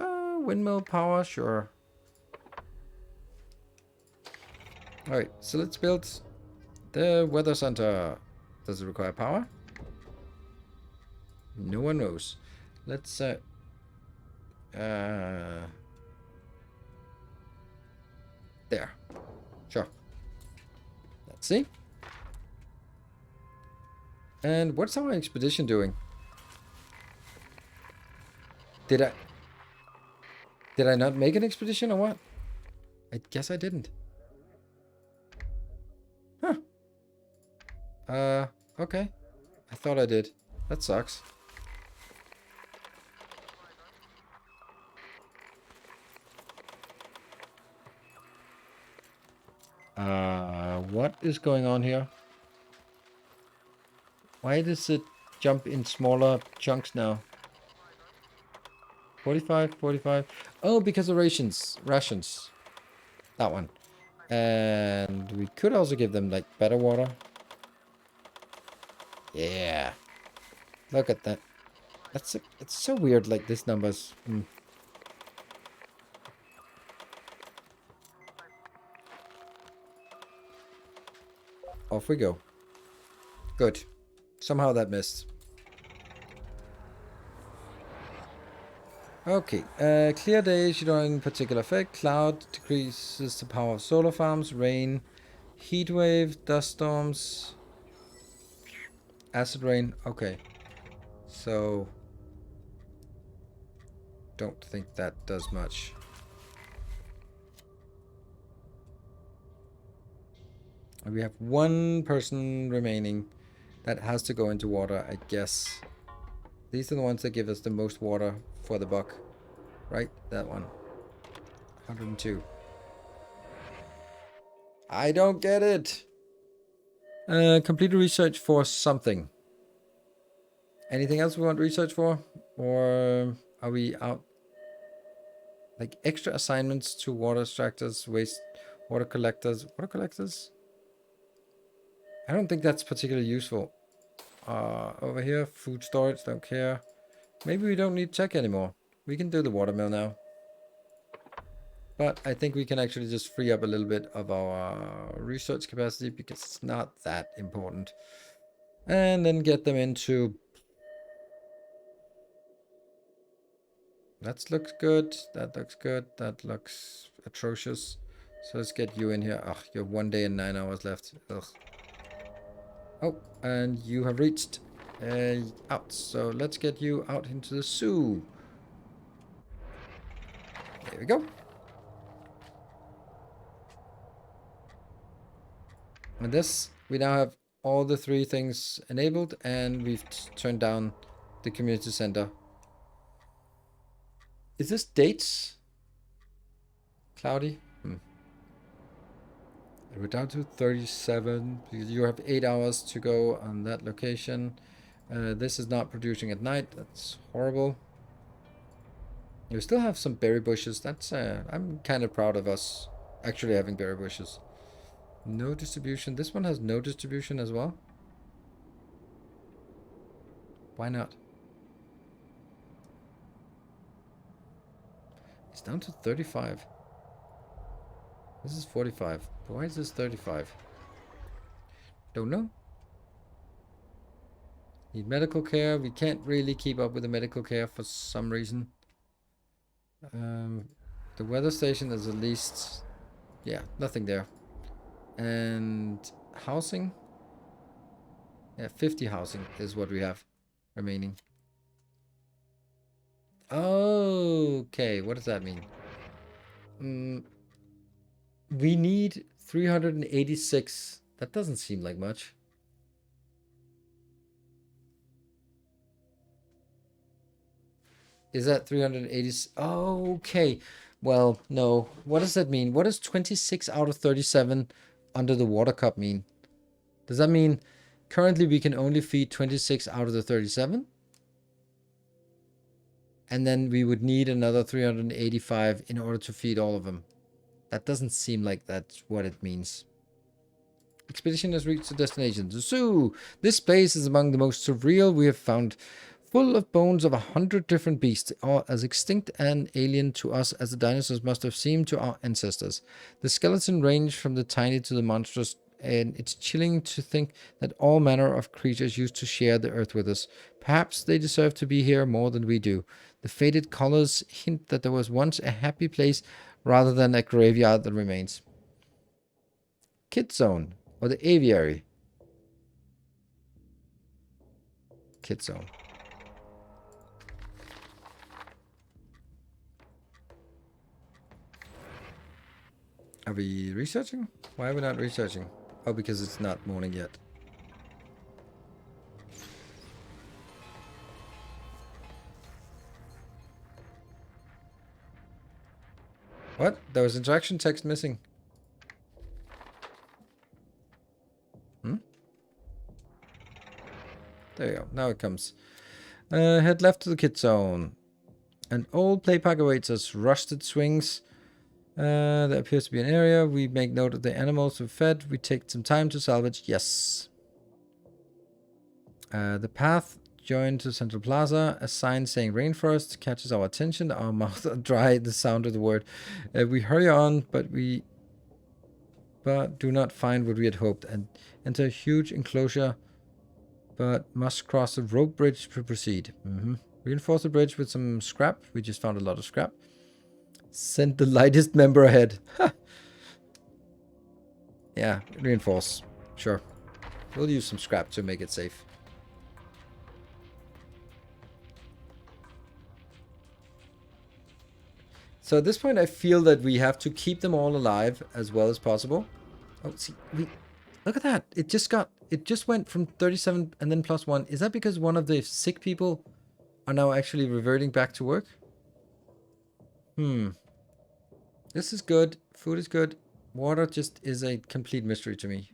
Windmill power, sure. Alright, so let's build the weather center. Does it require power? No one knows. Let's there. Sure. Let's see. And what's our expedition doing? Did I not make an expedition or what? I guess I didn't. Huh. Okay. I thought I did. That sucks. What is going on here? Why does it jump in smaller chunks now? 45, 45. Oh, because of rations. Rations. That one. And we could also give them, like, better water. Yeah. Look at that. It's so weird, like, these numbers. Off we go. Good. Somehow that missed. Okay. Clear days, you don't have any particular effect. Cloud decreases the power of solar farms. Rain. Heat wave. Dust storms. Acid rain. Okay. So... don't think that does much. We have one person remaining that has to go into water, I guess. These are the ones that give us the most water for the buck. Right? That one. 102. I don't get it. Complete research for something. Anything else we want research for? Or are we out? Like extra assignments to water extractors, waste water collectors. Water collectors? I don't think that's particularly useful. Over here, food storage, don't care. Maybe we don't need tech anymore. We can do the watermill now. But I think we can actually just free up a little bit of our research capacity because it's not that important. And then get them into... That looks good. That looks good. That looks atrocious. So let's get you in here. Ugh, you have 1 day and 9 hours left. Ugh. Oh, and you have reached out. So let's get you out into the zoo. There we go. And this, we now have all the 3 things enabled, and we've turned down the community center. Is this dates? Cloudy? We're down to 37. You have 8 hours to go on that location. This is not producing at night. That's horrible. We still have some berry bushes. That's I'm kind of proud of us actually having berry bushes. No distribution. This one has no distribution as well. Why not? It's down to 35. This is 45. Why is this 35? Don't know. Need medical care. We can't really keep up with the medical care for some reason. The weather station is at least... Yeah, nothing there. And housing? Yeah, 50 housing is what we have remaining. Okay, what does that mean? We need 386. That doesn't seem like much. Is that 380? Oh, okay. Well, no. What does that mean? What does 26 out of 37 under the water cup mean? Does that mean currently we can only feed 26 out of the 37? And then we would need another 385 in order to feed all of them. That doesn't seem like that's what it means. Expedition has reached the destination. The zoo! This place is among the most surreal we have found. Full of bones of 100 different beasts, all as extinct and alien to us as the dinosaurs must have seemed to our ancestors. The skeleton range from the tiny to the monstrous, and it's chilling to think that all manner of creatures used to share the earth with us. Perhaps they deserve to be here more than we do. The faded colors hint that there was once a happy place rather than a graveyard that remains. Kid Zone, or the aviary. Kid Zone. Are we researching? Why are we not researching? Oh, because it's not morning yet. What? There was interaction text missing. There you go. Now it comes. Head left to the kid zone. An old play park awaits us. Rusted swings. There appears to be an area. We make note of the animals we've fed. We take some time to salvage. Yes. The path joined to Central Plaza. A sign saying rainforest catches our attention. Our mouths are dry. The sound of the word. We hurry on, but do not find what we had hoped, and enter a huge enclosure, but must cross a rope bridge to proceed. Reinforce the bridge with some scrap. We just found a lot of scrap. Send the lightest member ahead. Yeah, reinforce. Sure. We'll use some scrap to make it safe. So at this point, I feel that we have to keep them all alive as well as possible. Oh, see, look at that. It just went from 37 and then +1. Is that because one of the sick people are now actually reverting back to work? This is good. Food is good. Water just is a complete mystery to me.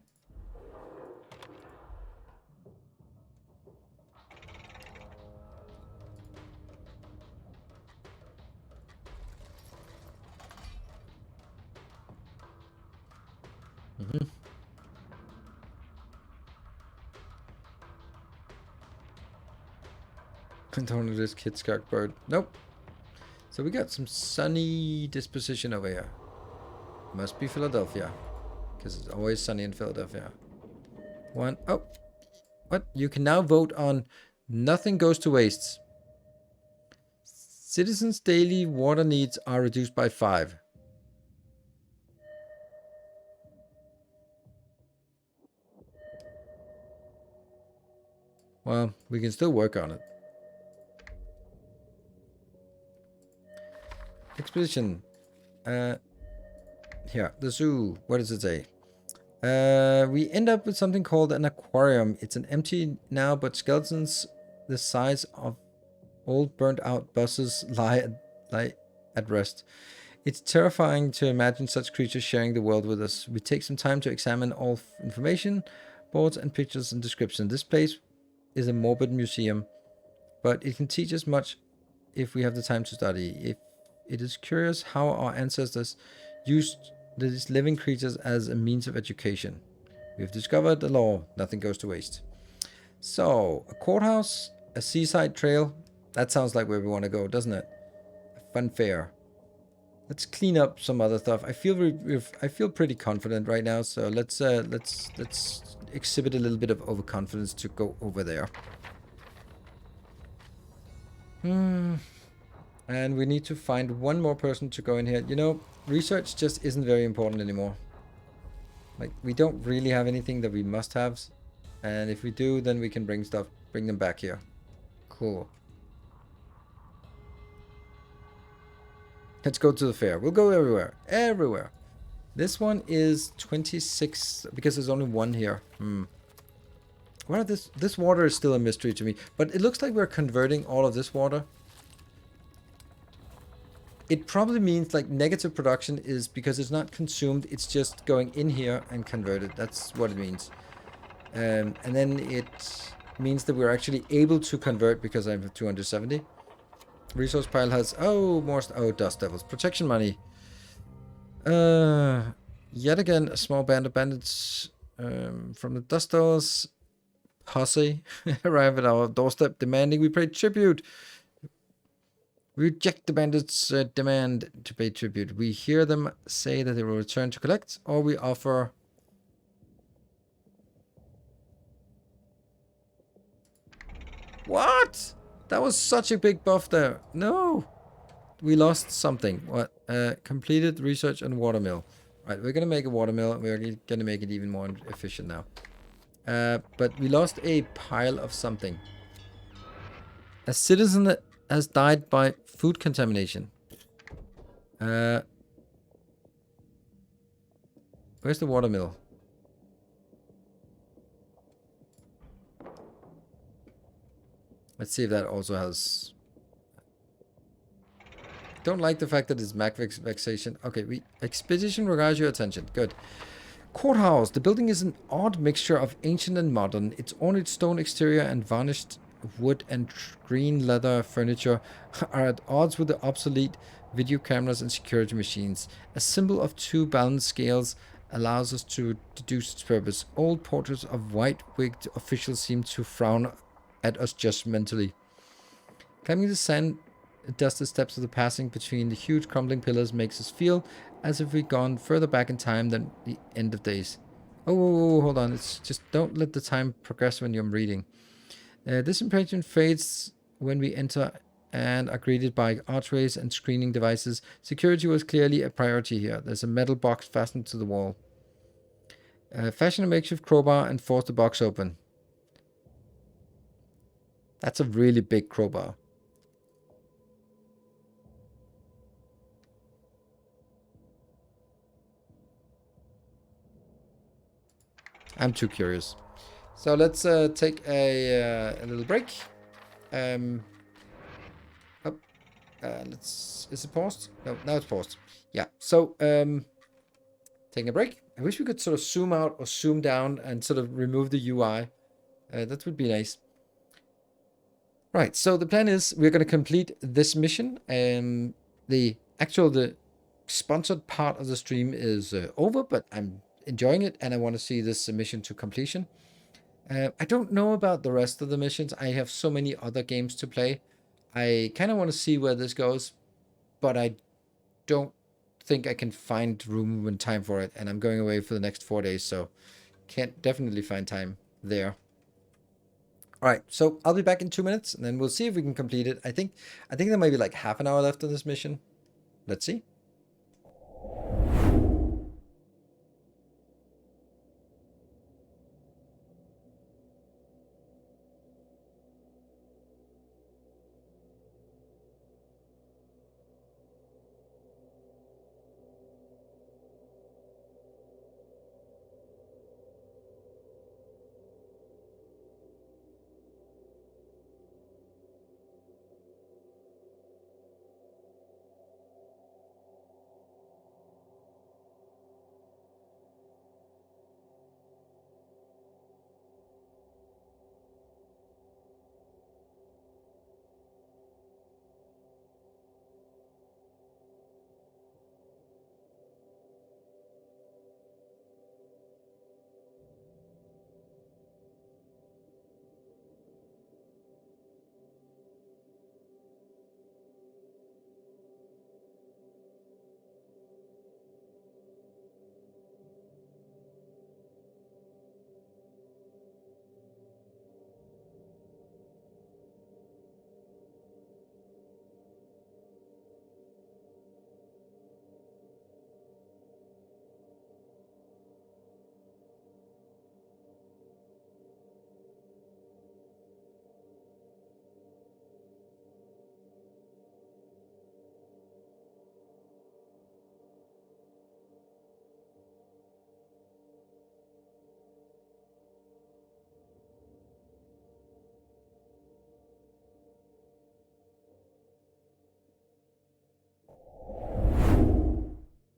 Don't know this kid skunk bird. Nope. So we got some sunny disposition over here. Must be Philadelphia. Because it's always sunny in Philadelphia. One. Oh. What? You can now vote on nothing goes to waste. Citizens' daily water needs are reduced by 5. Well, we can still work on it. Expedition. Here, the zoo. What does it say? We end up with something called an aquarium. It's an empty now, but skeletons the size of old burnt out buses lie at rest. It's terrifying to imagine such creatures sharing the world with us. We take some time to examine all information, boards and pictures and description. This place is a morbid museum, but it can teach us much if we have the time to study. If it is curious how our ancestors used these living creatures as a means of education. We've discovered the law, nothing goes to waste. So, a courthouse, a seaside trail. That sounds like where we want to go, doesn't it? A fun fair. Let's clean up some other stuff. I feel pretty confident right now, so let's exhibit a little bit of overconfidence to go over there. And we need to find one more person to go in here. You know, research just isn't very important anymore. Like, we don't really have anything that we must have. And if we do, then we can bring them back here. Cool. Let's go to the fair. We'll go everywhere. Everywhere. This one is 26, because there's only one here. What are this water is still a mystery to me. But it looks like we're converting all of this water. It probably means like negative production is because it's not consumed. It's just going in here and converted. That's what it means. And then it means that we're actually able to convert because I have 270. Resource pile has, more, dust devils. Protection money. Yet again, a small band of bandits from the dust devils posse arrive at our doorstep demanding we pay tribute. We reject the bandits' demand to pay tribute. We hear them say that they will return to collect, or we offer... What? That was such a big buff there. No. We lost something. What? Completed research on watermill. Right, we're going to make a watermill. We're going to make it even more efficient now. But we lost a pile of something. A citizen that has died by food contamination. Where's the watermill? Let's see if that also has... Don't like the fact that it's Mac vexation. Okay, expedition requires your attention. Good. Courthouse. The building is an odd mixture of ancient and modern. Its ornate stone exterior and varnished wood and green leather furniture are at odds with the obsolete video cameras and security machines. A symbol of two balanced scales allows us to deduce its purpose. Old portraits of white-wigged officials seem to frown at us judgmentally. Climbing the sand-dusted steps of the passing between the huge crumbling pillars makes us feel as if we'd gone further back in time than the end of days. Oh, hold on. It's just don't let the time progress when you're reading. This impression fades when we enter and are greeted by archways and screening devices. Security was clearly a priority here. There's a metal box fastened to the wall. Fashion a makeshift crowbar and force the box open. That's a really big crowbar. I'm too curious. So let's take a little break. Is it paused? No, now it's paused. Yeah. So taking a break. I wish we could sort of zoom out or zoom down and sort of remove the UI. That would be nice. Right, so the plan is we're going to complete this mission. The sponsored part of the stream is over, but I'm enjoying it and I want to see this mission to completion. I don't know about the rest of the missions. I have so many other games to play. I kind of want to see where this goes, but I don't think I can find room and time for it. And I'm going away for the next 4 days, so can't definitely find time there. All right, so I'll be back in 2 minutes, and then we'll see if we can complete it. I think there might be like half an hour left of this mission. Let's see.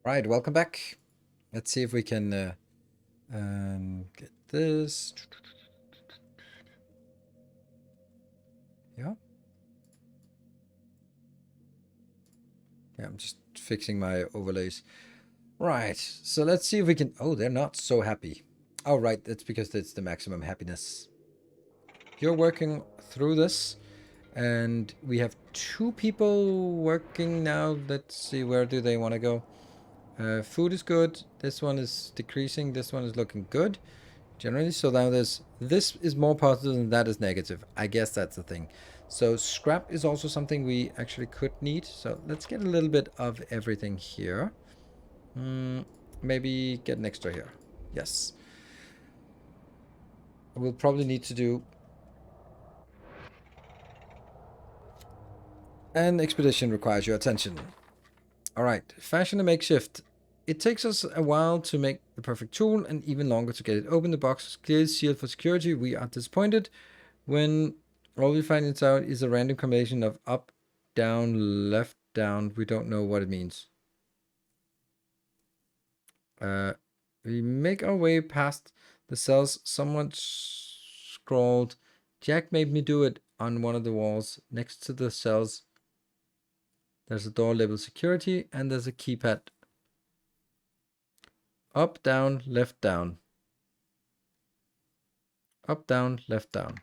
All right, welcome back. Let's see if we can get this. Yeah. Yeah, I'm just fixing my overlays. Right, so let's see if we can... Oh, they're not so happy. Oh, right, that's because it's the maximum happiness. You're working through this, and we have 2 people working now. Let's see, where do they want to go? Food is good. This one is decreasing. This one is looking good, generally. So now this is more positive than that is negative. I guess that's the thing. So scrap is also something we actually could need. So let's get a little bit of everything here. Maybe get an extra here. Yes. We'll probably need to do an expedition requires your attention. All right, fashion a makeshift. It takes us a while to make the perfect tool and even longer to get it open. The box is clearly sealed for security. We are disappointed when all we find inside is a random combination of up, down, left, down. We don't know what it means. We make our way past the cells, somewhat scrawled. Jack made me do it on one of the walls next to the cells. There's a door labeled security, and there's a keypad. Up, down, left, down. Up, down, left, down.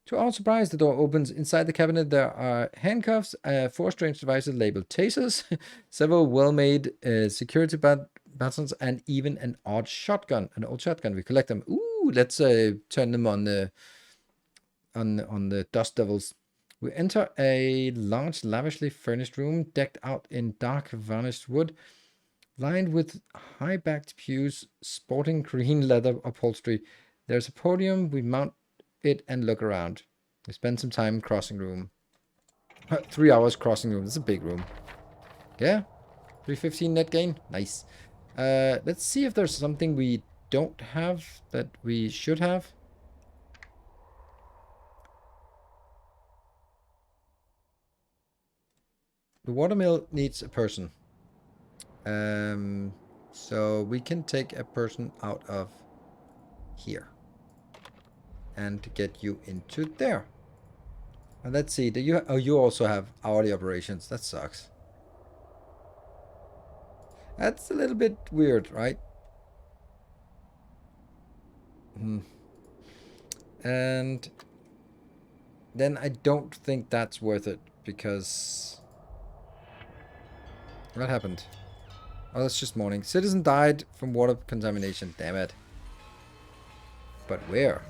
To our surprise, the door opens. Inside the cabinet, there are handcuffs, 4 strange devices labeled tasers, several well-made security buttons, and even an odd shotgun. An old shotgun. We collect them. Ooh, let's turn them on the dust devils. We enter a large, lavishly furnished room decked out in dark varnished wood, lined with high-backed pews, sporting green leather upholstery. There's a podium. We mount it and look around. We spend some time crossing room. 3 hours crossing room. This is a big room. Yeah, 315 net gain. Nice. Let's see if there's something we don't have that we should have. The watermill needs a person. So we can take a person out of here and get you into there. And let's see. Do you? Oh, you also have hourly operations. That sucks. That's a little bit weird, right? And then I don't think that's worth it because what happened? Oh, that's just morning. Citizen died from water contamination. Damn it. But where?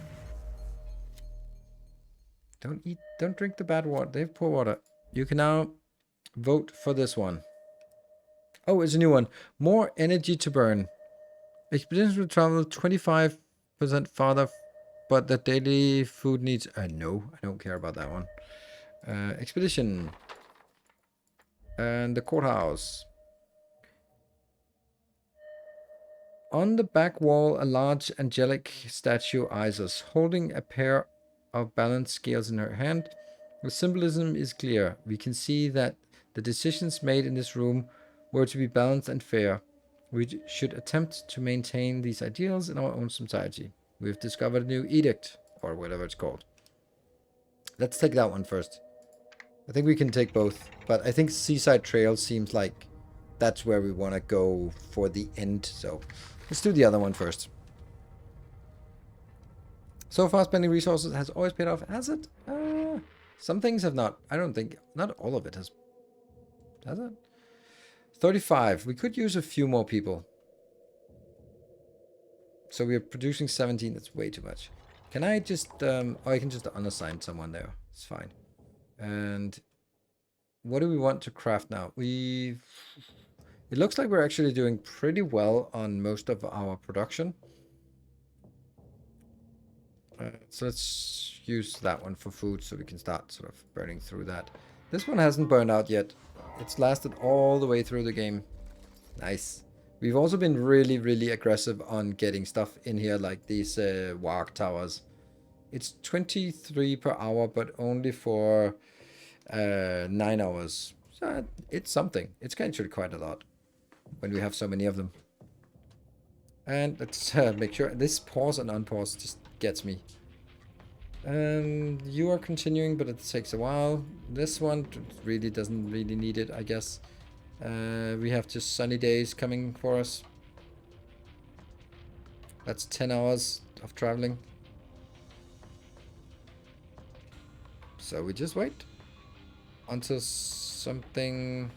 Don't drink the bad water. They have poor water. You can now vote for this one. Oh, it's a new one. More energy to burn. Expeditions will travel 25% farther, but the daily food needs... no, I don't care about that one. Expedition. And the courthouse. On the back wall, a large angelic statue eyes us, holding a pair of balanced scales in her hand. The symbolism is clear. We can see that the decisions made in this room were to be balanced and fair. We should attempt to maintain these ideals in our own society. We have discovered a new edict, or whatever it's called. Let's take that one first. I think we can take both, but I think Seaside Trail seems like that's where we want to go for the end, so let's do the other one first. So far, spending resources has always paid off. Has it? Some things have not. I don't think. Not all of it has. Has it? 35. We could use a few more people. So we are producing 17. That's way too much. Can I just... oh, I can just unassign someone there. It's fine. And what do we want to craft now? It looks like we're actually doing pretty well on most of our production. So let's use that one for food so we can start sort of burning through that. This one hasn't burned out yet. It's lasted all the way through the game. Nice. We've also been really, really aggressive on getting stuff in here like these warg towers. It's 23 per hour, but only for 9 hours. So it's something. It's actually quite a lot when we have so many of them. And let's make sure this pause and unpause just gets me. You are continuing, but it takes a while. This one really doesn't really need it, I guess. We have just sunny days coming for us. That's 10 hours of traveling. So we just wait until something...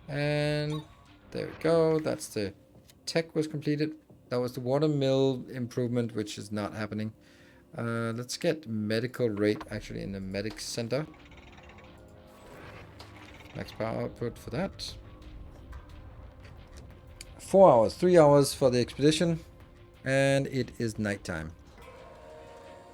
And there we go. That's the tech was completed. That was the water mill improvement, which is not happening. Let's get medical rate actually in the medic center. Max power output for that. 4 hours, 3 hours for the expedition, and it is nighttime.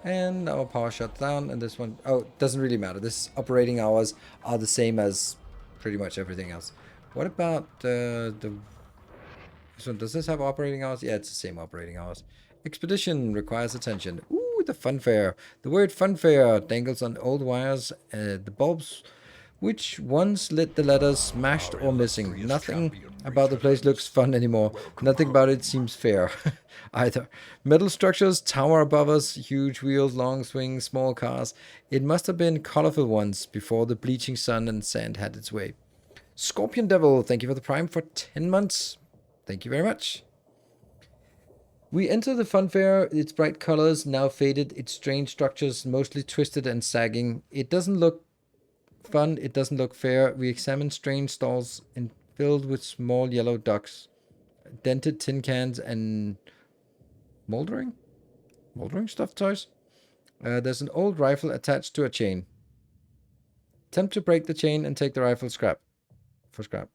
And our power shuts down, and this one, oh, it doesn't really matter. This operating hours are the same as pretty much everything else. What about so does this have operating hours? Yeah, it's the same operating hours. Expedition requires attention. Ooh, the funfair. The word funfair dangles on old wires. The bulbs which once lit the letters smashed or missing. Nothing about the place looks fun anymore. Nothing about it seems fair either. Metal structures tower above us, huge wheels, long swings, small cars. It must have been colorful once before the bleaching sun and sand had its way. Scorpion Devil, thank you for the Prime for 10 months. Thank you very much. We enter the funfair, its bright colors now faded, its strange structures mostly twisted and sagging. It doesn't look fun, it doesn't look fair. We examine strange stalls filled with small yellow ducks, dented tin cans, and moldering stuffed toys. There's an old rifle attached to a chain. Attempt to break the chain and take the rifle for scrap.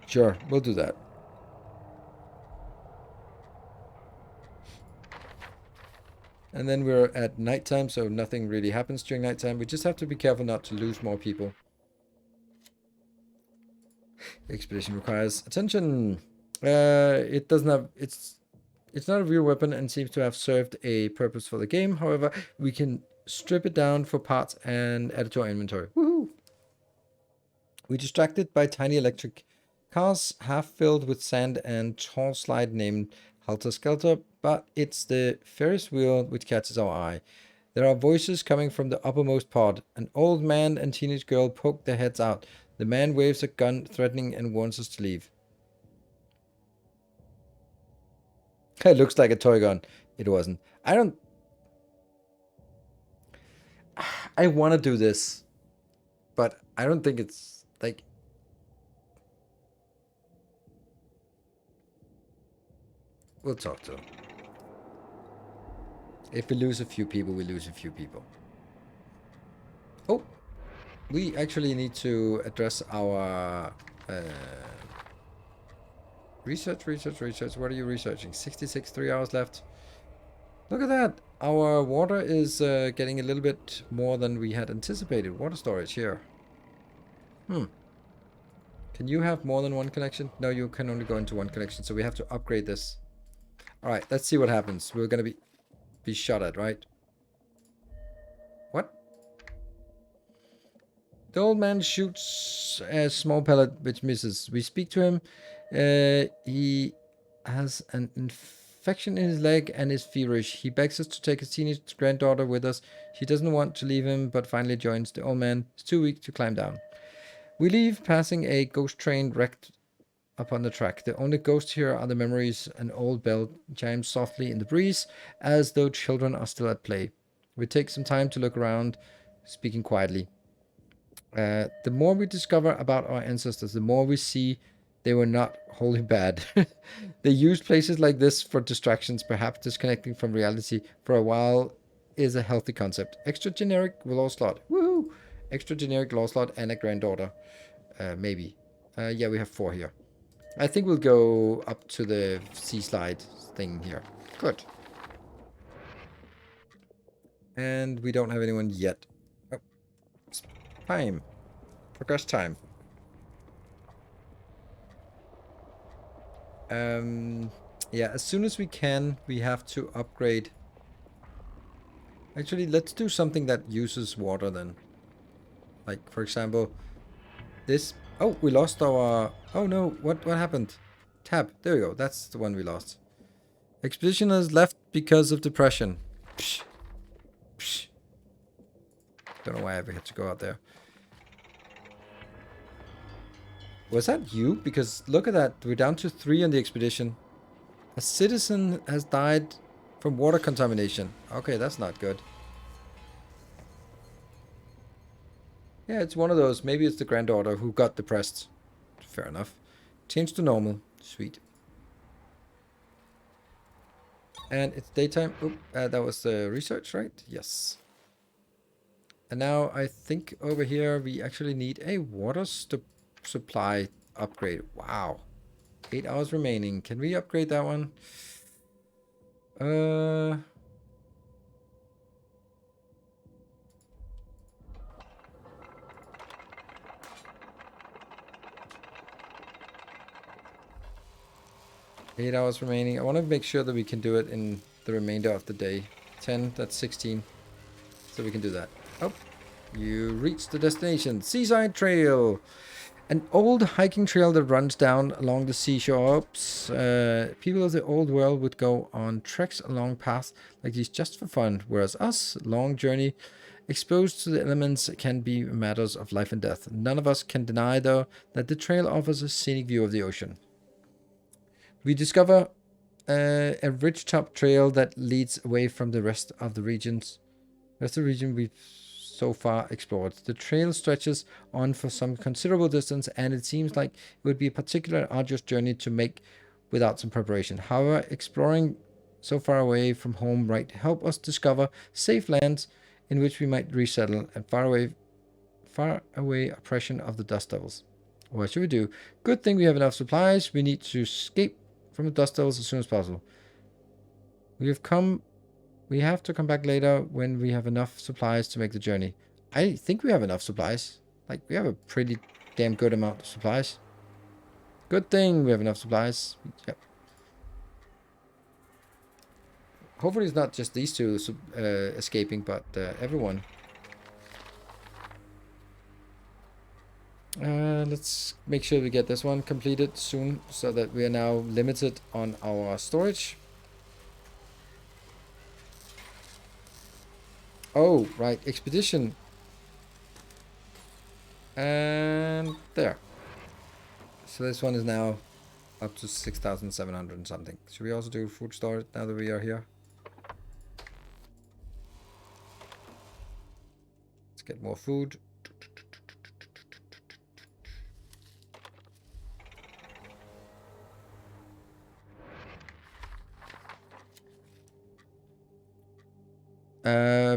Sure, we'll do that. And then we're at nighttime, so nothing really happens during nighttime. We just have to be careful not to lose more people. The expedition requires attention. It doesn't have... It's not a real weapon and seems to have served a purpose for the game. However, we can strip it down for parts and add it to our inventory. Woohoo! We're distracted by tiny electric cars, half filled with sand and tall slide named Helter Skelter, but it's the Ferris wheel which catches our eye. There are voices coming from the uppermost pod. An old man and teenage girl poke their heads out. The man waves a gun, threatening, and warns us to leave. It looks like a toy gun. It wasn't. I want to do this, but I don't think it's like... We'll talk to them. If we lose a few people, we lose a few people. Oh, we actually need to address our research. What are you researching? 66, 3 hours left. Look at that. Our water is getting a little bit more than we had anticipated. Water storage here. Can you have more than one connection? No, you can only go into one connection, so we have to upgrade this. All right, let's see what happens. We're going to be shot at, right? What? The old man shoots a small pellet which misses. We speak to him. He has an infection in his leg and is feverish. He begs us to take his teenage granddaughter with us. She doesn't want to leave him, but finally joins. The old man is too weak to climb down. We leave, passing a ghost train wrecked upon the track. The only ghosts here are the memories. An old bell chimes softly in the breeze, as though children are still at play. We take some time to look around, speaking quietly. The more we discover about our ancestors, the more we see they were not wholly bad. They used places like this for distractions. Perhaps disconnecting from reality for a while is a healthy concept. Extra generic law slot. Woohoo! Extra generic law slot and a granddaughter. Maybe. Yeah, we have 4 here. I think we'll go up to the sea slide thing here. Good. And we don't have anyone yet. Oh. Time. Progress time. Yeah, as soon as we can, we have to upgrade. Actually, let's do something that uses water then. Like, for example, this... Oh, we lost our... Oh no, what happened? Tab, there we go. That's the one we lost. Expeditioners left because of depression. Psh. Psh. Don't know why I ever had to go out there. Was that you? Because look at that. We're down to 3 on the expedition. A citizen has died from water contamination. Okay, that's not good. Yeah, it's one of those. Maybe it's the granddaughter who got depressed. Fair enough. Change to normal. Sweet. And it's daytime. Oop, that was the research, right? Yes. And now I think over here we actually need a water supply upgrade. Wow. 8 hours remaining. Can we upgrade that one? 8 hours remaining. I want to make sure that we can do it in the remainder of the day. 10, that's 16. So we can do that. Oh, you reached the destination. Seaside Trail. An old hiking trail that runs down along the seashore. Oops. People of the old world would go on treks along paths like these just for fun, whereas us, long journey, exposed to the elements, can be matters of life and death. None of us can deny, though, that the trail offers a scenic view of the ocean. We discover a ridgetop trail that leads away from the rest of the regions. That's the region we've so far explored. The trail stretches on for some considerable distance, and it seems like it would be a particularly arduous journey to make without some preparation. However, exploring so far away from home might help us discover safe lands in which we might resettle and far away oppression of the dust devils. What should we do? Good thing we have enough supplies. We need to escape from the dust devils as soon as possible. We have to come back later when we have enough supplies to make the journey. I think we have enough supplies. Like, we have a pretty damn good amount of supplies. Good thing we have enough supplies. Yep. Hopefully it's not just these two escaping, but everyone. Let's make sure we get this one completed soon, so that we are now limited on our storage. Oh, right, expedition. And there. So this one is now up to 6,700 and something. Should we also do food storage now that we are here? Let's get more food.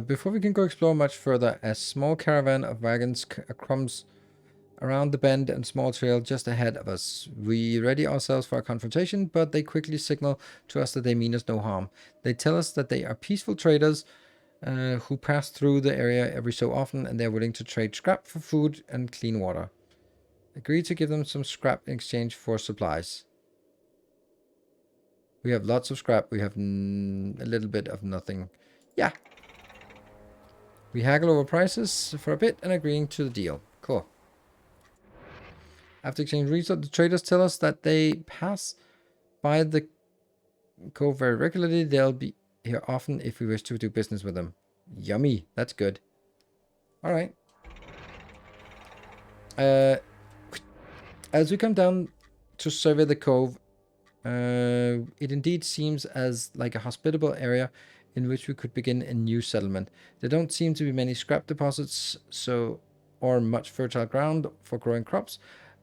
Before we can go explore much further, a small caravan of wagons comes around the bend and small trail just ahead of us. We ready ourselves for a confrontation, but they quickly signal to us that they mean us no harm. They tell us that they are peaceful traders who pass through the area every so often, and they're willing to trade scrap for food and clean water. Agree to give them some scrap in exchange for supplies. We have lots of scrap. We have a little bit of nothing. Yeah. We haggle over prices for a bit and agreeing to the deal. Cool. After exchanging resources, the traders tell us that they pass by the cove very regularly. They'll be here often if we wish to do business with them. Yummy. That's good. All right. As we come down to survey the cove, it indeed seems as like a hospitable area in which we could begin a new settlement. There don't seem to be many scrap deposits, or much fertile ground for growing crops,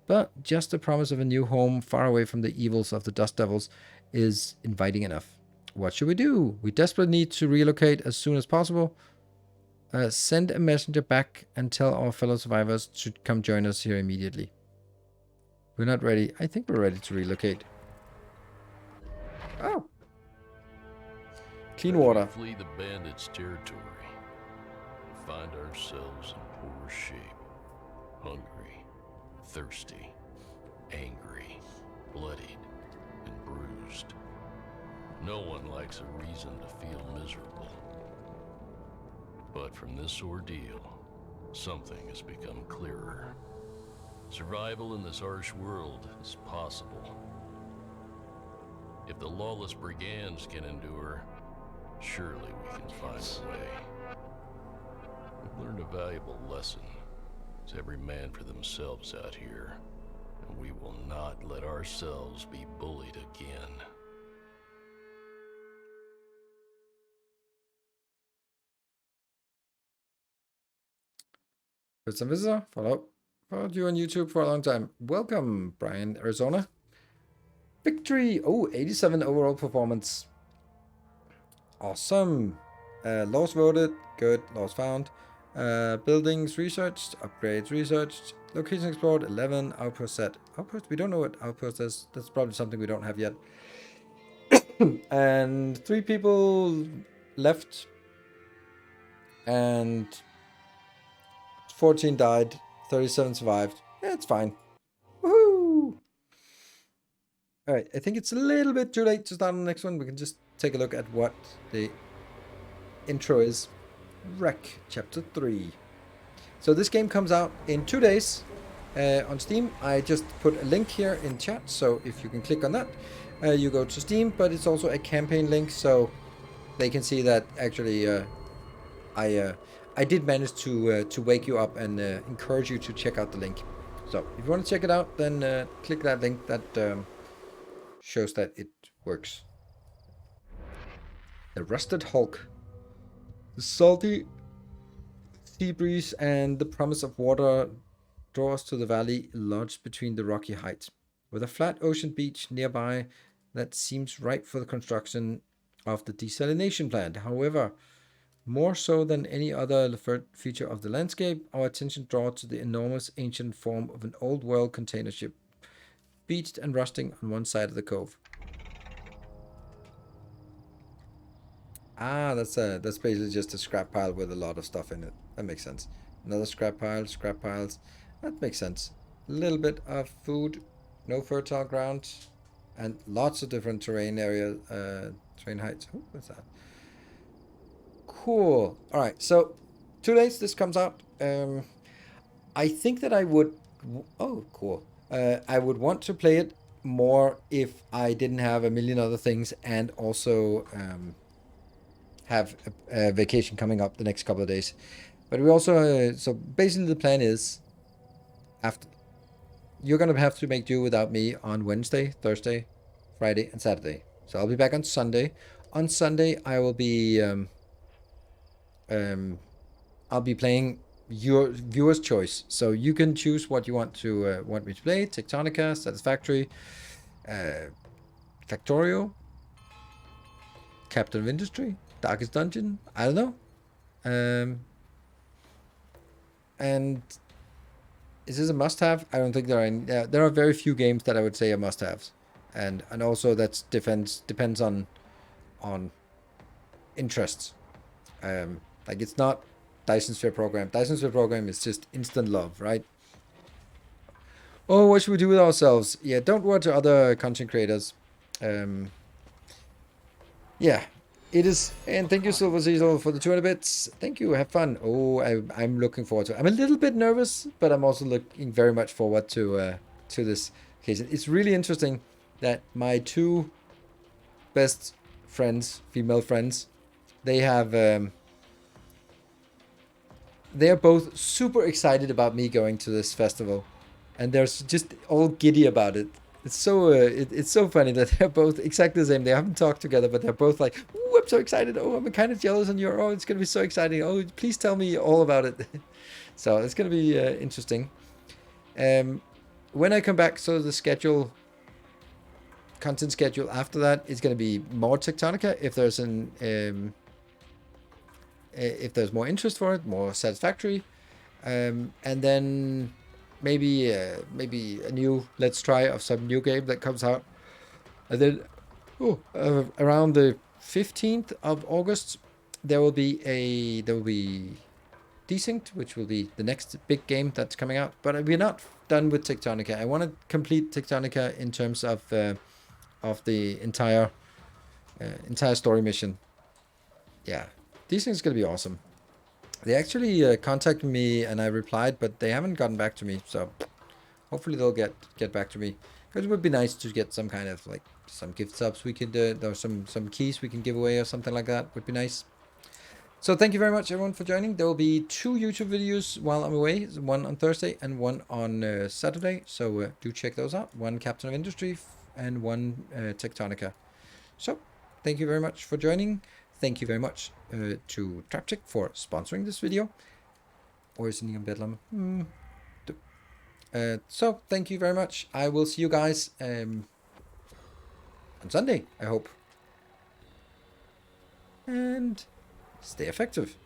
but just the promise of a new home far away from the evils of the dust devils is inviting enough. What should we do? We desperately need to relocate as soon as possible. Send a messenger back and tell our fellow survivors to come join us here immediately. We're not ready. I think we're ready to relocate. Oh. Clean water. We flee the bandits' territory. We find ourselves in poor shape. Hungry, thirsty, angry, bloodied, and bruised. No one likes a reason to feel miserable. But from this ordeal, something has become clearer. Survival in this harsh world is possible. If the lawless brigands can endure, surely we can find a way. We've learned a valuable lesson. It's every man for themselves out here, and we will not let ourselves be bullied again. It's a visitor. Followed you on YouTube for a long time. Welcome, Brian, Arizona. Victory! Oh, 87 overall performance. Awesome. Laws voted. Good. Laws found. Buildings researched. Upgrades researched. Location explored. 11. Outpost set. Outpost? We don't know what outpost is. That's probably something we don't have yet. And 3 people left. And 14 died. 37 survived. Yeah, it's fine. Woohoo! Alright, I think it's a little bit too late to start on the next one. We can just take a look at what the intro is. Wreck, Chapter 3. So this game comes out in 2 days on Steam. I just put a link here in chat, so if you can click on that, you go to Steam, but it's also a campaign link, so they can see that actually I did manage to wake you up and encourage you to check out the link. So if you want to check it out, then click that link. That shows that it works. The Rusted Hulk. The salty sea breeze and the promise of water draw us to the valley lodged between the rocky heights. With a flat ocean beach nearby that seems ripe for the construction of the desalination plant. However, more so than any other feature of the landscape, our attention draws to the enormous ancient form of an old world container ship, beached and rusting on one side of the cove. Ah, that's basically just a scrap pile with a lot of stuff in it. That makes sense. Another scrap pile, scrap piles. That makes sense. A little bit of food, no fertile ground. and lots of different terrain area, terrain heights. Ooh, what's that? Cool. All right, so 2 days this comes out. I think that I would. Oh, cool. I would want to play it more if I didn't have a million other things and also have a vacation coming up the next couple of days. But we also so basically the plan is after you're gonna have to make do without me on Wednesday, Thursday, Friday, and Saturday. So I'll be back on Sunday. On Sunday I will be I'll be playing your viewer's choice. So you can choose what you want me to play: Tectonica, Satisfactory, Factorio, Captain of Industry, Darkest Dungeon. I don't know. And is this a must-have? I don't think there are any. There are very few games that I would say are must-haves, and also that depends on interests. Like it's not Dyson Sphere Program. Dyson Sphere Program is just instant love, right? Oh, what should we do with ourselves? Yeah, don't watch other content creators. Yeah, it is. And thank you, Silver Cecil, for the 200 bits. Thank you. Have fun. Oh, I'm looking forward to it. I'm a little bit nervous, but I'm also looking very much forward to this occasion. It's really interesting that my two best friends, female friends, they have they are both super excited about me going to this festival, and they're just all giddy about it. It's so it's so funny that they're both exactly the same. They haven't talked together, but they're both like, "Ooh, I'm so excited! Oh, I'm kind of jealous, and you're oh, it's gonna be so exciting! Oh, please tell me all about it." So it's gonna be interesting. When I come back, so the content schedule after that is gonna be more Tectonica if there's if there's more interest for it, more Satisfactory, and then maybe a new let's try of some new game that comes out, and then around the 15th of August there will be Desynct, which will be the next big game that's coming out. But we're not done with Tectonica. I want to complete Tectonica in terms of the entire story mission. Yeah, Desynct is gonna be awesome. They actually contacted me and I replied, but they haven't gotten back to me. So hopefully they'll get back to me. Because it would be nice to get some kind of like some gift subs we could or some keys we can give away or something like that. Would be nice. So thank you very much everyone for joining. There will be 2 YouTube videos while I'm away. One on Thursday and one on Saturday. So do check those out. One Captain of Industry and one Tectonica. So thank you very much for joining. Thank you very much to Traptic for sponsoring this video. Or is it Neon Bedlam? So thank you very much. I will see you guys on Sunday, I hope. And stay effective.